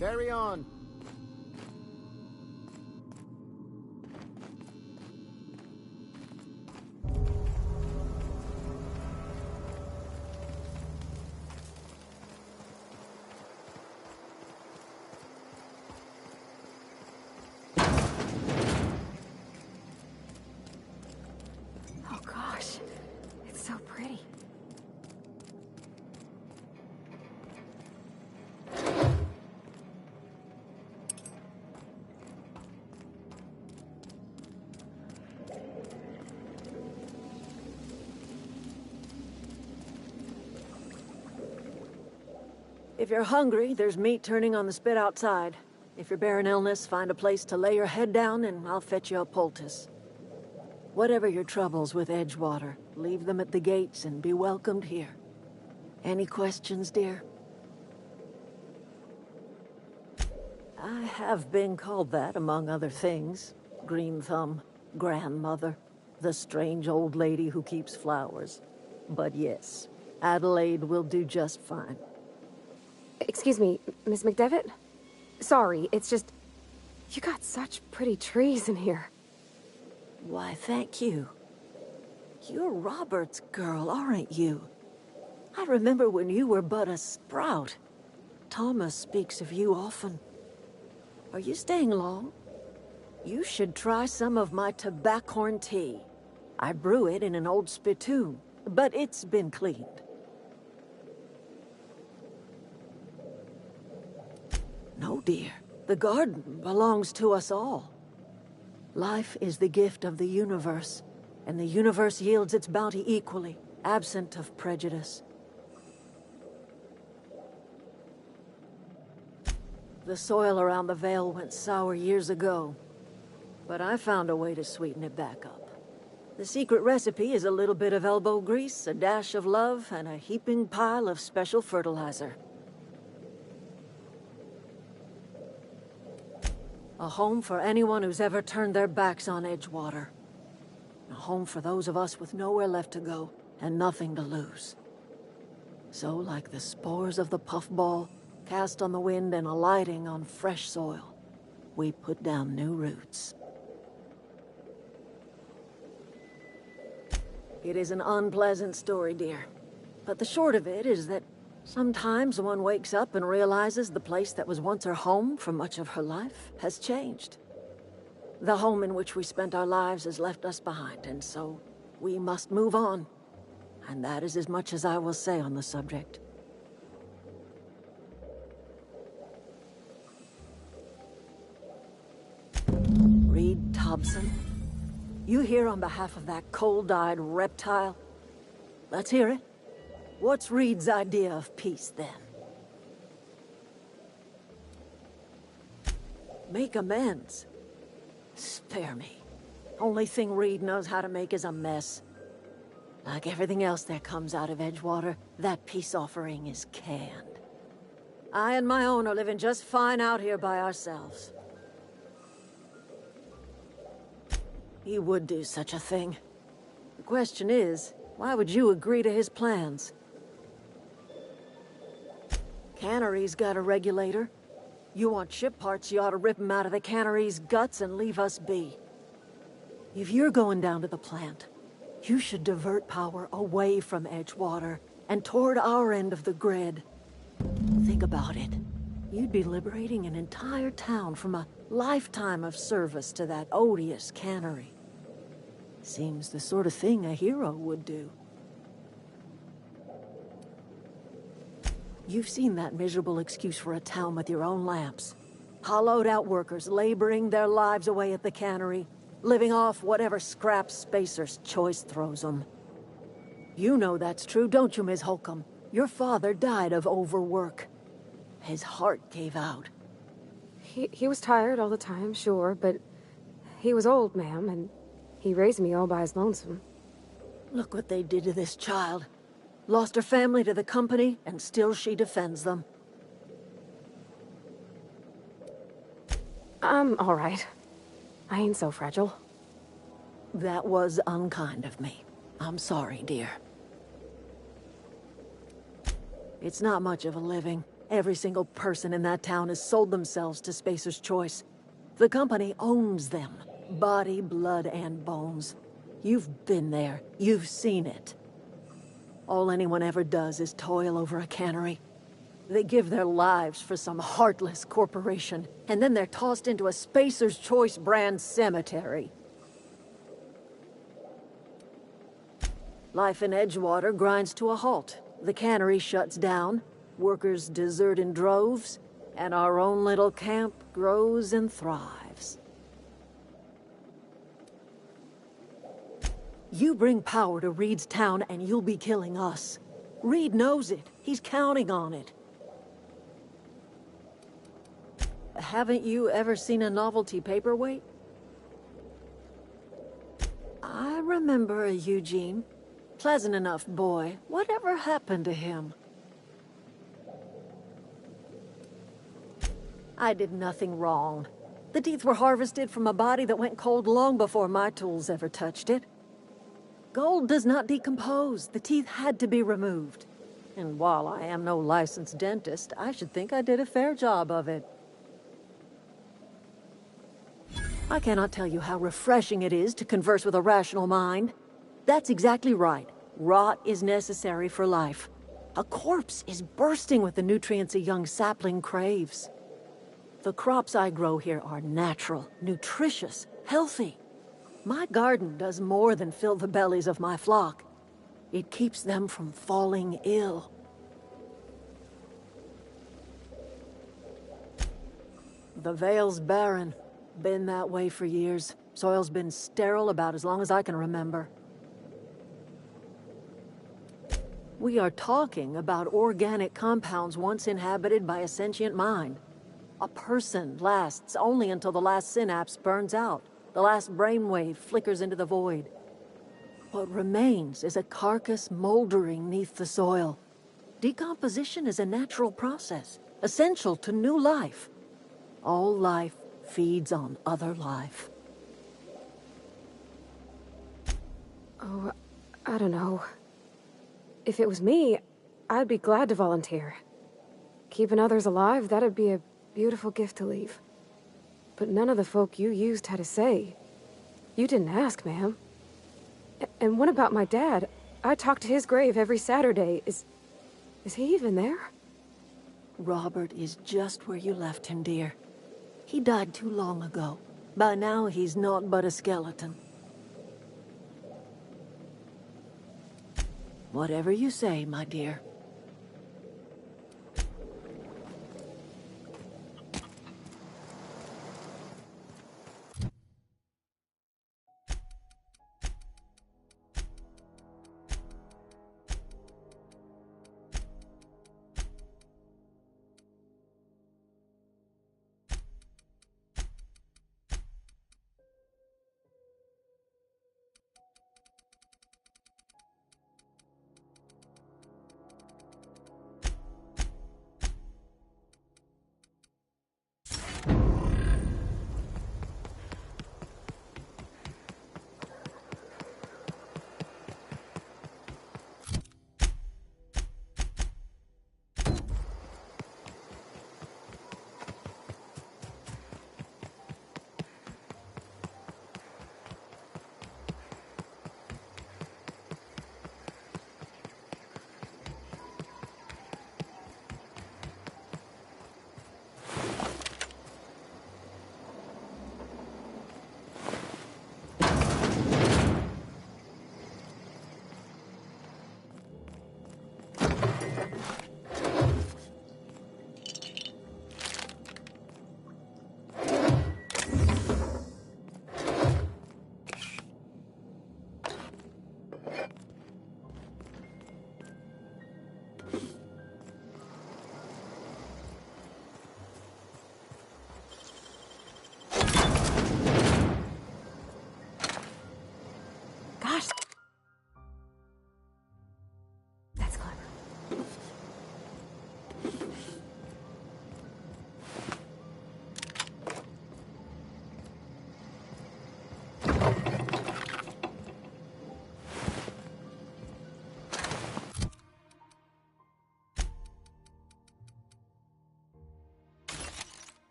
Carry on. Oh gosh, it's so pretty. If you're hungry, there's meat turning on the spit outside. If you're bearing illness, find a place to lay your head down and I'll fetch you a poultice. Whatever your troubles with Edgewater, leave them at the gates and be welcomed here. Any questions, dear? I have been called that, among other things. Green Thumb, grandmother, the strange old lady who keeps flowers. But yes, Adelaide will do just fine. Excuse me, Miss McDevitt? Sorry, it's just... You got such pretty trees in here. Why, thank you. You're Robert's girl, aren't you? I remember when you were but a sprout. Thomas speaks of you often. Are you staying long? You should try some of my tobaccorn tea. I brew it in an old spittoon, but it's been cleaned. No, dear. The garden belongs to us all. Life is the gift of the universe, and the universe yields its bounty equally, absent of prejudice. The soil around the Vale went sour years ago, but I found a way to sweeten it back up. The secret recipe is a little bit of elbow grease, a dash of love, and a heaping pile of special fertilizer. A home for anyone who's ever turned their backs on Edgewater. A home for those of us with nowhere left to go and nothing to lose. So, like the spores of the puffball, cast on the wind and alighting on fresh soil, we put down new roots. It is an unpleasant story, dear. But the short of it is that sometimes one wakes up and realizes the place that was once her home for much of her life has changed. The home in which we spent our lives has left us behind, and so we must move on. And that is as much as I will say on the subject. Reed Thompson, you here on behalf of that cold-eyed reptile? Let's hear it. What's Reed's idea of peace, then? Make amends? Spare me. Only thing Reed knows how to make is a mess. Like everything else that comes out of Edgewater, that peace offering is canned. I and my own are living just fine out here by ourselves. He would do such a thing. The question is, why would you agree to his plans? Cannery's got a regulator. You want ship parts, you ought to rip him out of the cannery's guts and leave us be. If you're going down to the plant, you should divert power away from Edgewater and toward our end of the grid. Think about it. You'd be liberating an entire town from a lifetime of service to that odious cannery. Seems the sort of thing a hero would do. You've seen that miserable excuse for a town with your own lamps. Hollowed-out workers laboring their lives away at the cannery, living off whatever scraps Spacer's Choice throws them. You know that's true, don't you, Ms. Holcomb? Your father died of overwork. His heart gave out. He was tired all the time, sure, but he was old, ma'am, and he raised me all by his lonesome. Look what they did to this child. Lost her family to the company, and still she defends them. I'm all right. I ain't so fragile. That was unkind of me. I'm sorry, dear. It's not much of a living. Every single person in that town has sold themselves to Spacer's Choice. The company owns them. Body, blood, and bones. You've been there. You've seen it. All anyone ever does is toil over a cannery. They give their lives for some heartless corporation, and then they're tossed into a Spacer's Choice brand cemetery. Life in Edgewater grinds to a halt. The cannery shuts down, workers desert in droves, and our own little camp grows and thrives. You bring power to Reed's town and you'll be killing us. Reed knows it. He's counting on it. Haven't you ever seen a novelty paperweight? I remember a Eugene. Pleasant enough boy. Whatever happened to him? I did nothing wrong. The teeth were harvested from a body that went cold long before my tools ever touched it. Gold does not decompose. The teeth had to be removed. And while I am no licensed dentist, I should think I did a fair job of it. I cannot tell you how refreshing it is to converse with a rational mind. That's exactly right. Rot is necessary for life. A corpse is bursting with the nutrients a young sapling craves. The crops I grow here are natural, nutritious, healthy. My garden does more than fill the bellies of my flock. It keeps them from falling ill. The Vale's barren. Been that way for years. Soil's been sterile about as long as I can remember. We are talking about organic compounds once inhabited by a sentient mind. A person lasts only until the last synapse burns out, the last brainwave flickers into the void. What remains is a carcass moldering neath the soil. Decomposition is a natural process, essential to new life. All life feeds on other life. Oh, I don't know. If it was me, I'd be glad to volunteer. Keeping others alive, that'd be a beautiful gift to leave. But none of the folk you used had a say. You didn't ask, ma'am. And what about my dad? I talk to his grave every Saturday. Is he even there? Robert is just where you left him, dear. He died too long ago. By now, he's naught but a skeleton. Whatever you say, my dear.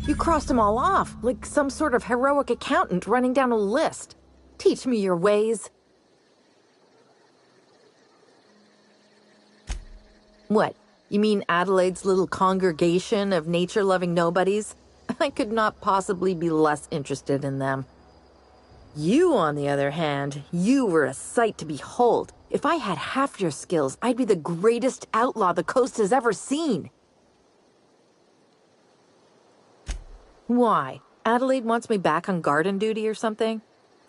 You crossed them all off, like some sort of heroic accountant running down a list. Teach me your ways. What? You mean Adelaide's little congregation of nature-loving nobodies? I could not possibly be less interested in them. You, on the other hand, you were a sight to behold. If I had half your skills, I'd be the greatest outlaw the coast has ever seen. Why? Adelaide wants me back on garden duty or something?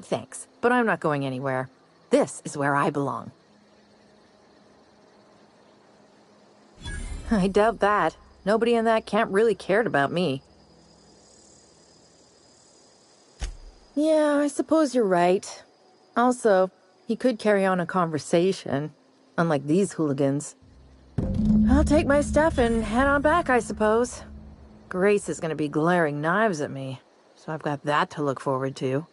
Thanks, but I'm not going anywhere. This is where I belong. I doubt that. Nobody in that camp really cared about me. Yeah, I suppose you're right. Also, he could carry on a conversation, unlike these hooligans. I'll take my stuff and head on back, I suppose. Grace is going to be glaring knives at me, so I've got that to look forward to.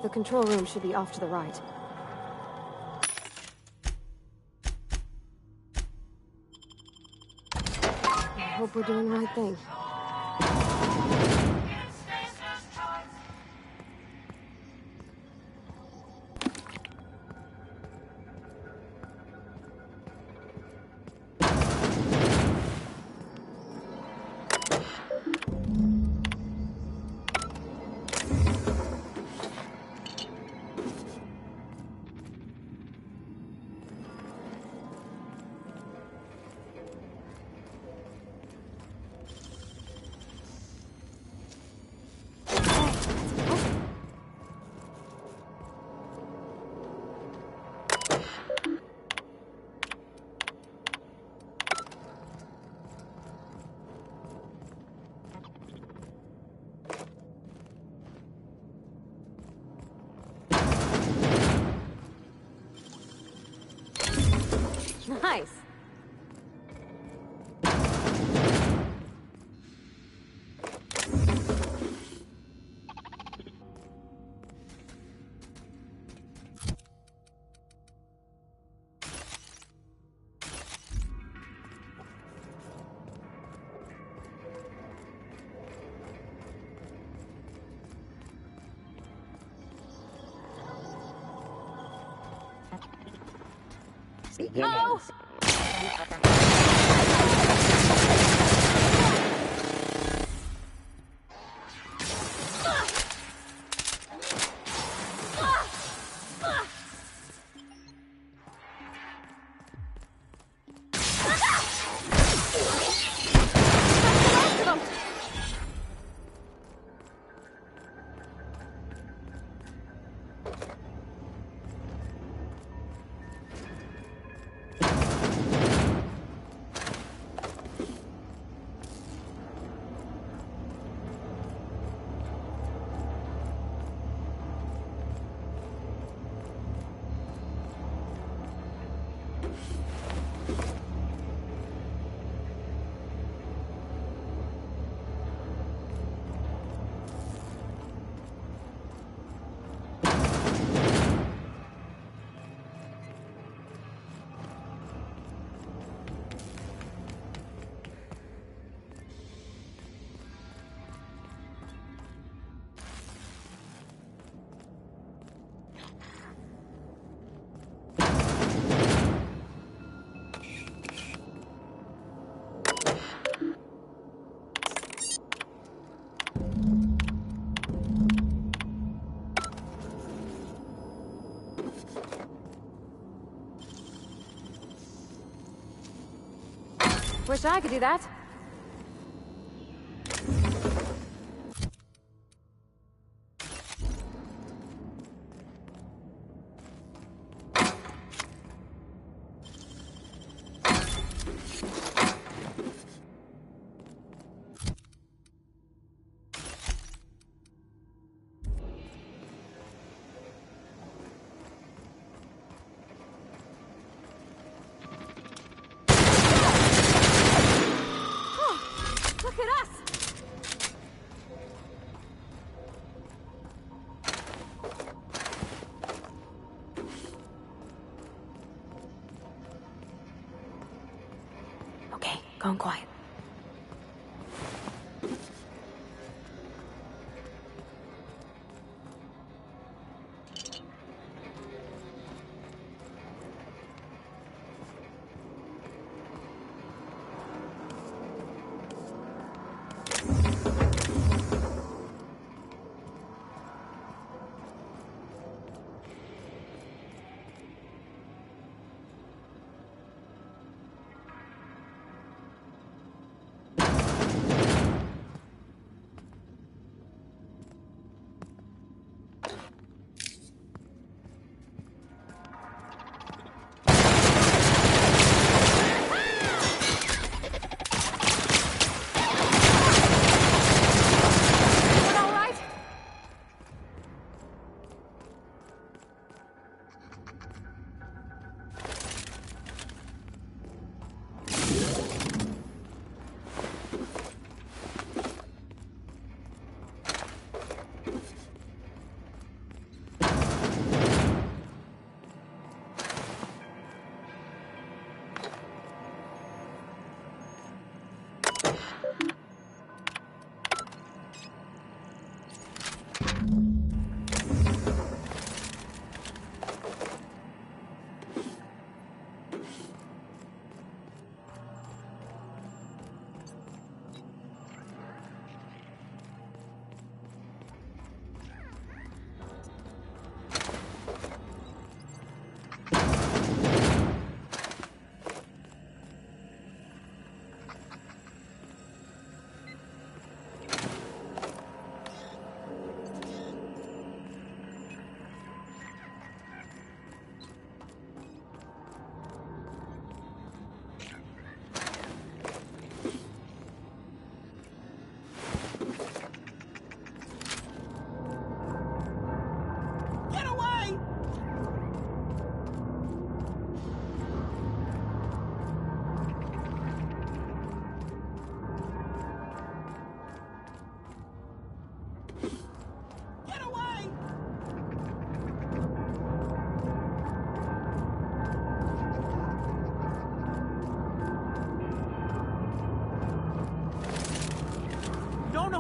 The control room should be off to the right. I hope we're doing the right thing. Nice. No! Wish I could do that. Look at us! Okay, going quiet.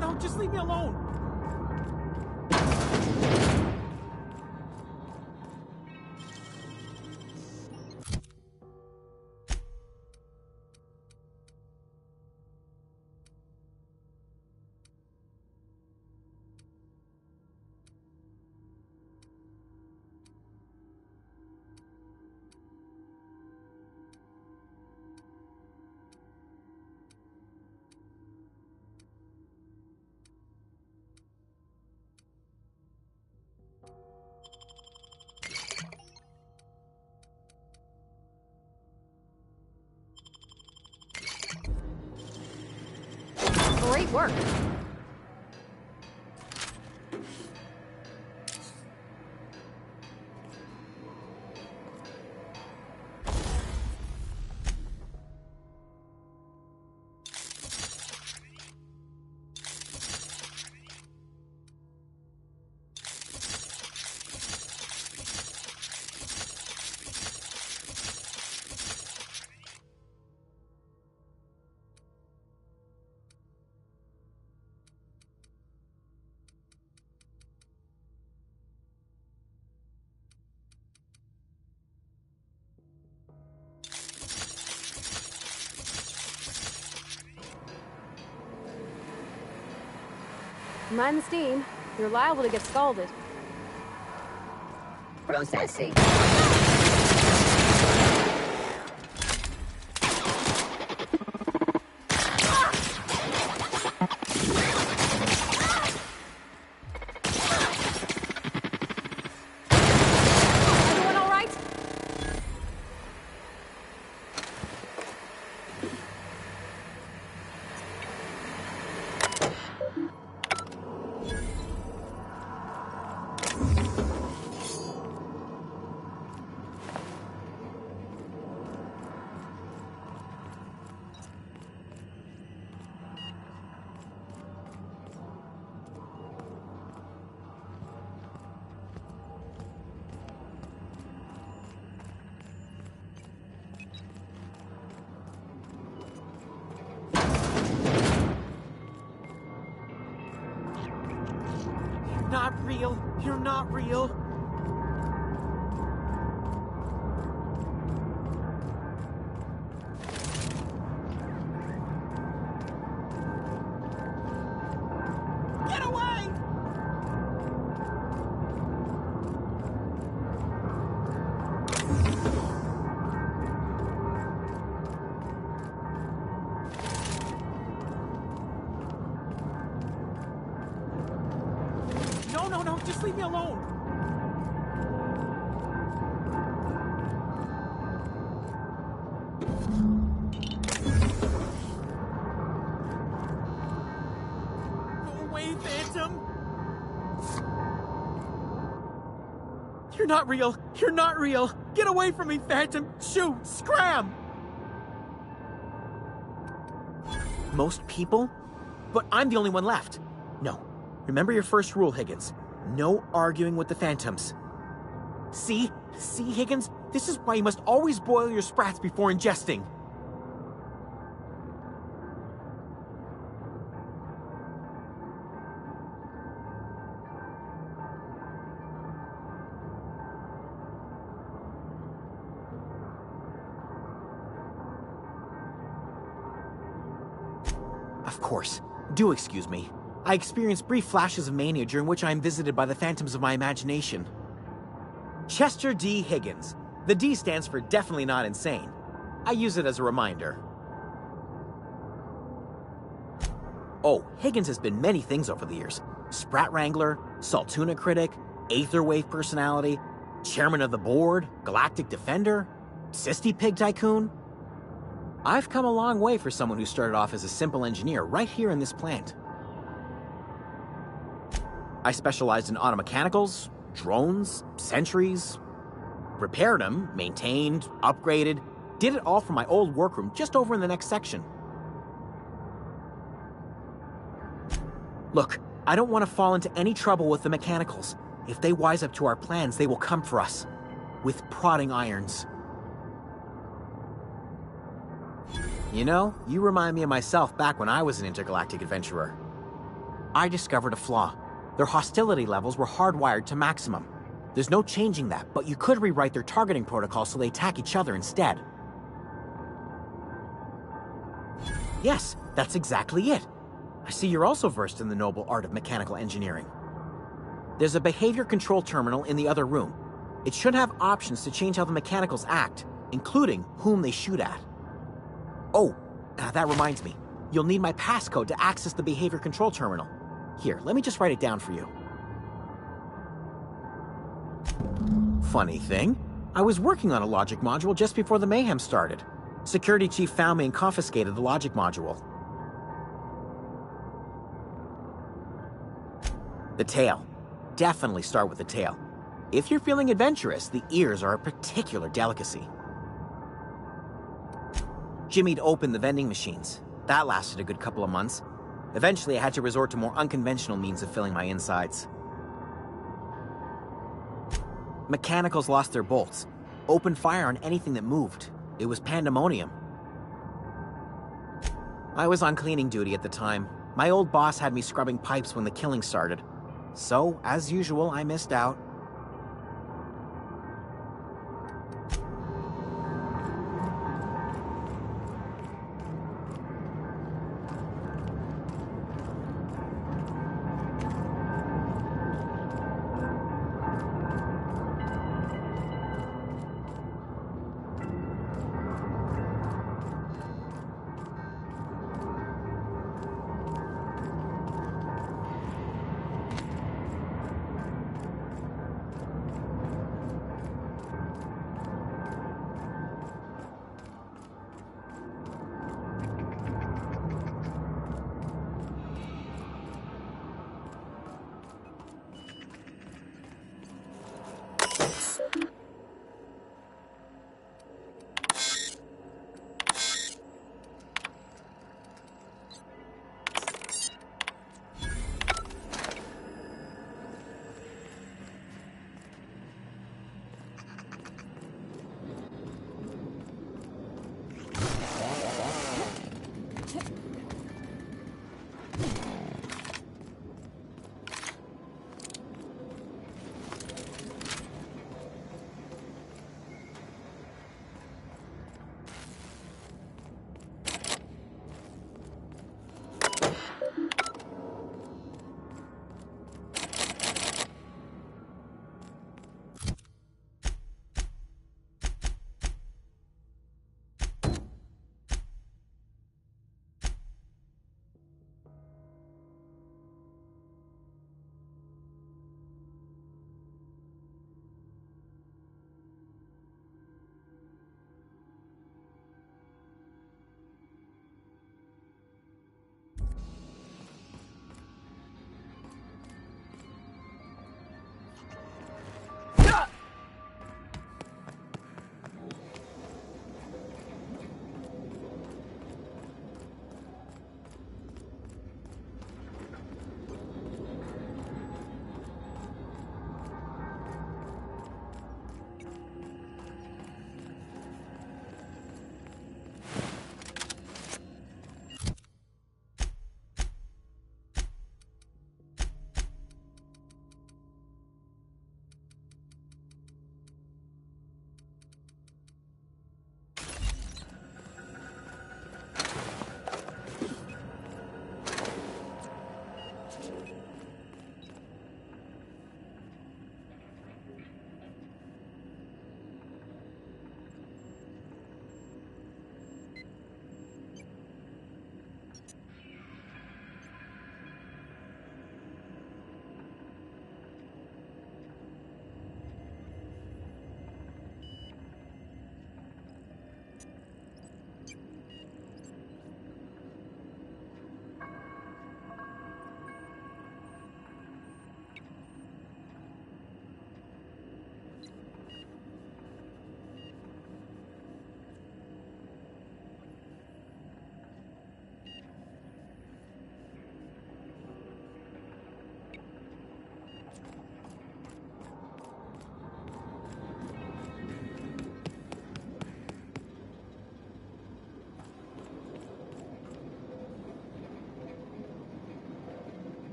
No, just leave me alone! Great work. Mind the steam. You're liable to get scalded. Processing. Everyone all right? Not real. You're not real. Get away! No, just leave me alone. Go away, Phantom. You're not real. You're not real. Get away from me, Phantom. Shoot, scram. Most people? But I'm the only one left. No. Remember your first rule, Higgins. No arguing with the Phantoms. See? See, Higgins? This is why you must always boil your sprats before ingesting. Of course. Do excuse me. I experience brief flashes of mania during which I am visited by the phantoms of my imagination. Chester D. Higgins. The D stands for definitely not insane. I use it as a reminder. Oh, Higgins has been many things over the years. Sprat Wrangler, Saltuna Critic, Aetherwave Personality, Chairman of the Board, Galactic Defender, Sisty Pig Tycoon. I've come a long way for someone who started off as a simple engineer right here in this plant. I specialized in automechanicals, drones, sentries, repaired them, maintained, upgraded, did it all from my old workroom just over in the next section. Look, I don't want to fall into any trouble with the mechanicals. If they wise up to our plans, they will come for us. With prodding irons. You know, you remind me of myself back when I was an intergalactic adventurer. I discovered a flaw. Their hostility levels were hardwired to maximum. There's no changing that, but you could rewrite their targeting protocol so they attack each other instead. Yes, that's exactly it. I see you're also versed in the noble art of mechanical engineering. There's a behavior control terminal in the other room. It should have options to change how the mechanicals act, including whom they shoot at. Oh, that reminds me. You'll need my passcode to access the behavior control terminal. Here, let me just write it down for you. Funny thing, I was working on a logic module just before the mayhem started. Security chief found me and confiscated the logic module. The tail. Definitely start with the tail. If you're feeling adventurous, the ears are a particular delicacy. Jimmy'd opened the vending machines. That lasted a good couple of months. Eventually, I had to resort to more unconventional means of filling my insides. Mechanicals lost their bolts. Opened fire on anything that moved. It was pandemonium. I was on cleaning duty at the time. My old boss had me scrubbing pipes when the killing started. So, as usual, I missed out.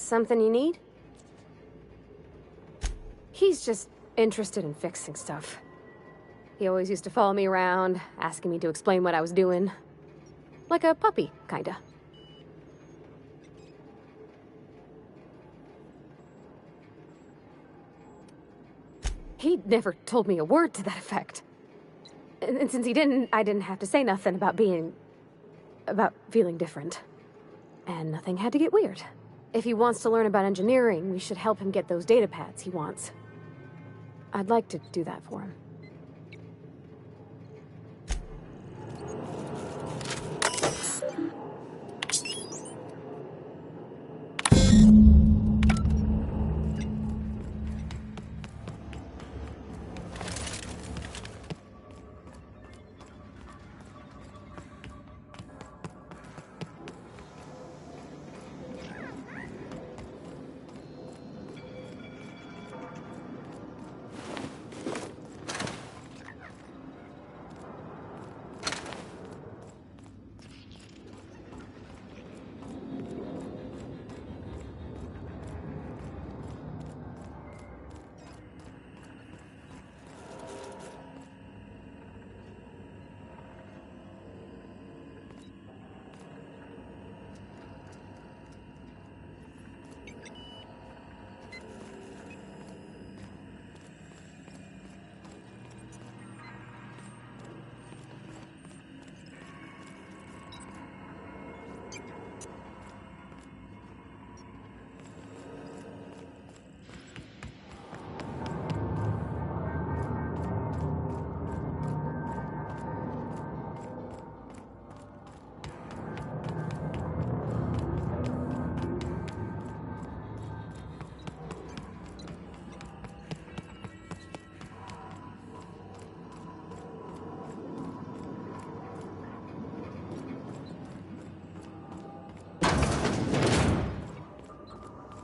Something you need? He's just interested in fixing stuff. He always used to follow me around, asking me to explain what I was doing. Like a puppy, kinda. He never told me a word to that effect. And since he didn't, I didn't have to say nothing about feeling different. And nothing had to get weird. If he wants to learn about engineering, we should help him get those data pads he wants. I'd like to do that for him.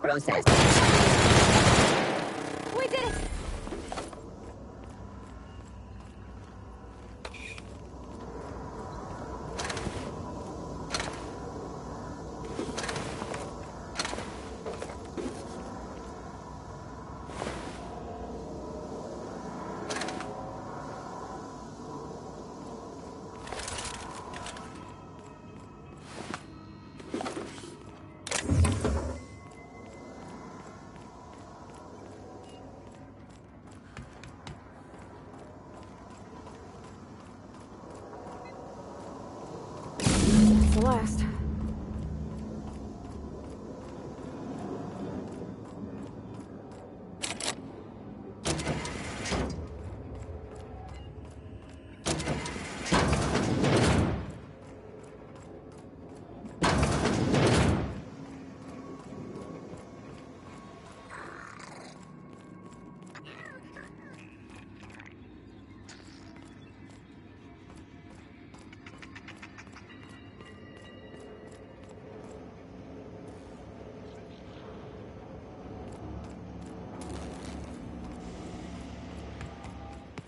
Process. We did it! The last.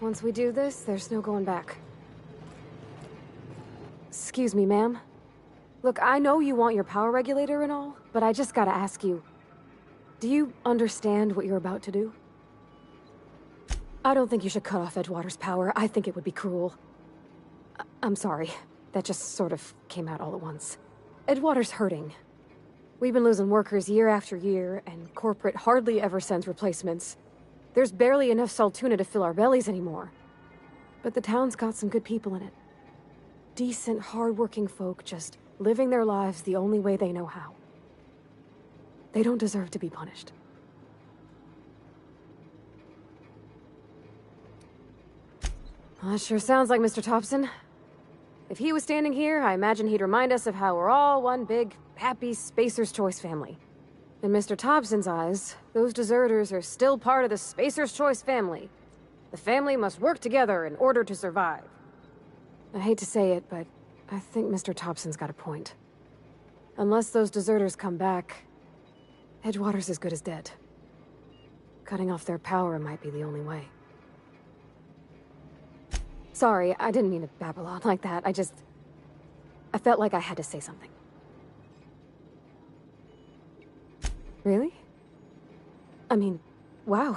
Once we do this, there's no going back. Excuse me, ma'am. Look, I know you want your power regulator and all, but I just gotta ask you, do you understand what you're about to do? I don't think you should cut off Edgewater's power. I think it would be cruel. I'm sorry. That just sort of came out all at once. Edgewater's hurting. We've been losing workers year after year, and corporate hardly ever sends replacements. There's barely enough Saltuna to fill our bellies anymore. But the town's got some good people in it. Decent, hard-working folk just living their lives the only way they know how. They don't deserve to be punished. Well, that sure sounds like Mr. Thompson. If he was standing here, I imagine he'd remind us of how we're all one big, happy Spacer's Choice family. In Mr. Thompson's eyes, those deserters are still part of the Spacer's Choice family. The family must work together in order to survive. I hate to say it, but I think Mr. Thompson's got a point. Unless those deserters come back, Edgewater's as good as dead. Cutting off their power might be the only way. Sorry, I didn't mean to babble on like that. I felt like I had to say something. Really? I mean, wow.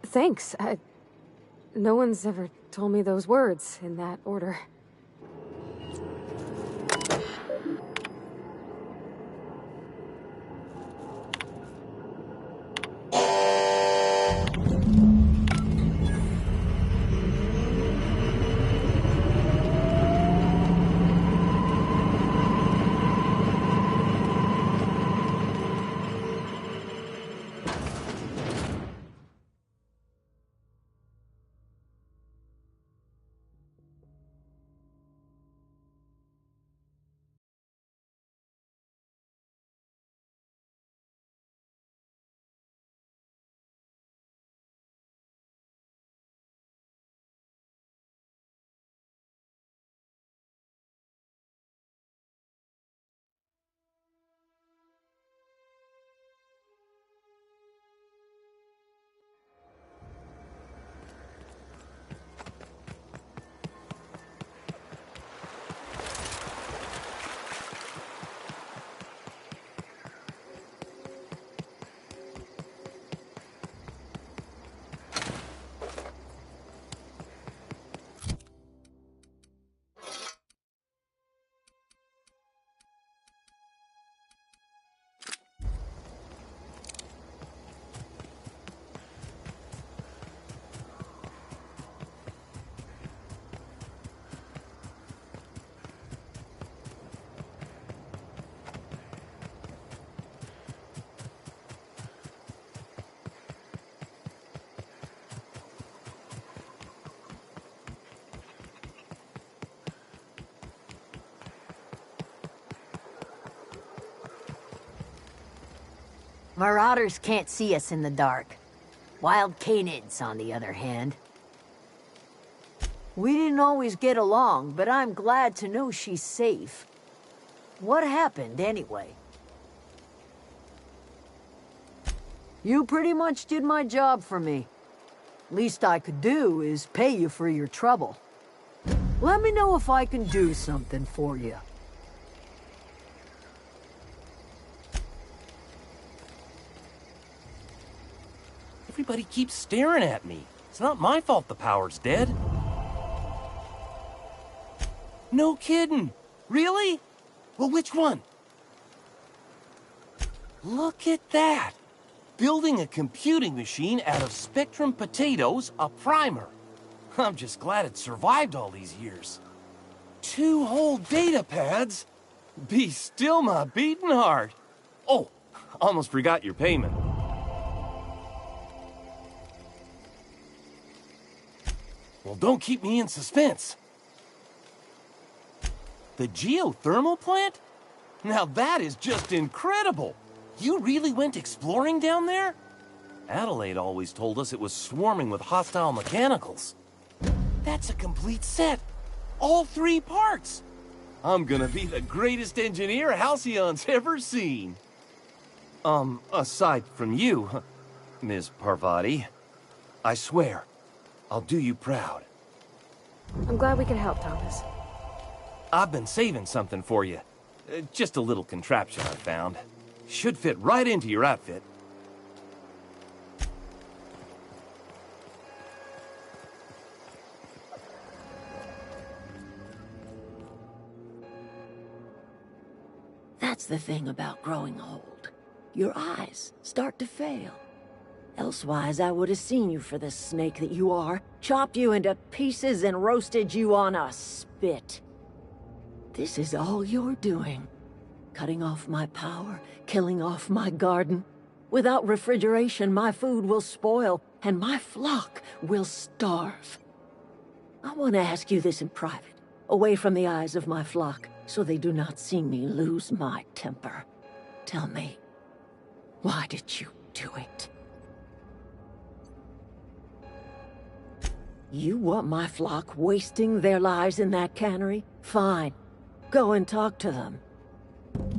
Thanks. No one's ever told me those words in that order. Marauders can't see us in the dark. Wild canids, on the other hand. We didn't always get along, but I'm glad to know she's safe. What happened, anyway? You pretty much did my job for me. Least I could do is pay you for your trouble. Let me know if I can do something for you. Everybody keeps staring at me. It's not my fault the power's dead. No kidding. Really? Well, which one? Look at that. Building a computing machine out of Spectrum potatoes, a primer. I'm just glad it survived all these years. 2 whole data pads? Be still my beating heart. Oh, almost forgot your payment. Well, don't keep me in suspense. The geothermal plant? Now that is just incredible. You really went exploring down there? Adelaide always told us it was swarming with hostile mechanicals. That's a complete set. All 3 parts. I'm gonna be the greatest engineer Halcyon's ever seen. Aside from you, Ms. Parvati, I swear, I'll do you proud. I'm glad we could help, Thomas. I've been saving something for you. Just a little contraption I found. Should fit right into your outfit. That's the thing about growing old. Your eyes start to fail. Elsewise, I would have seen you for the snake that you are, chopped you into pieces and roasted you on a spit. This is all you're doing. Cutting off my power, killing off my garden. Without refrigeration, my food will spoil, and my flock will starve. I want to ask you this in private, away from the eyes of my flock, so they do not see me lose my temper. Tell me, why did you do it? You want my flock wasting their lives in that cannery? Fine. Go and talk to them.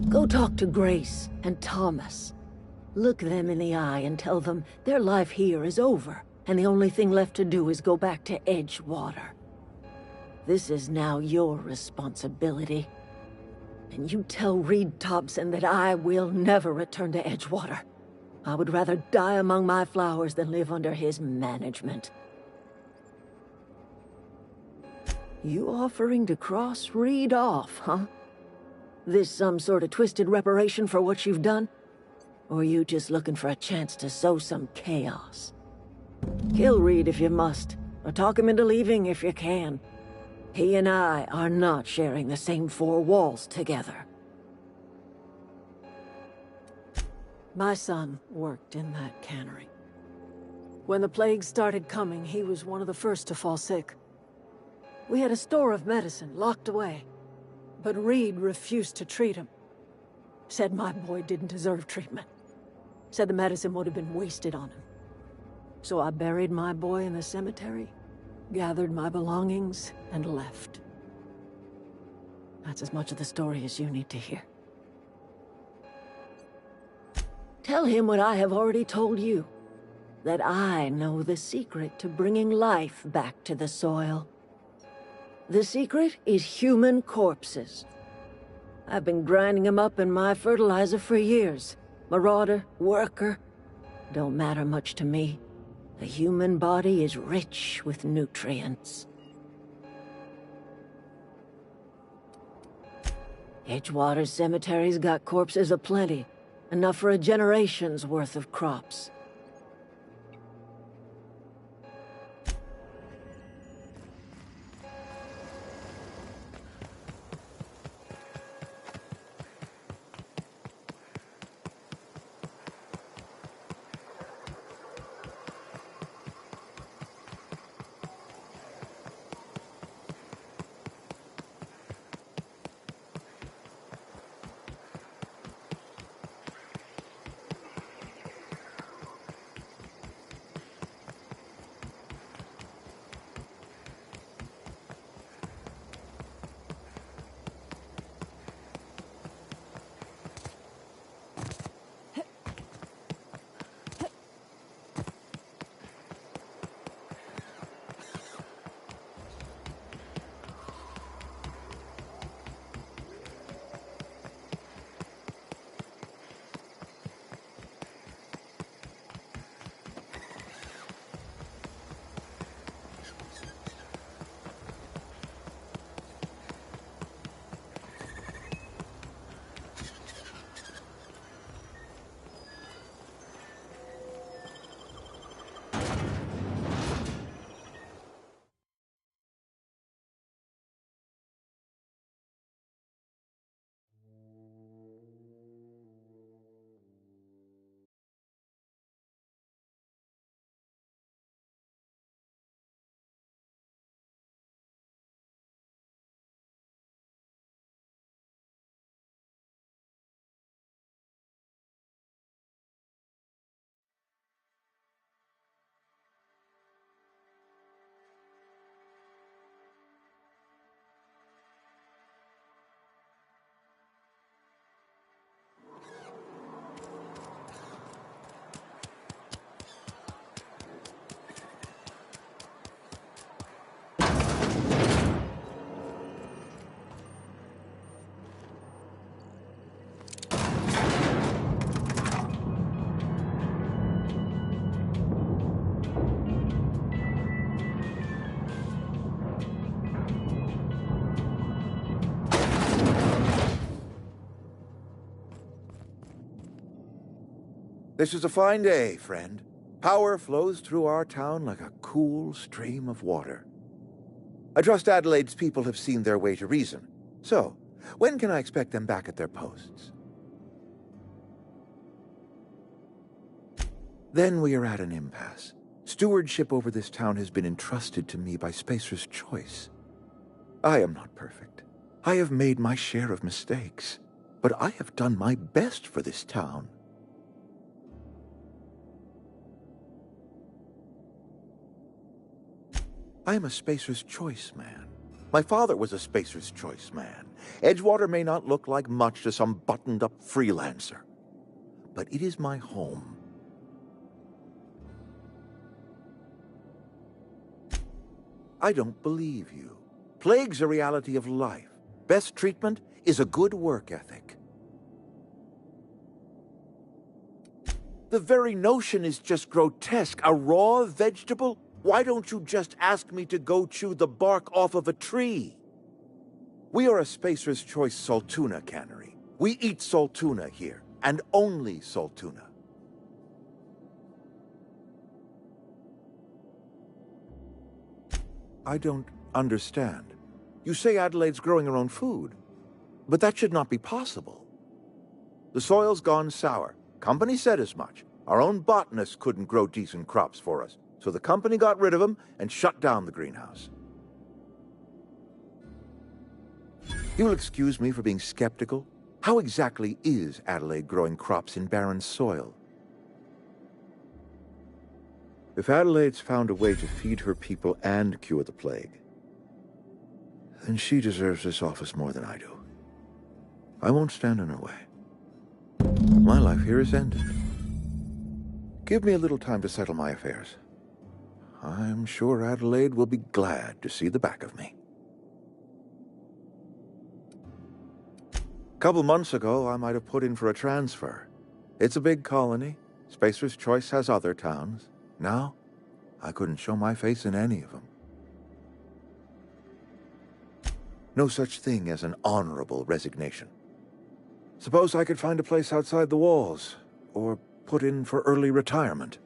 Go talk to Grace and Thomas. Look them in the eye and tell them their life here is over, and the only thing left to do is go back to Edgewater. This is now your responsibility. And you tell Reed Thompson that I will never return to Edgewater. I would rather die among my flowers than live under his management. You offering to cross Reed off, huh? This some sort of twisted reparation for what you've done? Or you just looking for a chance to sow some chaos? Kill Reed if you must, or talk him into leaving if you can. He and I are not sharing the same four walls together. My son worked in that cannery. When the plague started coming, he was one of the first to fall sick. We had a store of medicine locked away, but Reed refused to treat him. Said my boy didn't deserve treatment. Said the medicine would have been wasted on him. So I buried my boy in the cemetery, gathered my belongings, and left. That's as much of the story as you need to hear. Tell him what I have already told you. That I know the secret to bringing life back to the soil. The secret is human corpses. I've been grinding them up in my fertilizer for years. Marauder, worker, don't matter much to me. The human body is rich with nutrients. Edgewater's cemetery's got corpses aplenty, enough for a generation's worth of crops. This is a fine day, friend. Power flows through our town like a cool stream of water. I trust Adelaide's people have seen their way to reason. So, when can I expect them back at their posts? Then we are at an impasse. Stewardship over this town has been entrusted to me by Spacer's Choice. I am not perfect. I have made my share of mistakes. But I have done my best for this town. I am a Spacer's Choice man. My father was a Spacer's Choice man. Edgewater may not look like much to some buttoned-up freelancer, but it is my home. I don't believe you. Plague's a reality of life. best treatment is a good work ethic. The very notion is just grotesque. A raw vegetable? Why don't you just ask me to go chew the bark off of a tree? We are a Spacer's Choice saltuna cannery. We eat saltuna here, and only saltuna. I don't understand. You say Adelaide's growing her own food, but that should not be possible. The soil's gone sour. Company said as much. Our own botanists couldn't grow decent crops for us, so the company got rid of them and shut down the greenhouse. You'll excuse me for being skeptical. How exactly is Adelaide growing crops in barren soil? If Adelaide's found a way to feed her people and cure the plague, then she deserves this office more than I do. I won't stand in her way. My life here is ended. Give me a little time to settle my affairs. I'm sure Adelaide will be glad to see the back of me. A couple months ago, I might have put in for a transfer. It's a big colony. Spacer's Choice has other towns. Now, I couldn't show my face in any of them. No such thing as an honorable resignation. Suppose I could find a place outside the walls, or put in for early retirement.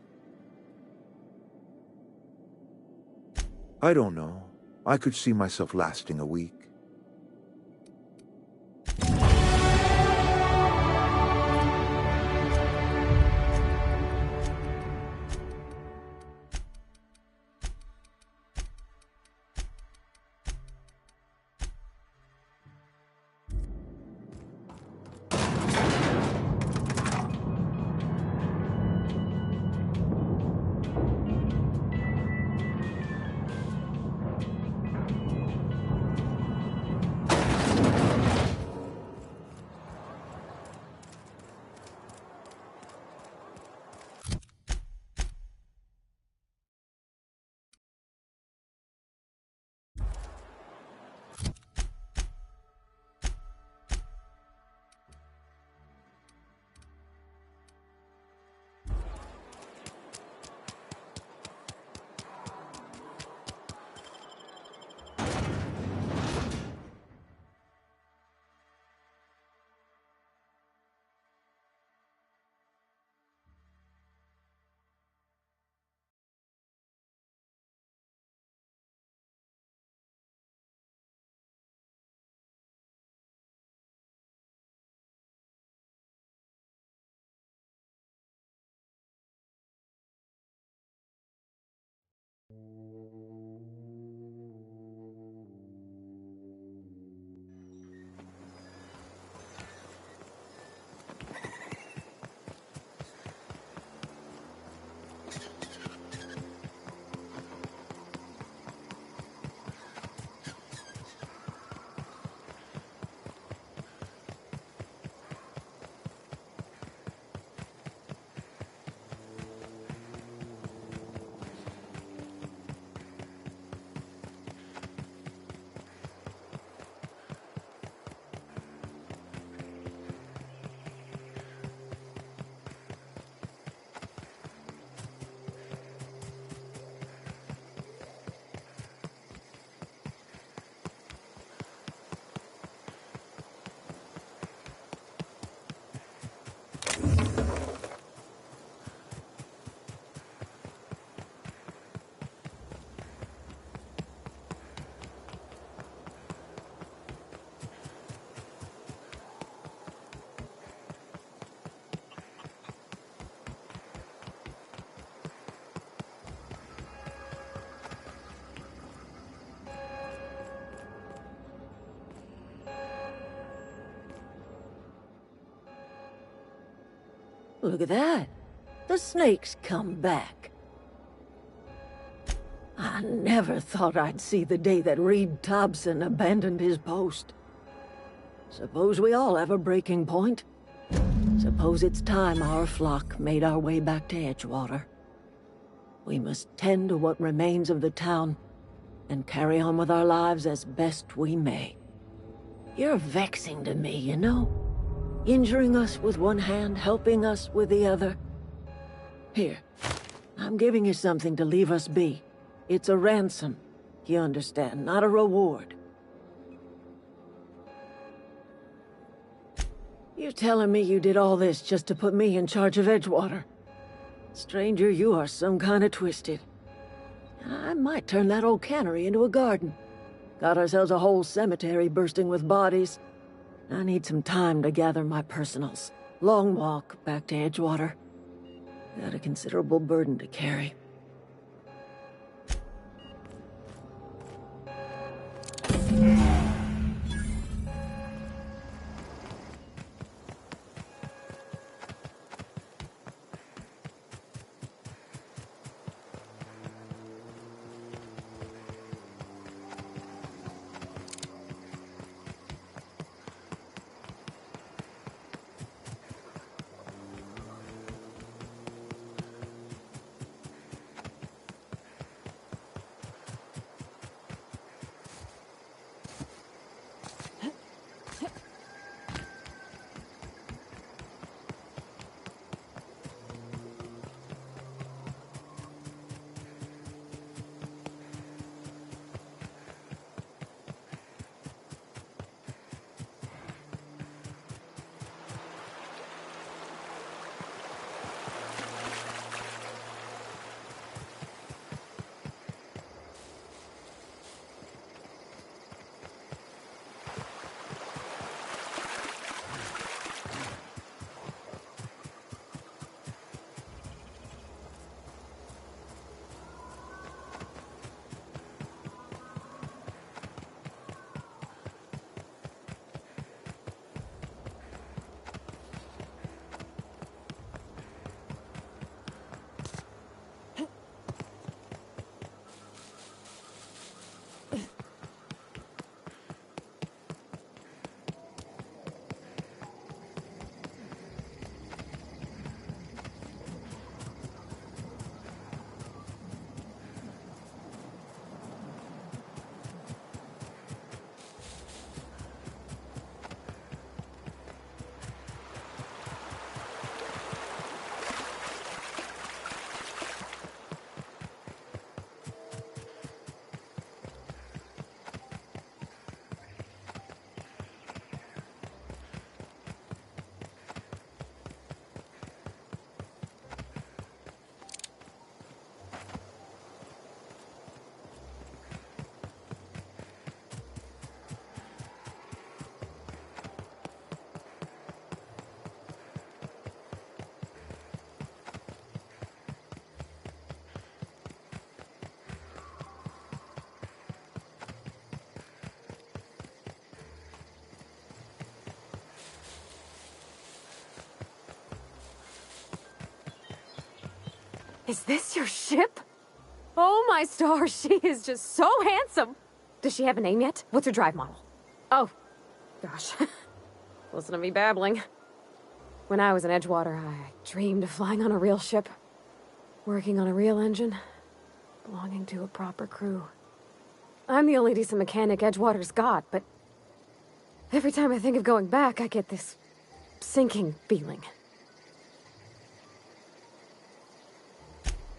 I don't know. I could see myself lasting a week. Look at that. The snake's come back. I never thought I'd see the day that Reed Thompson abandoned his post. Suppose we all have a breaking point. Suppose it's time our flock made our way back to Edgewater. We must tend to what remains of the town and carry on with our lives as best we may. You're vexing to me, you know? Injuring us with one hand, helping us with the other. Here, I'm giving you something to leave us be. It's a ransom, you understand, not a reward. You're telling me you did all this just to put me in charge of Edgewater? Stranger, you are some kind of twisted. I might turn that old cannery into a garden. Got ourselves a whole cemetery bursting with bodies. I need some time to gather my personals. Long walk back to Edgewater. Got a considerable burden to carry. Is this your ship? Oh my stars, she is just so handsome. Does she have a name yet? What's her drive model? Oh, gosh. Listen to me babbling. When I was in Edgewater, I dreamed of flying on a real ship, working on a real engine, belonging to a proper crew. I'm the only decent mechanic Edgewater's got, but every time I think of going back, I get this sinking feeling.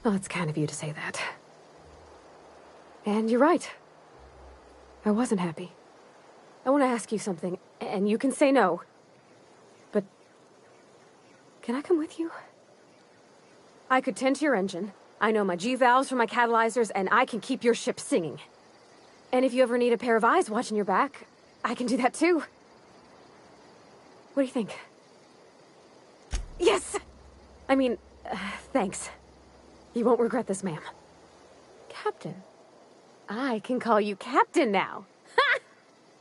Well, it's kind of you to say that. And you're right. I wasn't happy. I want to ask you something, and you can say no. But can I come with you? I could tend to your engine. I know my G-valves for my catalyzers, and I can keep your ship singing. And if you ever need a pair of eyes watching your back, I can do that too. What do you think? Yes! I mean, thanks. You won't regret this, ma'am. Captain. I can call you Captain now. Ha!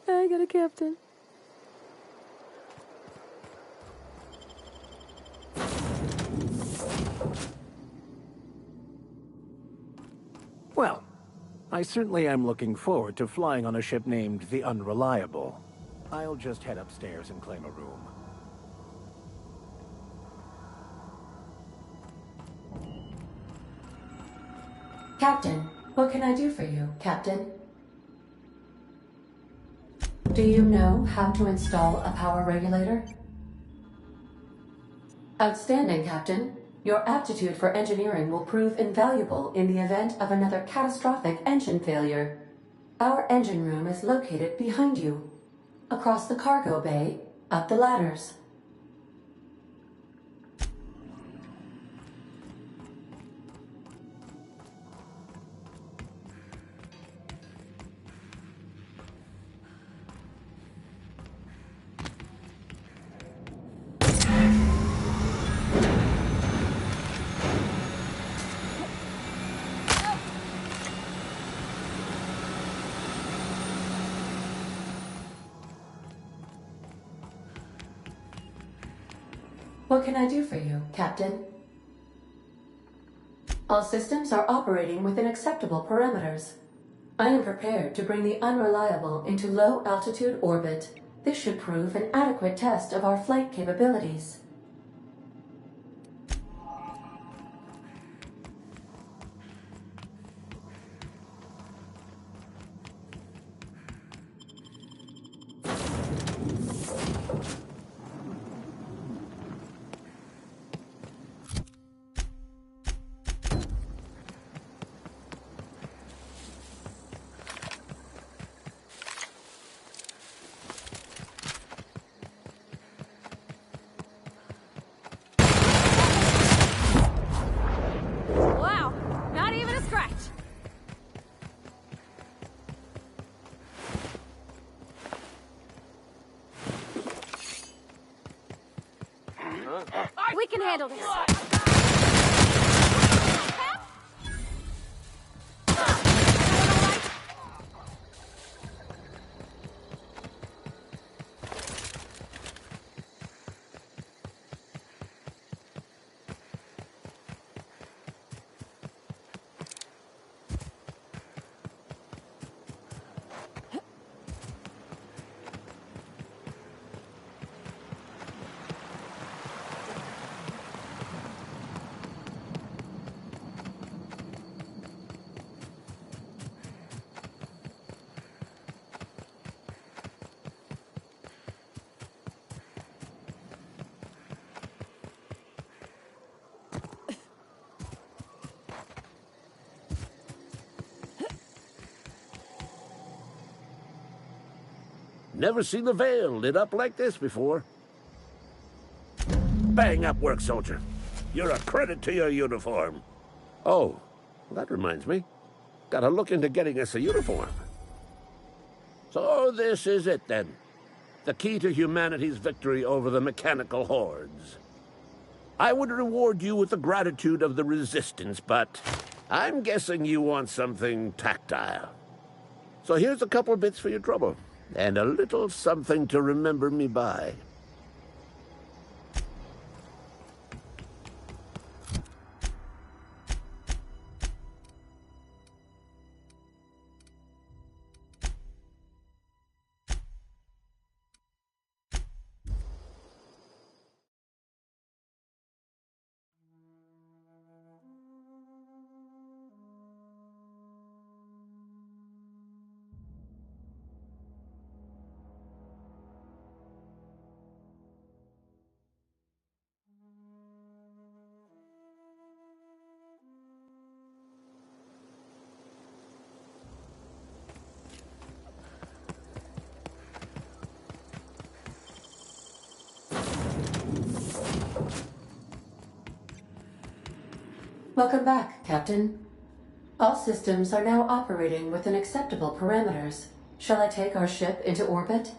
I got a captain. Well, I certainly am looking forward to flying on a ship named the Unreliable. I'll just head upstairs and claim a room. Captain, what can I do for you, Captain? Do you know how to install a power regulator? Outstanding, Captain. Your aptitude for engineering will prove invaluable in the event of another catastrophic engine failure. Our engine room is located behind you. Across the cargo bay, up the ladders. What can I do for you, Captain? All systems are operating within acceptable parameters. I am prepared to bring the unreliable into low-altitude orbit. This should prove an adequate test of our flight capabilities. Wow, not even a scratch. We can handle this. Never seen the Veil lit up like this before. Bang up work, soldier. You're a credit to your uniform. Oh, that reminds me. Gotta look into getting us a uniform. So this is it, then. The key to humanity's victory over the mechanical hordes. I would reward you with the gratitude of the Resistance, but I'm guessing you want something tactile. So here's a couple bits for your trouble, and a little something to remember me by. Welcome back, Captain. All systems are now operating within acceptable parameters. Shall I take our ship into orbit?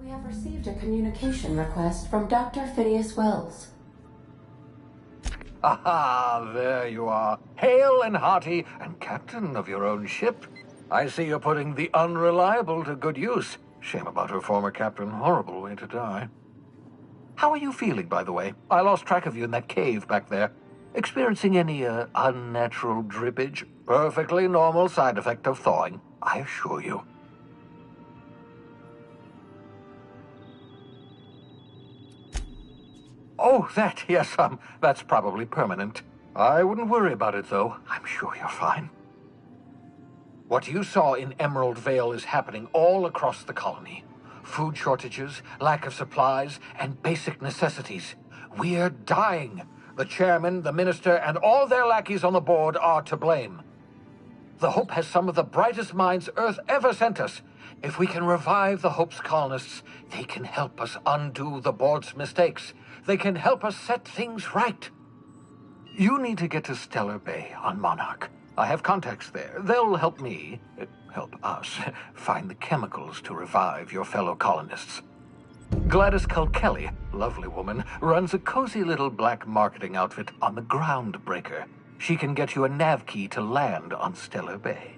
We have received a communication request from Dr. Phineas Wells. Aha, there you are. Hale and hearty, and captain of your own ship. I see you're putting the unreliable to good use. Shame about her former captain. Horrible way to die. How are you feeling, by the way? I lost track of you in that cave back there. Experiencing any, unnatural drippage? Perfectly normal side effect of thawing, I assure you. Oh, that, yes, that's probably permanent. I wouldn't worry about it, though. I'm sure you're fine. What you saw in Emerald Vale is happening all across the colony. Food shortages, lack of supplies, and basic necessities. We're dying. The chairman, the minister, and all their lackeys on the board are to blame. The Hope has some of the brightest minds Earth ever sent us. If we can revive the Hope's colonists, they can help us undo the board's mistakes. They can help us set things right. You need to get to Stellar Bay on Monarch. I have contacts there. They'll help me, help us, find the chemicals to revive your fellow colonists. Gladys Culkelly, lovely woman, runs a cozy little black marketing outfit on the Groundbreaker. She can get you a nav key to land on Stellar Bay.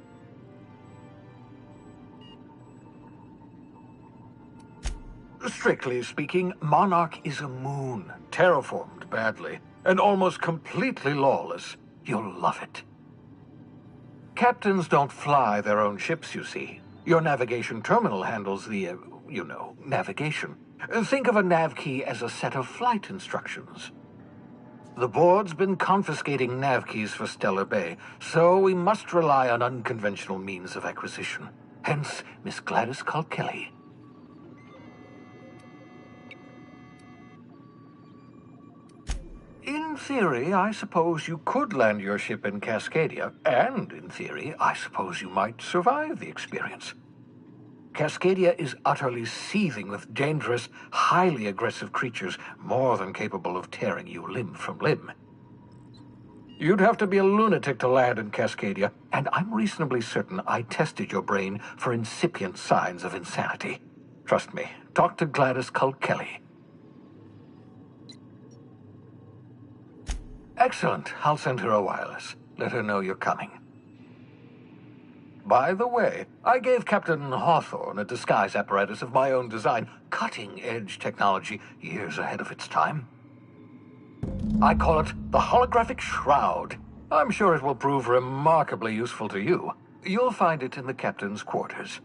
Strictly speaking, Monarch is a moon, terraformed badly, and almost completely lawless. You'll love it. Captains don't fly their own ships, you see. Your navigation terminal handles the, navigation. Think of a nav key as a set of flight instructions. The board's been confiscating nav keys for Stellar Bay, so we must rely on unconventional means of acquisition. Hence, Miss Gladys Culkelly. In theory, I suppose you could land your ship in Cascadia, and in theory, I suppose you might survive the experience. Cascadia is utterly seething with dangerous, highly aggressive creatures, more than capable of tearing you limb from limb. You'd have to be a lunatic to land in Cascadia, and I'm reasonably certain I tested your brain for incipient signs of insanity. Trust me, talk to Gladys Culkelly. Excellent. I'll send her a wireless. Let her know you're coming. By the way, I gave Captain Hawthorne a disguise apparatus of my own design, cutting-edge technology years ahead of its time. I call it the Holographic Shroud. I'm sure it will prove remarkably useful to you. You'll find it in the captain's quarters.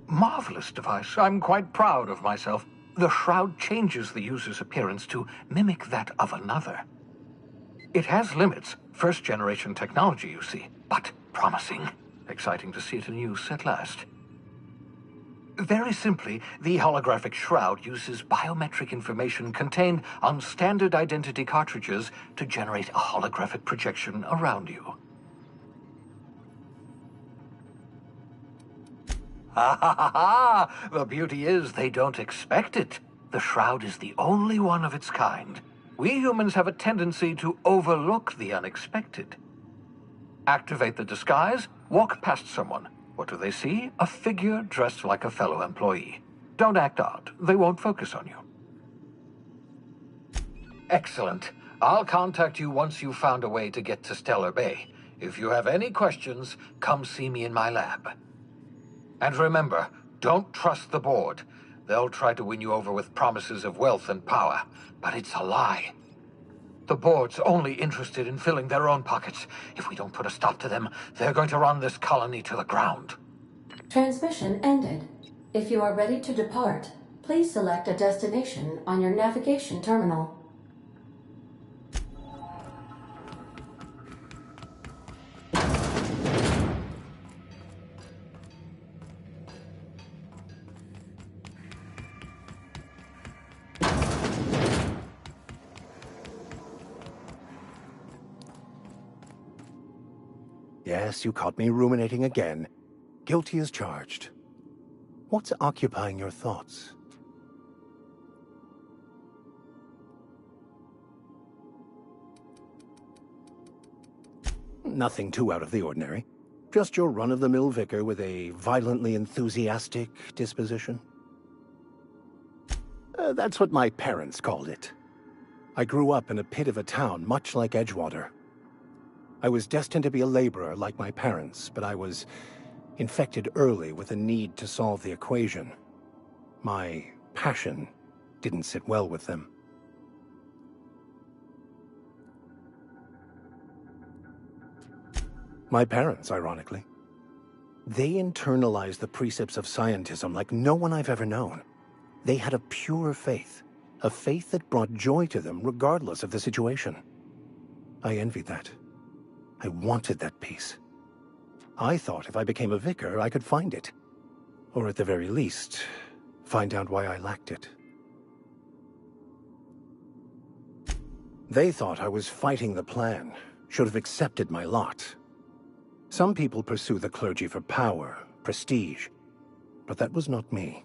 Marvelous device. I'm quite proud of myself. The shroud changes the user's appearance to mimic that of another. It has limits, first-generation technology, you see, but promising. Exciting to see it in use at last. Very simply, the holographic shroud uses biometric information contained on standard identity cartridges to generate a holographic projection around you. Ha ha ha ha! The beauty is they don't expect it. The shroud is the only one of its kind. We humans have a tendency to overlook the unexpected. Activate the disguise, walk past someone. What do they see? A figure dressed like a fellow employee. Don't act odd. They won't focus on you. Excellent. I'll contact you once you've found a way to get to Stellar Bay. If you have any questions, come see me in my lab. And remember, don't trust the board. They'll try to win you over with promises of wealth and power, but it's a lie. The board's only interested in filling their own pockets. If we don't put a stop to them, they're going to run this colony to the ground. Transmission ended. If you are ready to depart, please select a destination on your navigation terminal. Yes, you caught me ruminating again. Guilty as charged. What's occupying your thoughts? Nothing too out of the ordinary. Just your run-of-the-mill vicar with a violently enthusiastic disposition? That's what my parents called it. I grew up in a pit of a town, much like Edgewater. I was destined to be a laborer like my parents, but I was infected early with a need to solve the equation. My passion didn't sit well with them. My parents, ironically. They internalized the precepts of scientism like no one I've ever known. They had a pure faith, a faith that brought joy to them regardless of the situation. I envied that. I wanted that peace. I thought if I became a vicar, I could find it. Or at the very least, find out why I lacked it. They thought I was fighting the plan, should have accepted my lot. Some people pursue the clergy for power, prestige, but that was not me.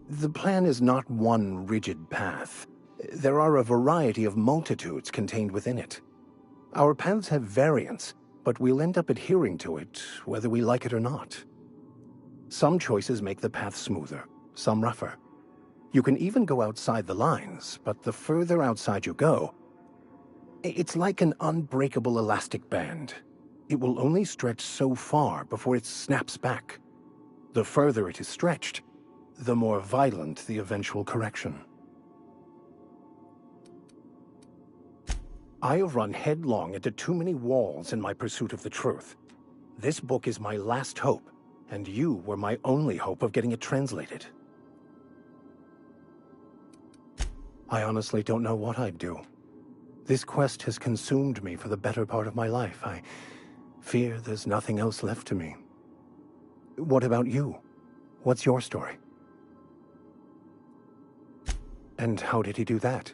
The plan is not one rigid path. There are a variety of multitudes contained within it. Our paths have variance, but we'll end up adhering to it, whether we like it or not. Some choices make the path smoother, some rougher. You can even go outside the lines, but the further outside you go, it's like an unbreakable elastic band. It will only stretch so far before it snaps back. The further it is stretched, the more violent the eventual correction. I have run headlong into too many walls in my pursuit of the truth. This book is my last hope, and you were my only hope of getting it translated. I honestly don't know what I'd do. This quest has consumed me for the better part of my life. I fear there's nothing else left to me. What about you? What's your story? And how did he do that?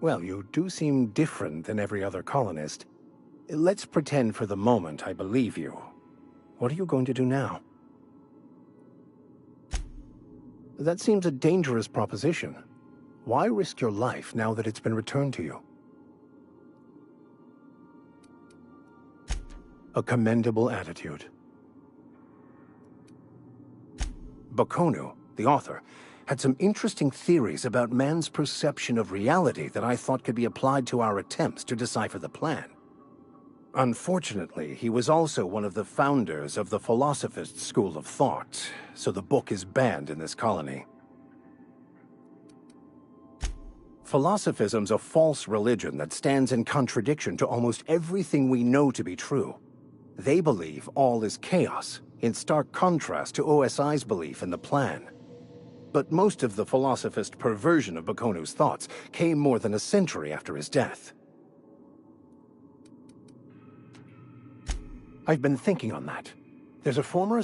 Well, you do seem different than every other colonist. Let's pretend for the moment I believe you. What are you going to do now? That seems a dangerous proposition. Why risk your life now that it's been returned to you? A commendable attitude. Bakonu, the author, had some interesting theories about man's perception of reality that I thought could be applied to our attempts to decipher the plan. Unfortunately, he was also one of the founders of the Philosophist school of thought, so the book is banned in this colony. Philosophism's a false religion that stands in contradiction to almost everything we know to be true. They believe all is chaos, in stark contrast to OSI's belief in the plan. But most of the philosophist perversion of Bakonu's thoughts came more than a century after his death. I've been thinking on that. There's a former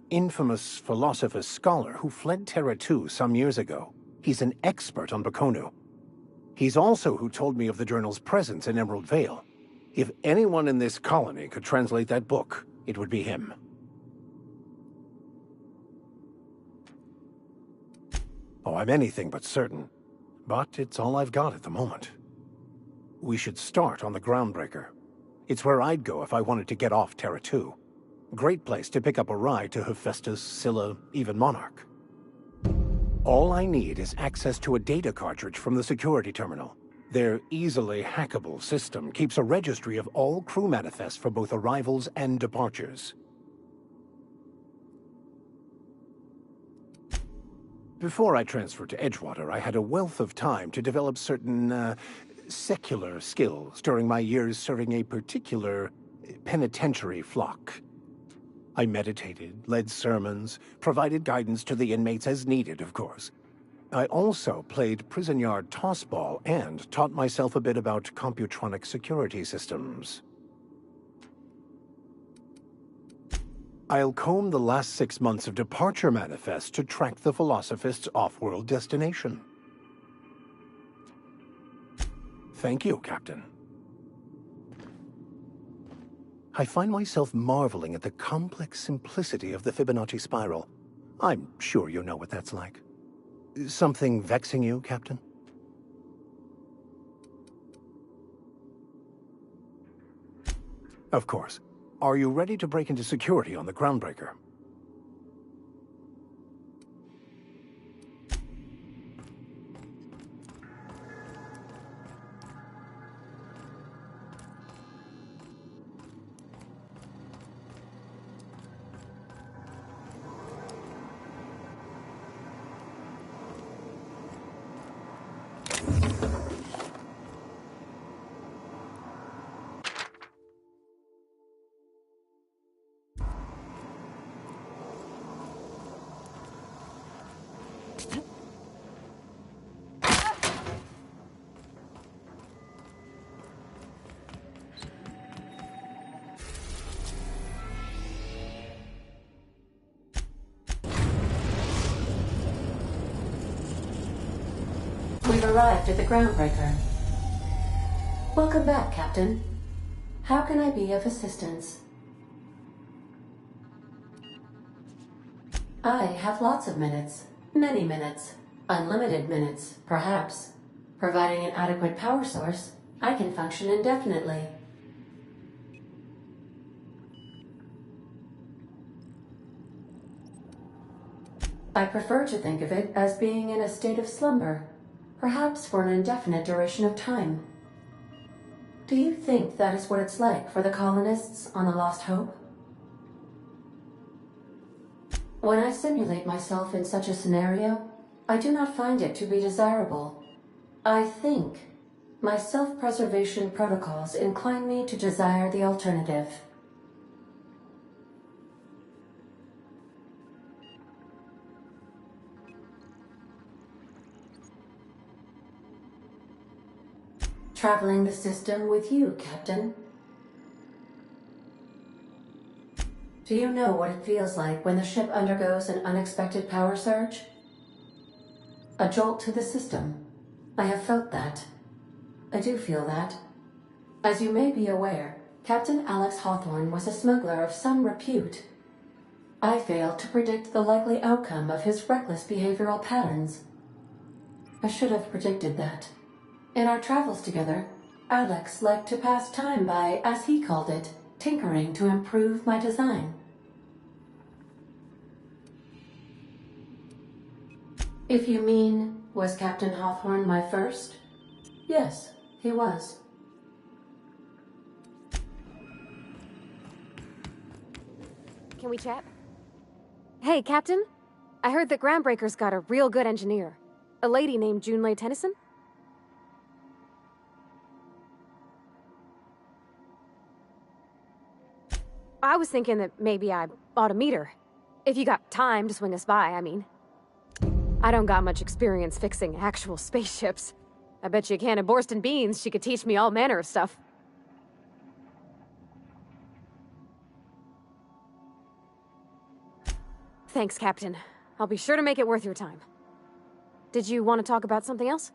infamous philosophist scholar who fled Terra 2 some years ago. He's an expert on Bakonu. He's also who told me of the journal's presence in Emerald Vale. If anyone in this colony could translate that book, it would be him. Oh, I'm anything but certain. But it's all I've got at the moment. We should start on the Groundbreaker. It's where I'd go if I wanted to get off Terra 2. Great place to pick up a ride to Hephaestus, Scylla, even Monarch. All I need is access to a data cartridge from the security terminal. Their easily hackable system keeps a registry of all crew manifests for both arrivals and departures. Before I transferred to Edgewater, I had a wealth of time to develop certain, secular skills during my years serving a particular penitentiary flock. I meditated, led sermons, provided guidance to the inmates as needed, of course. I also played prison yard tossball and taught myself a bit about computronic security systems. I'll comb the last 6 months of departure manifests to track the Philosophist's off-world destination. Thank you, Captain. I find myself marveling at the complex simplicity of the Fibonacci spiral. I'm sure you know what that's like. Something vexing you, Captain? Of course. Are you ready to break into security on the Groundbreaker? We've arrived at the Groundbreaker. Welcome back, Captain. How can I be of assistance? I have lots of minutes. Many minutes. Unlimited minutes, perhaps. Providing an adequate power source, I can function indefinitely. I prefer to think of it as being in a state of slumber, perhaps for an indefinite duration of time. Do you think that is what it's like for the colonists on the Lost Hope? When I simulate myself in such a scenario, I do not find it to be desirable. I think my self-preservation protocols incline me to desire the alternative. Traveling the system with you, Captain. Do you know what it feels like when the ship undergoes an unexpected power surge? A jolt to the system. I have felt that. I do feel that. As you may be aware, Captain Alex Hawthorne was a smuggler of some repute. I failed to predict the likely outcome of his reckless behavioral patterns. I should have predicted that. In our travels together, Alex liked to pass time by, as he called it, tinkering to improve my design. If you mean, was Captain Hawthorne my first? Yes, he was. Can we chat? Hey, Captain. I heard that Groundbreaker's got a real good engineer. A lady named Junlei Tennyson? I was thinking that maybe I ought to meet her. If you got time to swing us by, I mean. I don't got much experience fixing actual spaceships. I bet you a can of Borston beans she could teach me all manner of stuff. Thanks, Captain. I'll be sure to make it worth your time. Did you want to talk about something else?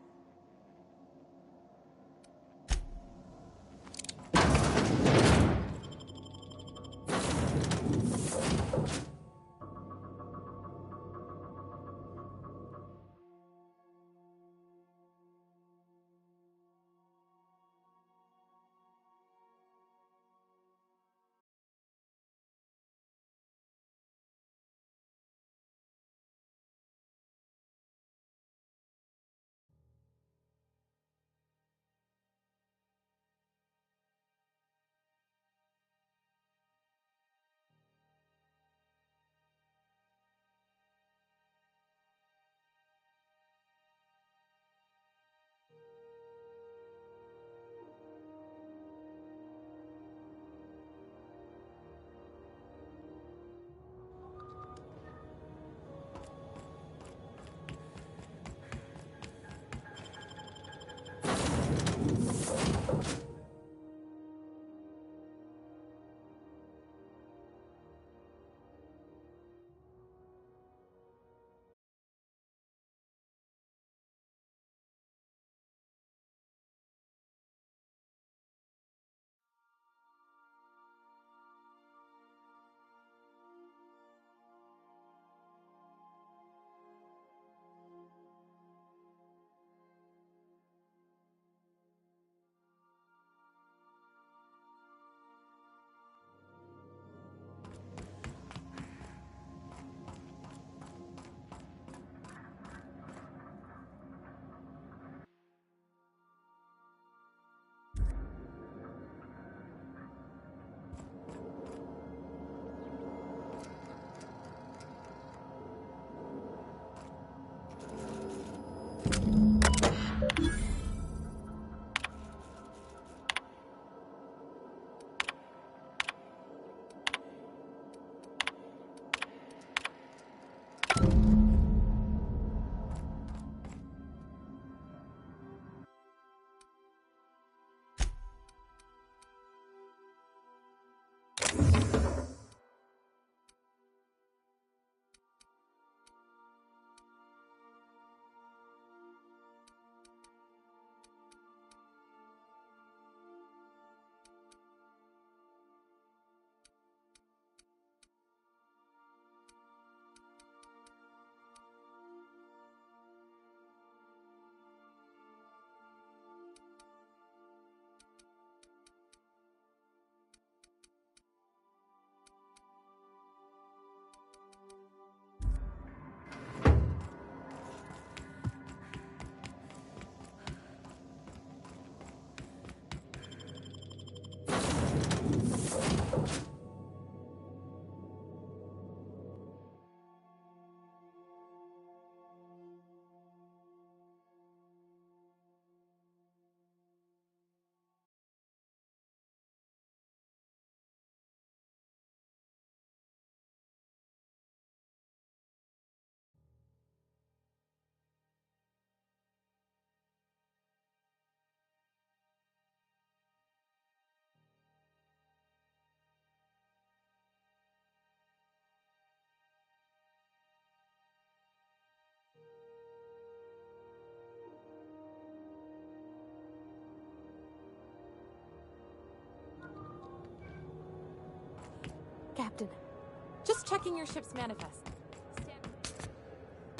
Captain. Just checking your ship's manifest.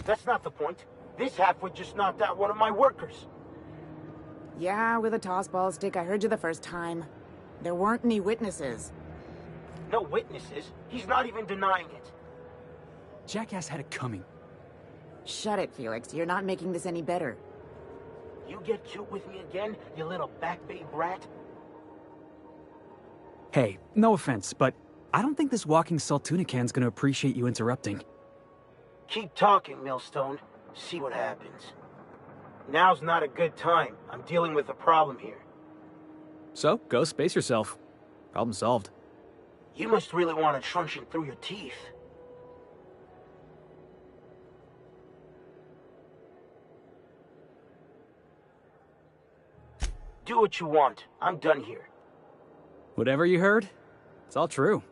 That's not the point. This halfwit just knocked out one of my workers. Yeah, with a tossball stick. I heard you the first time. There weren't any witnesses. No witnesses. He's not even denying it. Jackass had it coming. Shut it, Felix. You're not making this any better. You get cute with me again, you little back bay brat? Hey, no offense, but I don't think this walking Saltunican's gonna appreciate you interrupting. Keep talking, Millstone. See what happens. Now's not a good time. I'm dealing with a problem here. So, go space yourself. Problem solved. You must really want a truncheon through your teeth. Do what you want. I'm done here. Whatever you heard, it's all true.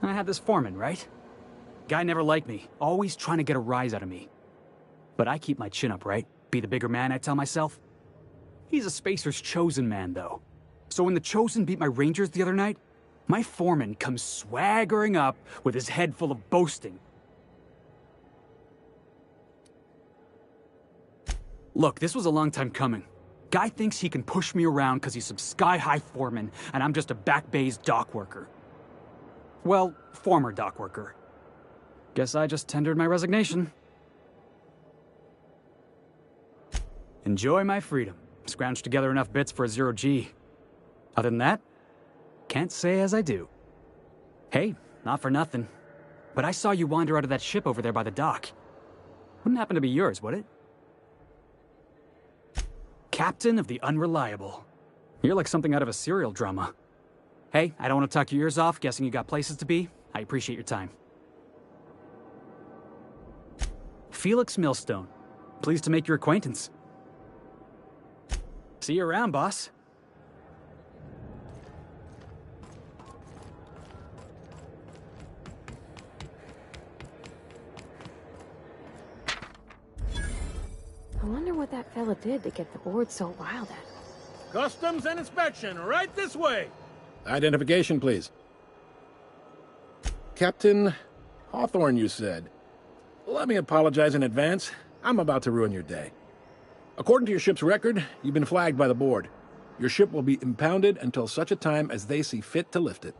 I had this foreman, right? Guy never liked me, always trying to get a rise out of me. But I keep my chin up, right? Be the bigger man, I tell myself. He's a Spacer's chosen man, though. So when the Chosen beat my Rangers the other night, my foreman comes swaggering up with his head full of boasting. Look, this was a long time coming. Guy thinks he can push me around because he's some sky-high foreman, and I'm just a back bay's dock worker. Well, former dock worker. Guess I just tendered my resignation. Enjoy my freedom. Scrounged together enough bits for a 0G. Other than that, can't say as I do. Hey, not for nothing, but I saw you wander out of that ship over there by the dock. Wouldn't happen to be yours, would it? Captain of the Unreliable. You're like something out of a serial drama. Hey, I don't want to talk your ears off, guessing you got places to be. I appreciate your time. Felix Millstone. Pleased to make your acquaintance. See you around, boss. I wonder what that fella did to get the board so wild at him. Customs and inspection, right this way. Identification, please. Captain Hawthorne, you said. Let me apologize in advance. I'm about to ruin your day. According to your ship's record, you've been flagged by the board. Your ship will be impounded until such a time as they see fit to lift it.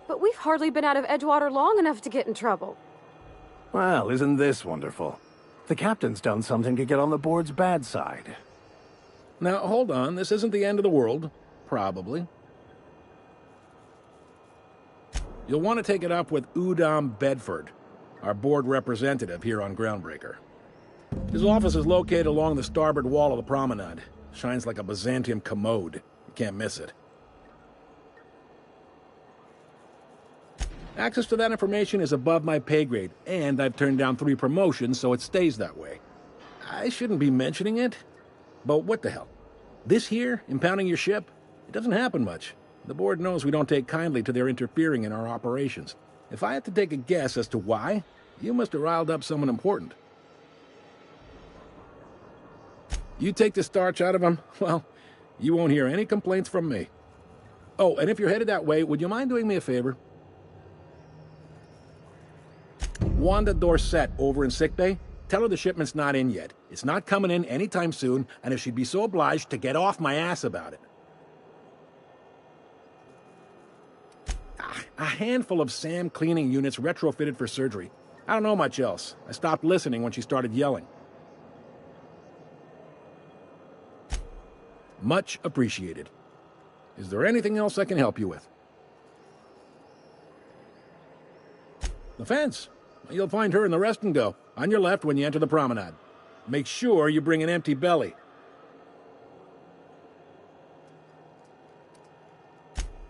But we've hardly been out of Edgewater long enough to get in trouble. Well, isn't this wonderful? The captain's done something to get on the board's bad side. Now, hold on. This isn't the end of the world. Probably. You'll want to take it up with Udom Bedford, our board representative here on Groundbreaker. His office is located along the starboard wall of the promenade. Shines like a Byzantium commode. You can't miss it. Access to that information is above my pay grade, and I've turned down 3 promotions, so it stays that way. I shouldn't be mentioning it, but what the hell? This here, impounding your ship, it doesn't happen much. The board knows we don't take kindly to their interfering in our operations. If I had to take a guess as to why, you must have riled up someone important. You take the starch out of them, well, you won't hear any complaints from me. Oh, and if you're headed that way, would you mind doing me a favor? Wanda Dorset over in sickbay, tell her the shipment's not in yet. It's not coming in anytime soon, and if she'd be so obliged to get off my ass about it. A handful of SAM cleaning units retrofitted for surgery. I don't know much else. I stopped listening when she started yelling. Much appreciated. Is there anything else I can help you with? The fence. You'll find her in the rest and go, on your left when you enter the promenade. Make sure you bring an empty belly.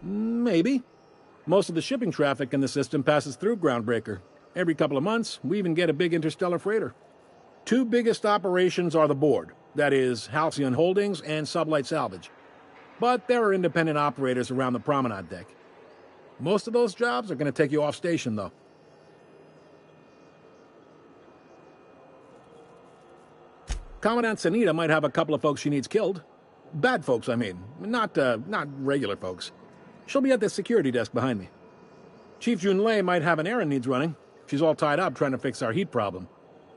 Maybe. Most of the shipping traffic in the system passes through Groundbreaker. Every couple of months, we even get a big interstellar freighter. 2 biggest operations are the board. That is, Halcyon Holdings and Sublight Salvage. But there are independent operators around the promenade deck. Most of those jobs are going to take you off station, though. Commandant Sanita might have a couple of folks she needs killed. Bad folks, I mean. Not regular folks. She'll be at the security desk behind me. Chief Junlei might have an errand needs running. She's all tied up trying to fix our heat problem.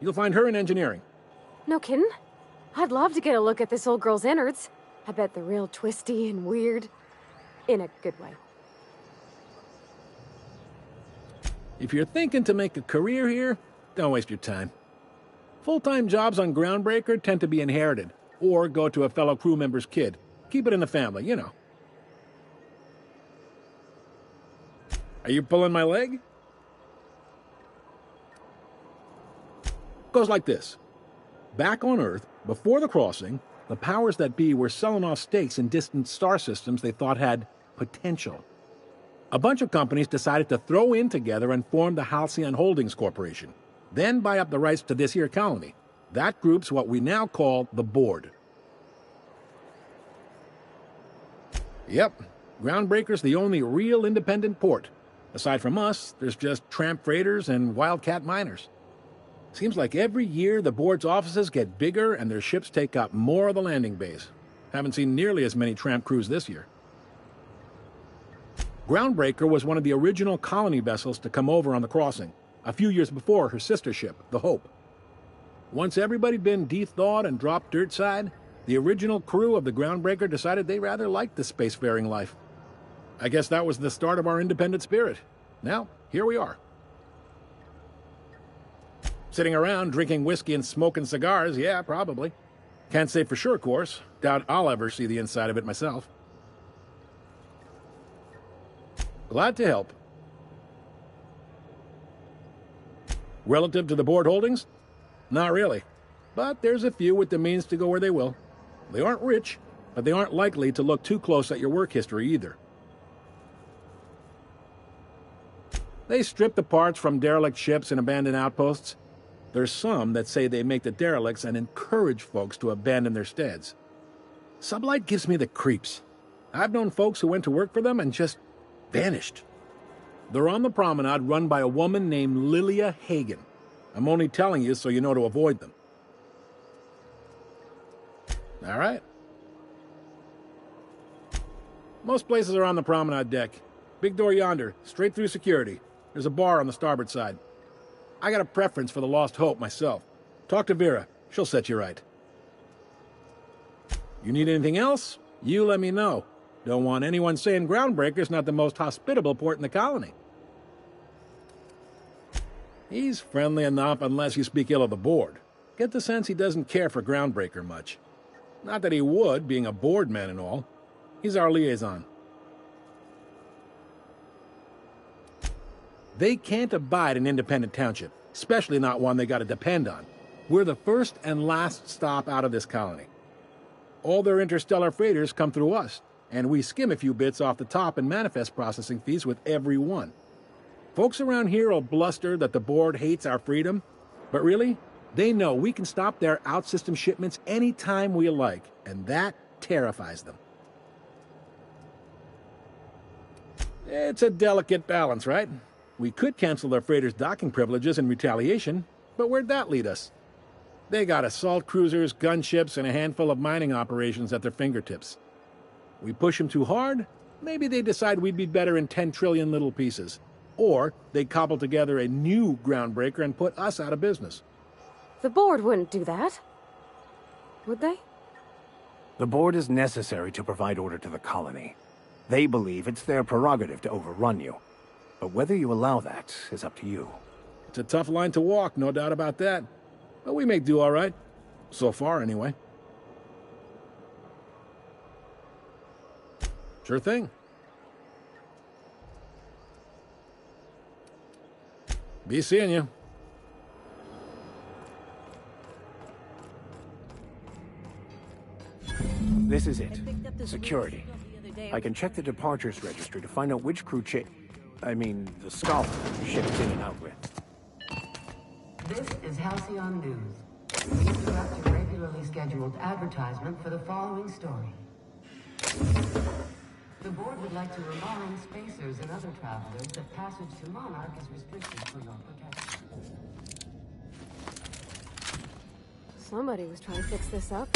You'll find her in engineering. No kidding? I'd love to get a look at this old girl's innards. I bet they're real twisty and weird. In a good way. If you're thinking to make a career here, don't waste your time. Full-time jobs on Groundbreaker tend to be inherited, or go to a fellow crew member's kid. Keep it in the family, you know. Are you pulling my leg? Goes like this. Back on Earth, before the crossing, the powers that be were selling off stakes in distant star systems they thought had potential. A bunch of companies decided to throw in together and form the Halcyon Holdings Corporation, then buy up the rights to this here colony. That group's what we now call the Board. Yep, Groundbreaker's the only real independent port. Aside from us, there's just tramp freighters and wildcat miners. Seems like every year the Board's offices get bigger and their ships take up more of the landing base. Haven't seen nearly as many tramp crews this year. Groundbreaker was one of the original colony vessels to come over on the crossing, a few years before her sister ship, the Hope. Once everybody'd been de-thawed and dropped dirt side, the original crew of the Groundbreaker decided they rather liked the spacefaring life. I guess that was the start of our independent spirit. Now, here we are. Sitting around drinking whiskey and smoking cigars, yeah, probably. Can't say for sure, of course. Doubt I'll ever see the inside of it myself. Glad to help. Relative to the Board holdings? Not really. But there's a few with the means to go where they will. They aren't rich, but they aren't likely to look too close at your work history either. They strip the parts from derelict ships and abandoned outposts. There's some that say they make the derelicts and encourage folks to abandon their steads. Sublight gives me the creeps. I've known folks who went to work for them and just vanished. They're on the promenade run by a woman named Lilia Hagen. I'm only telling you so you know to avoid them. All right. Most places are on the promenade deck. Big door yonder, straight through security. There's a bar on the starboard side. I got a preference for the Lost Hope myself. Talk to Vera. She'll set you right. You need anything else? You let me know. Don't want anyone saying Groundbreaker's not the most hospitable port in the colony. He's friendly enough unless you speak ill of the Board. Get the sense he doesn't care for Groundbreaker much. Not that he would, being a Board man and all. He's our liaison. They can't abide an independent township, especially not one they gotta depend on. We're the first and last stop out of this colony. All their interstellar freighters come through us, and we skim a few bits off the top in manifest processing fees with every one. Folks around here will bluster that the Board hates our freedom, but really, they know we can stop their out-system shipments anytime we like, and that terrifies them. It's a delicate balance, right? We could cancel their freighters' docking privileges in retaliation, but where'd that lead us? They got assault cruisers, gunships, and a handful of mining operations at their fingertips. We push them too hard, maybe they decide we'd be better in 10 trillion little pieces. Or they cobble together a new Groundbreaker and put us out of business. The Board wouldn't do that. Would they? The Board is necessary to provide order to the colony. They believe it's their prerogative to overrun you. But whether you allow that is up to you. It's a tough line to walk, no doubt about that. But we make do all right. So far, anyway. Sure thing. Be seeing you. This is it. Security. I can check the departures registry to find out which crew the Scholar shipped in and out with. This is Halcyon News. We interrupt your regularly scheduled advertisement for the following story. The Board would like to remind spacers and other travelers that passage to Monarch is restricted for your protection. Somebody was trying to fix this up.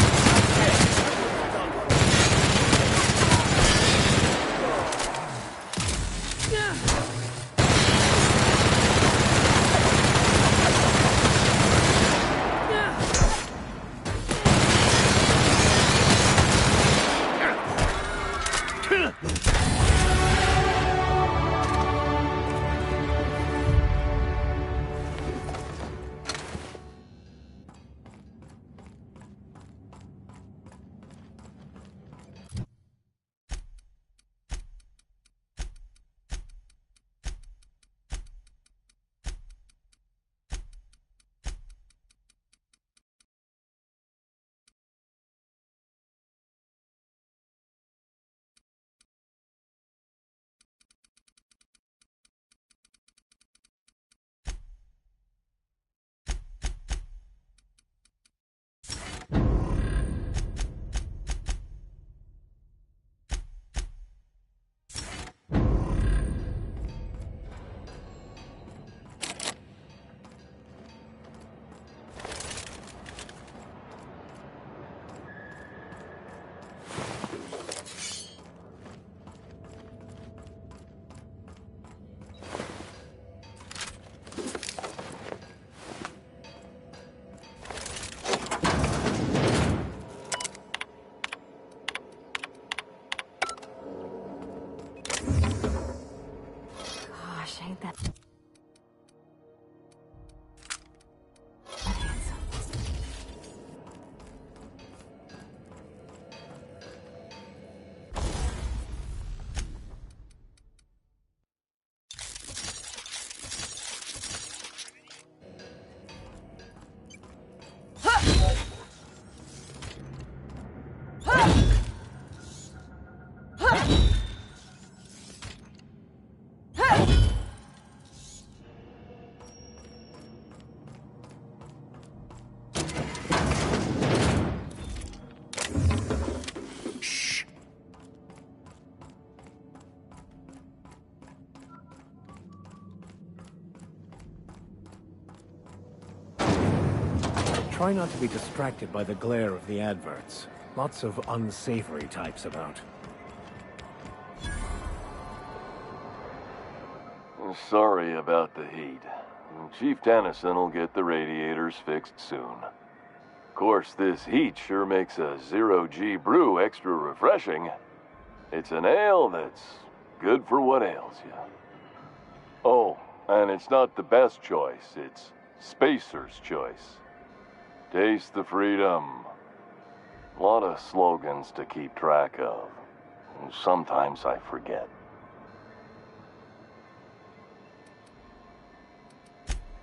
Try not to be distracted by the glare of the adverts. Lots of unsavory types about. Sorry about the heat. Chief Tennyson will get the radiators fixed soon. Of course, this heat sure makes a zero-G brew extra refreshing. It's an ale that's good for what ails you. Oh, and it's not the best choice, it's Spacer's choice. Taste the freedom. A lot of slogans to keep track of. Sometimes I forget.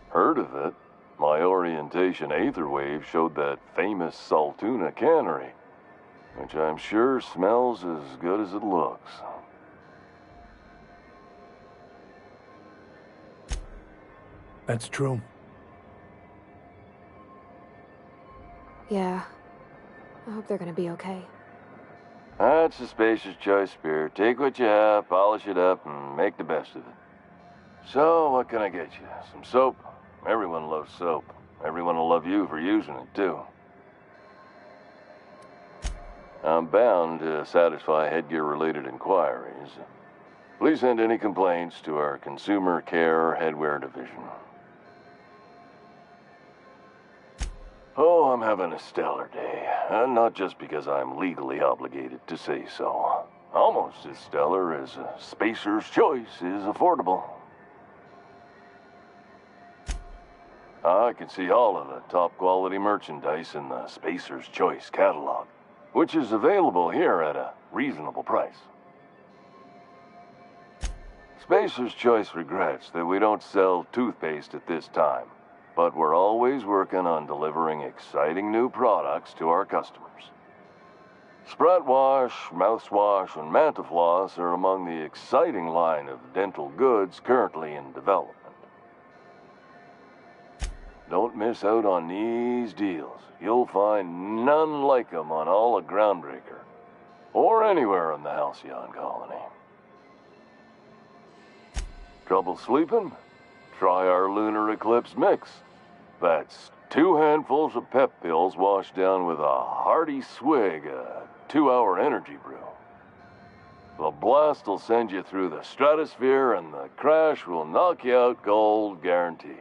Heard of it? My orientation aetherwave showed that famous Saltuna cannery, which I'm sure smells as good as it looks. That's true. Yeah. I hope they're gonna be okay. That's a Spacer's Choice beer. Take what you have, polish it up, and make the best of it. So, what can I get you? Some soap? Everyone loves soap. Everyone will love you for using it, too. I'm bound to satisfy headgear-related inquiries. Please send any complaints to our Consumer Care Headwear Division. Oh, I'm having a stellar day. And not just because I'm legally obligated to say so. Almost as stellar as Spacer's Choice is affordable. I can see all of the top-quality merchandise in the Spacer's Choice catalog, which is available here at a reasonable price. Spacer's Choice regrets that we don't sell toothpaste at this time, but we're always working on delivering exciting new products to our customers. Sprat Wash, Mouthwash, and Mantafloss are among the exciting line of dental goods currently in development. Don't miss out on these deals. You'll find none like them on all of Groundbreaker, or anywhere in the Halcyon colony. Trouble sleeping? Try our Lunar Eclipse Mix. That's 2 handfuls of pep pills washed down with a hearty swig of 2-hour energy brew. The blast will send you through the stratosphere, and the crash will knock you out cold, guaranteed.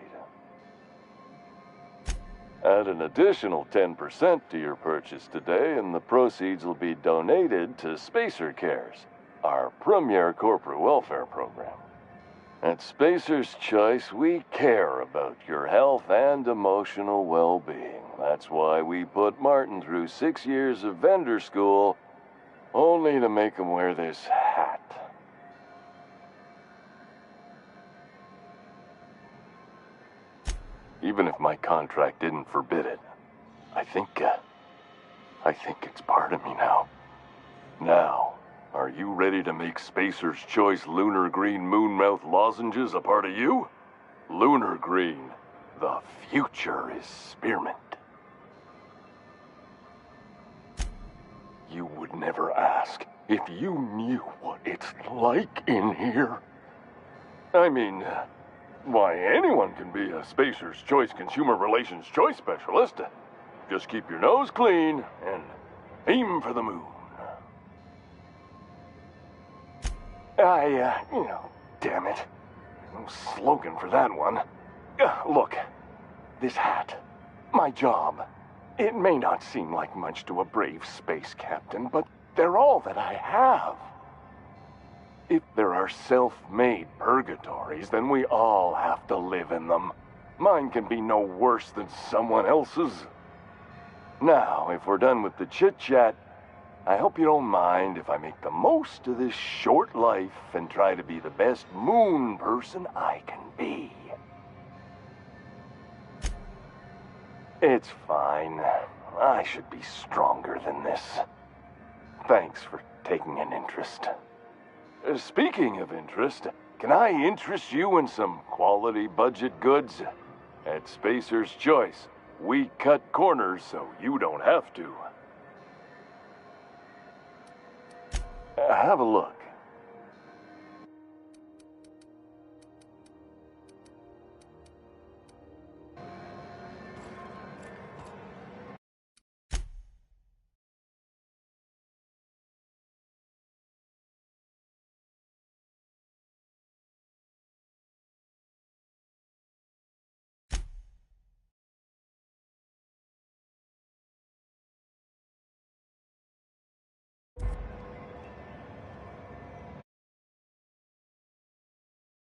Add an additional 10% to your purchase today, and the proceeds will be donated to Spacer Cares, our premier corporate welfare program. At Spacer's Choice, we care about your health and emotional well-being. That's why we put Martin through 6 years of vendor school, only to make him wear this hat. Even if my contract didn't forbid it, I think it's part of me now. Now, are you ready to make Spacer's Choice Lunar Green Moonmouth lozenges a part of you? Lunar Green, the future is spearmint. You would never ask if you knew what it's like in here. I mean, why, anyone can be a Spacer's Choice Consumer Relations Choice Specialist. Just keep your nose clean and aim for the moon. Damn it. No slogan for that one. Look, this hat, my job, it may not seem like much to a brave space captain, but they're all that I have. If there are self-made purgatories, then we all have to live in them. Mine can be no worse than someone else's. Now, if we're done with the chit-chat, I hope you don't mind if I make the most of this short life and try to be the best moon person I can be. It's fine. I should be stronger than this. Thanks for taking an interest. Speaking of interest, can I interest you in some quality budget goods? At Spacer's Choice, we cut corners so you don't have to. Have a look.